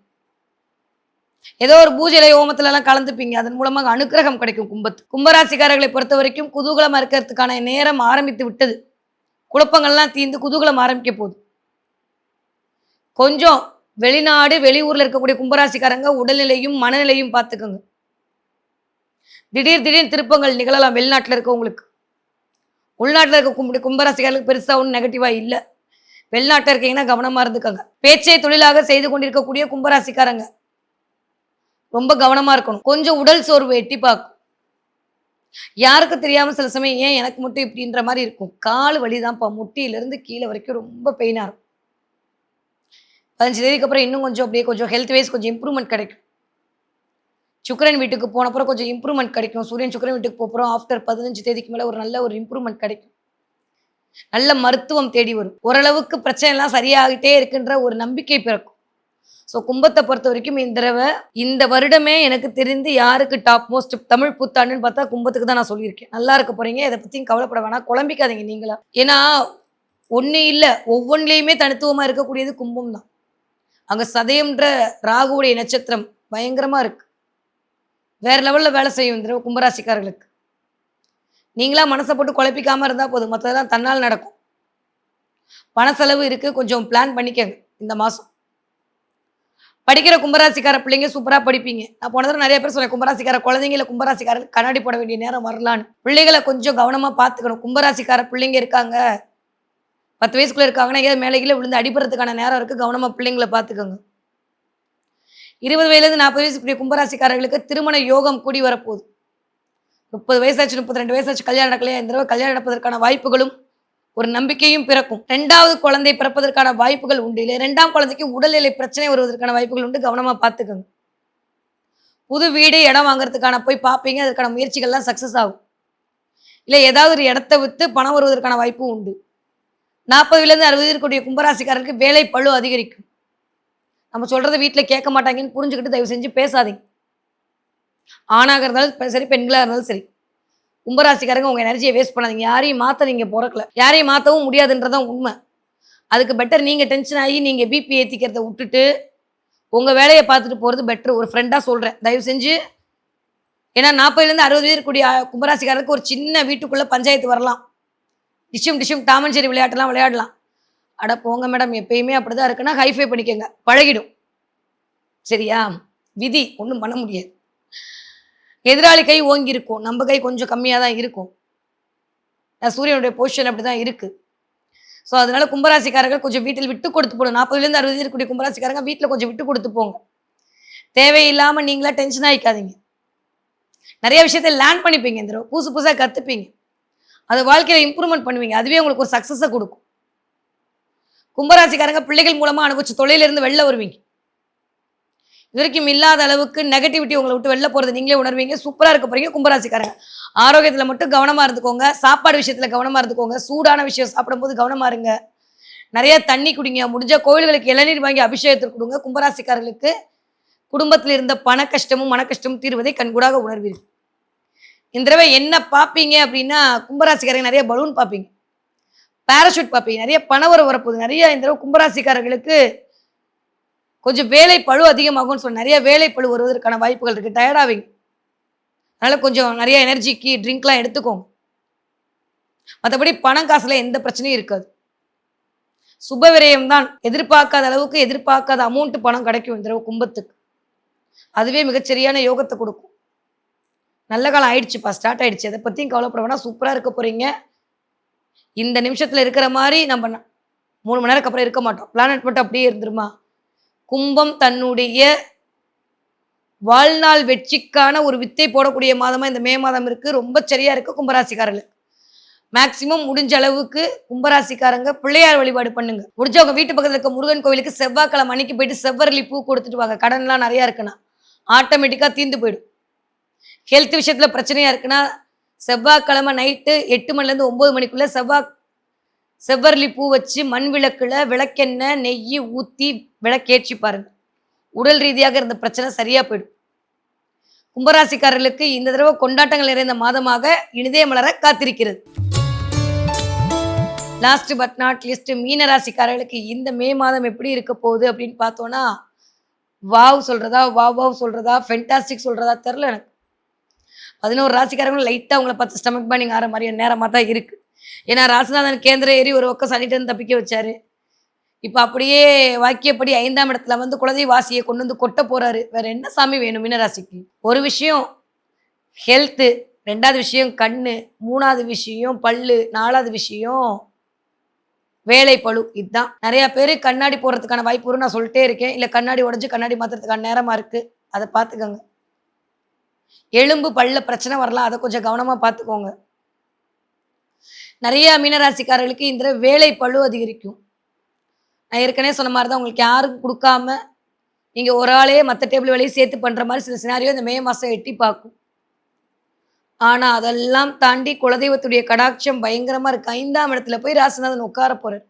ஏதோ ஒரு பூஜையில, ஹோமத்துலலாம் கலந்துப்பீங்க. அதன் மூலமாக அனுக்கிரகம் கிடைக்கும் கும்பராசிக்காரர்களை பொறுத்தவரைக்கும் குதூகலமா இருக்கிறதுக்கான நேரம் ஆரம்பித்து விட்டது. குழப்பங்கள்லாம் தீர்ந்து குதூகலம் ஆரம்பிக்க போகுது. கொஞ்சம் வெளிநாடு, வெளியூர்ல இருக்கக்கூடிய கும்பராசிக்காரங்க உடல்நிலையும், மனநிலையும் பார்த்துக்கோங்க. திடீர்னு திருப்பங்கள் நிகழலாம் வெளிநாட்டுல இருக்கவங்களுக்கு. உள்நாட்டுல இருக்க கும்பராசிக்காரர்களுக்கு பெருசா ஒண்ணும் நெகட்டிவா இல்ல. வெளிநாட்டுல இருக்கீங்கன்னா கவனமா இருந்துக்கோங்க. பேச்சை தொழிலாக செய்து கொண்டிருக்கக்கூடிய கும்பராசிக்காரங்க ரொம்ப கவனமா இருக்கணும். கொஞ்சம் உடல் சோர்வு எட்டி பார்க்கும். யாருக்கு தெரியாம சில சமயம் ஏன் எனக்கு மட்டும் இப்படின்ற மாதிரி இருக்கும். கால் வலிதான்ப்பா, முட்டியிலிருந்து கீழே வரைக்கும் ரொம்ப பெயினா இருக்கும். 15 தேதிக்கு அப்புறம் இன்னும் கொஞ்சம் அப்படியே கொஞ்சம் ஹெல்த் வைஸ் கொஞ்சம் இம்ப்ரூவ்மெண்ட் கிடைக்கும். சுக்கிரன் வீட்டுக்கு போனப்புறம் கொஞ்சம் இம்ப்ரூவ்மெண்ட் கிடைக்கும். சூரியன் சுக்கிரன் வீட்டுக்கு போகிறோம். ஆஃப்டர் 15 தேதிக்கு மேல ஒரு நல்ல ஒரு இம்ப்ரூவ்மெண்ட் கிடைக்கும். நல்ல மருத்துவம் தேடி வரும். ஓரளவுக்கு பிரச்சனை எல்லாம் சரியாகிட்டே இருக்குன்ற ஒரு நம்பிக்கை பிறக்கும். ஸோ கும்பத்தை பொறுத்த வரைக்கும் இந்த வருடமே எனக்கு தெரிந்து யாருக்கு டாப் மோஸ்ட் தமிழ் புத்தாண்டுன்னு பார்த்தா கும்பத்துக்கு தான் நான் சொல்லியிருக்கேன். நல்லா இருக்க போறீங்க. இதை பற்றியும் கவலைப்பட வேணாம். குழம்பிக்காதீங்க நீங்களா. ஏன்னா ஒன்று இல்லை, ஒவ்வொன்றிலையுமே தனித்துவமாக இருக்கக்கூடியது கும்பம் தான். அங்கே சதயம்ன்ற ராகுவுடைய நட்சத்திரம் பயங்கரமாக இருக்கு. வேற லெவலில் வேலை செய்யும் இந்த கும்பராசிக்காரர்களுக்கு. நீங்களா மனசை போட்டு குழப்பிக்காமல் இருந்தால் போதும். மற்றதெல்லாம் தன்னால் நடக்கும். பண செலவு இருக்குது, கொஞ்சம் பிளான் பண்ணிக்கங்க இந்த மாதம். படிக்கிற கும்பராசிக்கார பிள்ளைங்க சூப்பராக படிப்பீங்க. நான் போன தடவை நிறைய பேர் சொன்னேன், கும்பராசிக்கார குழந்தைங்கள கும்பராசிக்காரர்கள் கண்ணாடி போட வேண்டிய நேரம் வரலான்னு. பிள்ளைகளை கொஞ்சம் கவனமாக பார்த்துக்கணும். கும்பராசிக்கார பிள்ளைங்க இருக்காங்க, 10 வயசுக்குள்ள இருக்காங்கன்னா எங்கேயாவது மேலே கீழே விழுந்து அடிபடுறதுக்கான நேரம் இருக்குது. கவனமாக பிள்ளைங்களை பார்த்துக்கோங்க. 20 வயதுலேருந்து 40 வயசுக்குரிய கும்பராசிக்காரர்களுக்கு திருமண யோகம் கூடி வரப்போகுது. 30 வயசாச்சு, 32 வயசாச்சு கல்யாணம் நடக்கலையா, இந்த தடவை கல்யாணம் நடப்பதற்கான வாய்ப்புகளும் ஒரு நம்பிக்கையும் பிறக்கும். 2வது குழந்தை பிறப்பதற்கான வாய்ப்புகள் உண்டு. இல்லை 2ஆம் குழந்தைக்கு உடல்நிலை பிரச்சனை வருவதற்கான வாய்ப்புகள் உண்டு. கவனமா பார்த்துக்கோங்க. புது வீடு, இடம் வாங்குறதுக்கான போய் பார்ப்பீங்க. அதற்கான முயற்சிகள்லாம் சக்சஸ் ஆகும். இல்லை ஏதாவது ஒரு இடத்த விற்று பணம் வருவதற்கான வாய்ப்பும் உண்டு. 40 60 இருக்கக்கூடிய கும்பராசிக்காரருக்கு வேலை பளு அதிகரிக்கும். நம்ம சொல்றதை வீட்டில் கேட்க மாட்டாங்கன்னு புரிஞ்சுக்கிட்டு தயவு செஞ்சு பேசாதீங்க. ஆணாக இருந்தாலும் சரி, பெண்களாக இருந்தாலும் சரி. கும்பராசிக்காரங்க உங்கள் எனர்ஜியை வேஸ்ட் பண்ணாதீங்க. யாரையும் மாற்ற நீங்கள் பிறக்கல, யாரையும் மாற்றவும் முடியாதுன்றதான் உண்மை. அதுக்கு பெட்டர் நீங்கள் டென்ஷன் ஆகி நீங்கள் பிபி ஏற்றிக்கிறத விட்டுட்டு உங்கள் வேலையை பார்த்துட்டு போகிறது பெட்டர். ஒரு ஃப்ரெண்டாக சொல்கிறேன், தயவு செஞ்சு. ஏன்னா 40 60 வயது கூடிய கும்பராசிக்காரருக்கு ஒரு சின்ன வீட்டுக்குள்ளே பஞ்சாயத்து வரலாம். டிஷ்யூம் டாமன் செரி விளையாட்டெல்லாம் விளையாடலாம். அட போங்க மேடம், எப்பயுமே அப்படிதான் இருக்குன்னா ஹைஃபை பண்ணிக்கோங்க, பழகிடும். சரியா? விதி, ஒன்றும் பண்ண முடியாது. எதிராளி கை ஓங்கி இருக்கும், நம்ம கை கொஞ்சம் கம்மியாக தான் இருக்கும். சூரியனுடைய பொசிஷன் அப்படி தான் இருக்குது. ஸோ அதனால கும்பராசிக்காரர்கள் கொஞ்சம் வீட்டில் விட்டு கொடுத்து போடும். 40 60 இருக்கக்கூடிய கும்பராசிக்காரங்க வீட்டில் கொஞ்சம் விட்டு கொடுத்து போங்க. தேவையில்லாமல் நீங்களா டென்ஷன் ஆகிக்காதீங்க. நிறைய விஷயத்தை லேர்ன் பண்ணிப்பீங்க. இந்த புதுசாக கற்றுப்பீங்க. அது வாழ்க்கையில் இம்ப்ரூவ்மெண்ட் பண்ணுவீங்க. அதுவே உங்களுக்கு ஒரு சக்ஸஸை கொடுக்கும். கும்பராசிக்காரங்க பிள்ளைகள் மூலமாக அனுபவிச்ச தொழிலிருந்து வெளில வருவீங்க. இது வரைக்கும் இல்லாத அளவுக்கு நெகட்டிவிட்டி உங்களை விட்டு வெளில போகிறது நீங்களே உணர்வீங்க. சூப்பராக இருக்க போறீங்க கும்பராசிக்காரங்க. ஆரோக்கியத்தில் மட்டும் கவனமாக இருந்துக்கோங்க. சாப்பாடு விஷயத்தில் கவனமாக இருந்துக்கோங்க. சூடான விஷயம் சாப்பிடும்போது கவனமாக இருங்க. நிறைய தண்ணி குடிங்க. முடிஞ்ச கோவில்களுக்கு இளநீர் வாங்கி அபிஷேகத்துக்கு கொடுங்க. கும்பராசிக்காரர்களுக்கு குடும்பத்தில் இருந்த பண கஷ்டமும் மன கஷ்டமும் தீர்வதை கண்கூடாக உணர்வீர்கள். இந்த தடவை என்ன பார்ப்பீங்க அப்படின்னா, கும்பராசிக்காரங்க நிறைய பலூன் பார்ப்பீங்க, பேராஷூட் பார்ப்பீங்க, நிறைய பணவரவு வரப்போகுது. நிறைய இந்த தடவை கும்பராசிக்காரர்களுக்கு கொஞ்சம் வேலை பழு அதிகமாகும்னு சொல்லி நிறைய வேலை பழு வருவதற்கான வாய்ப்புகள் இருக்குது. டயர்டாவீங்க. அதனால் கொஞ்சம் நிறைய எனர்ஜிக்கு ட்ரிங்க்லாம் எடுத்துக்கோங்க. மற்றபடி பணம் காசுல எந்த பிரச்சனையும் இருக்காது. சுப விரயம் தான். எதிர்பார்க்காத அளவுக்கு எதிர்பார்க்காத அமௌண்ட் பணம் கிடைக்கும் இந்த தடவை கும்பத்துக்கு. அதுவே மிகச்சரியான யோகத்தை கொடுக்கும். நல்ல காலம் ஆயிடுச்சுப்பா, ஸ்டார்ட் ஆயிடுச்சு, அதை பற்றியும் கவலைப்பட வேணா. சூப்பராக இருக்க போகிறீங்க. இந்த நிமிஷத்தில் இருக்கிற மாதிரி நம்ம 3 மணி நேரத்துக்கு அப்புறம் இருக்க மாட்டோம். பிளானட் மட்டும் அப்படியே இருந்துருமா? கும்பம் தன்னுடைய வாழ்நாள் வெற்றிக்கான ஒரு வித்தை போடக்கூடிய மாதமாக இந்த மே மாதம் இருக்குது. ரொம்ப சரியாக இருக்குது கும்பராசிக்காரர்களுக்கு. மேக்சிமம் முடிஞ்ச அளவுக்கு கும்பராசிக்காரங்க பிள்ளையார் வழிபாடு பண்ணுங்க. முடிஞ்சவங்க வீட்டு பக்கத்தில் இருக்க முருகன் கோவிலுக்கு செவ்வாய்க்கிழமை அன்னைக்கு போயிட்டு செவ்வரளி பூ கொடுத்துட்டு வாங்க. கடன்லாம் நிறையா இருக்குன்னா ஆட்டோமேட்டிக்காக தீர்ந்து போயிடும். ஹெல்த் விஷயத்தில் பிரச்சனையாக இருக்குன்னா செவ்வாய்க்கிழமை நைட்டு 8 மணிலேருந்து 9 மணிக்குள்ளே செவ்வரளி பூ வச்சு மண் விளக்குல விளக்கெண்ணெய் நெய் ஊற்றி விளக்கேற்றி பாருங்க. உடல் ரீதியாக இருந்த பிரச்சனை சரியா போயிடும். கும்பராசிக்காரர்களுக்கு இந்த தடவை கொண்டாட்டங்கள் நிறைந்த மாதமாக இனிதே மலர காத்திருக்கிறது. லாஸ்ட் பட் நாட் லிஸ்ட் மீன ராசிக்காரர்களுக்கு இந்த மே மாதம் எப்படி இருக்க போகுது அப்படின்னு பார்த்தோம்னா, வாவ் சொல்றதா, வாவ் வாவ் சொல்றதா, ஃபென்டாஸ்டிக் சொல்றதா தெரில எனக்கு. 11 ராசிக்காரங்களும் லைட்டாக அவங்கள பார்த்து ஸ்டமக் பர்னிங் ஆகிற மாதிரியான நேரமாக தான் இருக்கு. ஏன்னா ராசிநாதன் கேந்திர ஏறி ஒரு பக்கம் சனிட்டு தப்பிக்க வச்சாரு. இப்போ அப்படியே வாக்கியப்படி 5ஆம் இடத்துல வந்து குலதெய்வ வாசியை கொண்டு வந்து கொட்ட போறாரு. வேற என்ன சாமி வேணும் மீனராசிக்கு? ஒரு விஷயம் ஹெல்த்து, 2வது விஷயம் கண்ணு, 3வது விஷயம் பல்லு, 4வது விஷயம் வேலை பளு. இதுதான் நிறைய பேர் கண்ணாடி போடுறதுக்கான வாய்ப்பு வரும். நான் சொல்லிட்டே இருக்கேன். இல்லை கண்ணாடி உடஞ்சி கண்ணாடி மாத்துறதுக்கான நேரமா இருக்கு. அதை பார்த்துக்கோங்க. எலும்பு பல்ல பிரச்சனை வரலாம். அதை கொஞ்சம் கவனமா பார்த்துக்கோங்க. நிறைய மீனராசிக்காரர்களுக்கு இந்த வேலை பளு அதிகரிக்கும். நான் ஏற்கனவே சொன்ன மாதிரி தான், உங்களுக்கு யாருக்கும் கொடுக்காம நீங்கள் ஒரு ஆளே மற்ற டேபிள் வேலையை சேர்த்து பண்ணுற மாதிரி சில சினாரியோ இந்த மே மாதம் எட்டி பார்க்கும். ஆனால் அதெல்லாம் தாண்டி குலதெய்வத்துடைய கடாட்சம் பயங்கரமாக இருக்குது. 5ஆம் இடத்துல போய் ராசிநாதன் உட்கார போகிறார்.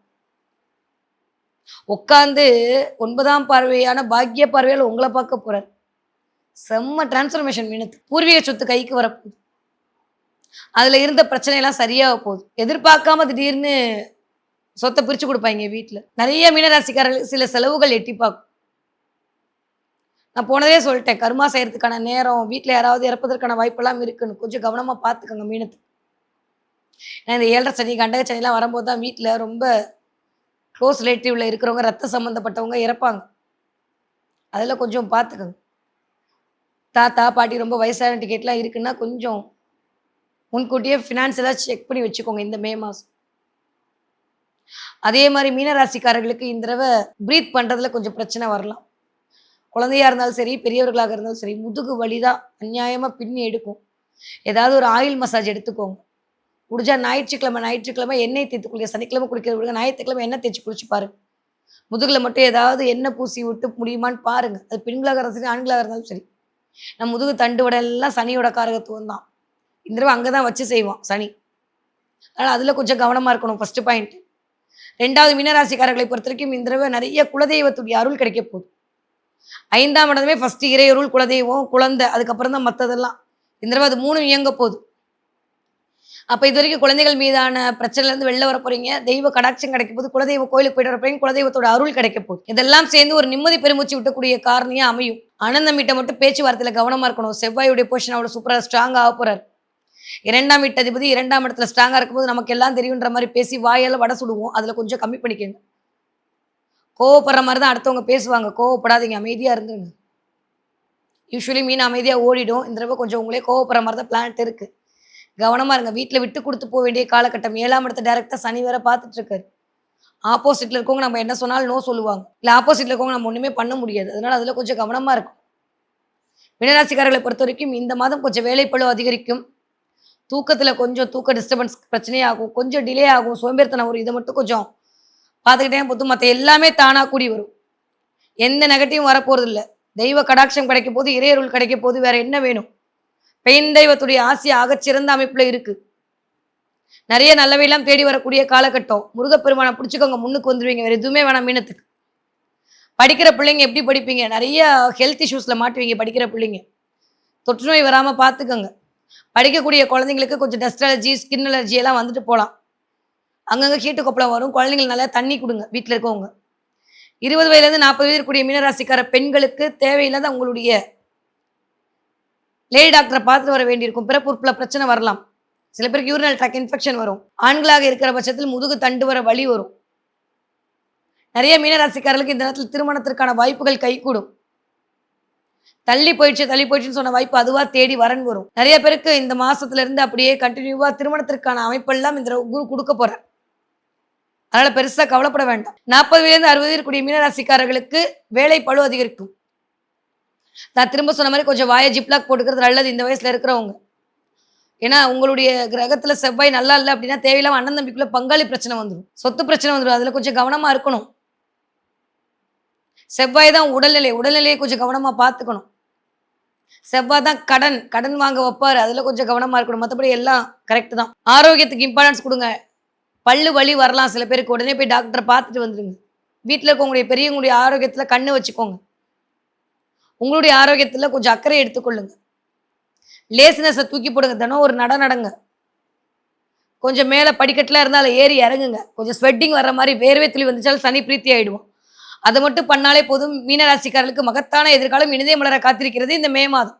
உட்காந்து 9ஆம் பார்வையான பாக்கிய பார்வையால் உங்களை பார்க்க போகிறார். செம்ம டிரான்ஸ்ஃபர்மேஷன் மீனத்து. பூர்வீக சொத்து கைக்கு வரப்போகுது. அதில் இருந்த பிரச்சனையெல்லாம் சரியாக போகுது. எதிர்பார்க்காம திடீர்னு சொத்தை பிரித்து கொடுப்பாங்க வீட்டில். நிறைய மீனராசிக்காரர்களுக்கு சில செலவுகள் எட்டி பார்க்கும். நான் போனதே சொல்லிட்டேன், கர்மா செய்யறதுக்கான நேரம், வீட்டில் யாராவது இறப்பதற்கான வாய்ப்பெல்லாம் இருக்குன்னு கொஞ்சம் கவனமாக பார்த்துக்கோங்க மீனத்துக்கு. ஏன்னா இந்த 7.5 சனி கண்டக சனிலாம் வரும்போது தான் வீட்டில் ரொம்ப க்ளோஸ் ரிலேட்டிவில் இருக்கிறவங்க, ரத்த சம்மந்தப்பட்டவங்க இறப்பாங்க. அதில் கொஞ்சம் பார்த்துக்கோங்க. தாத்தா பாட்டி ரொம்ப வயசான டிக்கெட்லாம் இருக்குன்னா கொஞ்சம் முன்கூட்டியே ஃபினான்ஸ் எல்லாம் செக் பண்ணி வச்சுக்கோங்க இந்த மே மாதம். அதே மாதிரி மீனராசிக்காரர்களுக்கு இந்த தடவை ப்ரீத் பண்ணுறதுல கொஞ்சம் பிரச்சனை வரலாம். குழந்தையா இருந்தாலும் சரி, பெரியவர்களாக இருந்தாலும் சரி, முதுகு வலி தான் அநியாயமாக பின்னி எடுக்கும். ஏதாவது ஒரு ஆயில் மசாஜ் எடுத்துக்கோங்க. முடிஞ்சா ஞாயிற்றுக்கிழமை எண்ணெய் தேய்த்து குளிக்க, சனிக்கிழமை குளிக்கிற விடுங்க, ஞாயிற்றுக்கிழமை எண்ணெய் தேய்ச்சி குளிச்சு பாருங்க. முதுகில் மட்டும் ஏதாவது எண்ணெய் பூசி விட்டு முடியுமான்னு பாருங்க. அது பெண்களாக இருந்தாலும் சரி, ஆண்களாக இருந்தாலும் சரி. நம்ம முதுகு தண்டு வடெல்லாம் சனியோட காரகத்துவம் தான். இந்த தடவை அங்கே தான் வச்சு செய்வோம் சனி. அதனால் அதில் கொஞ்சம் கவனமாக இருக்கணும். First point. 2வது மீனராசிக்காரர்களை பொறுத்த வரைக்கும் இந்த தடவை நிறைய குலதெய்வத்துடைய அருள் கிடைக்க போகுது. 5ஆம் இடமே ஃபர்ஸ்ட் இறையருள், குலதெய்வம், குழந்தை, அதுக்கப்புறம் தான் மற்றதெல்லாம். இந்த தடவை அது 3 இயங்க போகுது. அப்போ இது வரைக்கும் குழந்தைகள் மீதான பிரச்சனைலேருந்து வெளில வர போறீங்க. தெய்வ கடாட்சம் கிடைக்க போகுது. குலதெய்வ கோயிலுக்கு போயிட்டு வர போறீங்க. குலதெய்வத்தோட அருள் கிடைக்க போகுது. இதெல்லாம் சேர்ந்து ஒரு நிம்மதி பெருமூச்சு விட்டக்கூடிய காரணியா அமையும். ஆனந்தம் வீட்டை மட்டும் பேச்சுவார்த்தையில் கவனமாக இருக்கணும். செவ்வாயுடைய பொசிஷன் அவ்வளோ சூப்பராக ஸ்ட்ராங்காக ஆக போறாரு. 2ஆம் வீட்டதிபதி 2ஆம் இடத்துல ஸ்ட்ராங்காக இருக்கும்போது நமக்கு எல்லாம் தெரியுன்ற மாதிரி பேசி வாயால் வடை சுடுவோம். அதில் கொஞ்சம் கம்மி பண்ணிக்கோங்க. கோவப்படுற மாதிரி தான் அடுத்தவங்க பேசுவாங்க. கோவப்படாதீங்க, அமைதியாக இருந்துருங்க. யூஸ்வலி மீன் அமைதியாக ஓடிடும். இந்த தடவை கொஞ்சம் உங்களே கோவப்படுற மாதிரி தான் பிளான்ட் இருக்குது. கவனமாக இருங்க. வீட்டில் விட்டு கொடுத்து போக வேண்டிய காலகட்டம். 7ஆம் இடத்தை டேரெக்டாக சனி வேற பார்த்துட்டு இருக்காரு. ஆப்போசிட்டில் இருக்கவங்க நம்ம என்ன சொன்னாலும் நோ சொல்லுவாங்க. இல்லை ஆப்போசிட்டில் இருக்கவங்க நம்ம ஒன்றுமே பண்ண முடியாது. அதனால் அதில் கொஞ்சம் கவனமாக இருக்கும். மீனராசிக்காரர்களை பொறுத்த வரைக்கும் இந்த மாதம் கொஞ்சம் வேலைப்பளு அதிகரிக்கும். தூக்கத்தில் கொஞ்சம் தூக்க டிஸ்டர்பன்ஸ் பிரச்சனையாகும். கொஞ்சம் டிலே ஆகும். சோம்பேறித்தனம் வரும். இதை மட்டும் கொஞ்சம் பார்த்துக்கிட்டே போது மற்ற எல்லாமே தானாக கூடி வரும். எந்த நெகட்டிவும் வரப்போகிறது இல்லை. தெய்வ கடாட்சம் கிடைக்க போது, இறையருள் கிடைக்க போது, வேற என்ன வேணும்? பெண் தெய்வத்துடைய ஆசை ஆகச்சிறந்த அமைப்புல இருக்கு. நிறைய நல்லவையெல்லாம் தேடி வரக்கூடிய காலகட்டம். முருகப்பெருமானை பிடிச்சிக்கோங்க, முன்னுக்கு வந்துடுவீங்க. வேற எதுவுமே வேணாம் மீனத்துக்கு. படிக்கிற பிள்ளைங்க எப்படி படிப்பீங்க? நிறைய ஹெல்த் இஷ்யூஸ்ல மாட்டுவீங்க படிக்கிற பிள்ளைங்க. தொற்று நோய் வராமல் பார்த்துக்கோங்க. படிக்கக்கூடிய குழந்தைங்களுக்கு கொஞ்சம் டஸ்ட் அலர்ஜி, ஸ்கின் அலர்ஜி எல்லாம் வந்துட்டு போகலாம். அங்கங்கே ஹீட்டு கொப்பளம் வரும். குழந்தைங்களுக்கு நல்லா தண்ணி கொடுங்க வீட்டில் இருக்கவங்க. 20 வயதுலேருந்து 40 வயது இருக்கக்கூடிய மீனராசிக்கார பெண்களுக்கு தேவையில்லாத உங்களுடைய லேடி டாக்டரை பார்த்துட்டு வர வேண்டியிருக்கும். பிறப்புறுப்பில் பிரச்சனை வரலாம். சில பேருக்கு யூரினல் ட்ராக் இன்ஃபெக்ஷன் வரும். ஆண்களாக இருக்கிற பட்சத்தில் முதுகு தண்டு வர வலி வரும். நிறைய மீனராசிக்காரர்களுக்கு இந்த நேரத்தில் திருமணத்திற்கான வாய்ப்புகள் கைகூடும். தள்ளி போயிடுச்சுன்னு சொன்ன வாய்ப்பு அதுவா தேடி வரன் வரும். நிறைய பேருக்கு இந்த மாசத்துல இருந்து அப்படியே கண்டினியூவா திருமணத்திற்கான அமைப்பெல்லாம் இந்த குரு கொடுக்க போறார். அதனால பெருசா கவலைப்பட வேண்டாம். 40 வயது 60 இருக்கக்கூடிய மீனராசிக்காரர்களுக்கு வேலை பளு அதிகரிக்கும். நான் திரும்ப சொன்ன மாதிரி கொஞ்சம் வாயை ஜிப்லாக் போட்டுக்கிறது நல்லது இந்த வயசுல இருக்கிறவங்க. ஏன்னா உங்களுடைய கிரகத்துல செவ்வாய் நல்லா இல்லை அப்படின்னா தேவையில்லாம அண்ணன் தம்பிக்குள்ள பங்காளி பிரச்சனை வந்துடும், சொத்து பிரச்சனை வந்துடும். அதுல கொஞ்சம் கவனமா இருக்கணும். செவ்வாய் தான் உடல்நிலையை கொஞ்சம் கவனமா பார்த்துக்கணும். செவ்வாய் தான் கடன் வாங்க வைப்பாரு. அதுல கொஞ்சம் கவனமா இருக்கணும். மற்றபடி எல்லாம் கரெக்ட் தான். ஆரோக்கியத்துக்கு இம்பார்ட்டன்ஸ் கொடுங்க. பல்லு வலி வரலாம் சில பேருக்கு. உடனே போய் டாக்டரை பார்த்துட்டு வந்துடுங்க. வீட்டில் இருக்கவங்களுடைய பெரியவங்களுடைய ஆரோக்கியத்தில் கண்ணு வச்சுக்கோங்க. உங்களுடைய ஆரோக்கியத்துல கொஞ்சம் அக்கறை எடுத்துக்கொள்ளுங்க. லேசினஸை தூக்கி போடுங்க. தினம் ஒரு நடங்க. கொஞ்சம் மேல படிக்கட்டுலாம் இருந்தா அதில ஏறி இறங்குங்க. கொஞ்சம் ஸ்வெட்டிங் வர்ற மாரி வேர்வை துளி வந்துச்சாலும் சனி பிரீத்தி ஆயிடுவோம். அத மட்டும் பண்ணாலே போதும். மீனராசிக்காரர்களுக்கு மகத்தான எதிர்காலம் இனிதே மலர காத்திருக்கிறது இந்த மே மாதம்.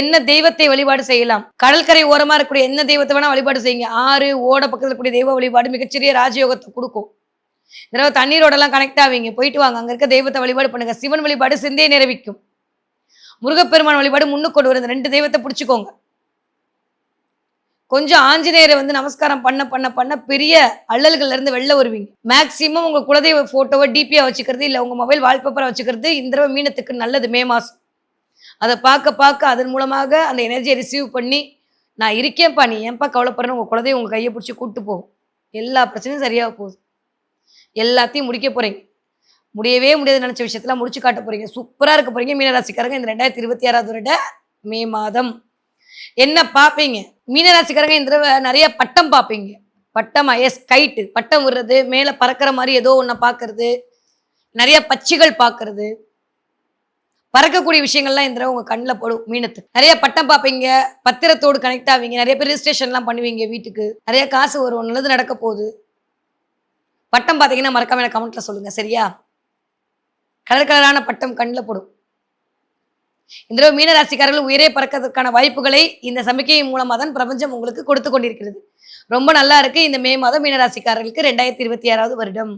என்ன தெய்வத்தை வழிபாடு செய்யலாம்? கடற்கரை ஓரமா இருக்கக்கூடிய என்ன தெய்வத்த வேணா வழிபாடு செய்யுங்க. ஆறு, ஓட பக்கத்துல இருக்கக்கூடிய தெய்வ வழிபாடு மிகச்சிறிய ராஜயோகத்த குடுக்கும். இந்த தடவ தண்ணீரோடலாம் கனெக்ட் ஆவீங்க. போயிட்டு வாங்க. அங்க இருக்க தெய்வத்த வழிபாடு பண்ணுங்க. சிவன் வழிபாடு சிந்தையை நிறைவிக்கும். முருகப்பெருமான் வழிபாடு முன்னுக்கு கொண்டு வரும். இந்த 2 தெய்வத்த புடிச்சுக்கோங்க. கொஞ்சம் ஆஞ்சநேயரை வந்து நமஸ்காரம் பண்ண பெரிய அல்லல்கள்ல இருந்து வெளில வருவீங்க. மேக்ஸிமம் உங்க குலதெய்வ ஃபோட்டோவ டிபியா வச்சுக்கிறது, இல்ல உங்க மொபைல் வால்பேப்பரா வச்சுக்கிறது இந்த தடவ மீனத்துக்கு நல்லது மே மாசம். அத பார்க்க அதன் மூலமாக அந்த எனர்ஜிய ரிசீவ் பண்ணி, நான் இருக்கேன்ப்பா நீ ஏன்பா கவலைப்படுறன்னு உங்க குலதெய்வம் உங்க கைய புடிச்சு கூட்டு போகும். எல்லா பிரச்சனையும் சரியா போகுது. எல்லாத்தையும் முடிக்க போறீங்க. முடியவே முடியாதுன்னு நெனச்ச விஷயத்தலாம் முடிச்சு காட்ட போறீங்க. சூப்பரா இருக்க போறீங்க மீனராசிக்காரங்க இந்த 2026வது வருட மே மாதம். என்ன பார்ப்பீங்க? மீனராசிக்காரங்க இந்த தடவ நெறைய பட்டம் பார்ப்பீங்க. பட்டம் ஐஎஸ் கைட்டு பட்டம் விடுறது, மேல பறக்கிற மாரி ஏதோ ஒண்ண பார்க்கறது, நெறைய பட்சிகள் பார்க்கறது, பறக்கக்கூடிய விஷயங்கள்லாம் இந்த தடவ உங்க கண்ல படும் மீனத்துக்கு. நெறைய பட்டம் பார்ப்பீங்க, பத்திரத்தோடு கனெக்ட் ஆவீங்க, நெறைய பேர் ரிஜிஸ்ட்ரேஷன்லாம் பண்ணுவீங்க வீட்டுக்கு. நெறைய காசு வரும், நல்லது நடக்க போகுது. பட்டம் பார்த்தீங்கன்னா மறக்காம எனக்கு கமெண்ட்ல சொல்லுங்க சரியா? கலர் கலரான பட்டம் கண்ல படும். இந்த தடவை மீனராசிக்காரர்கள் உயரே பறக்கிறதுக்கான வாய்ப்புகளை இந்த சமிக்கை மூலமா தான் பிரபஞ்சம் உங்களுக்கு கொடுத்து கொண்டிருக்கிறது. ரொம்ப நல்லா இருக்கு இந்த மே மாதம் மீனராசிக்காரர்களுக்கு 2026வது வருடம்.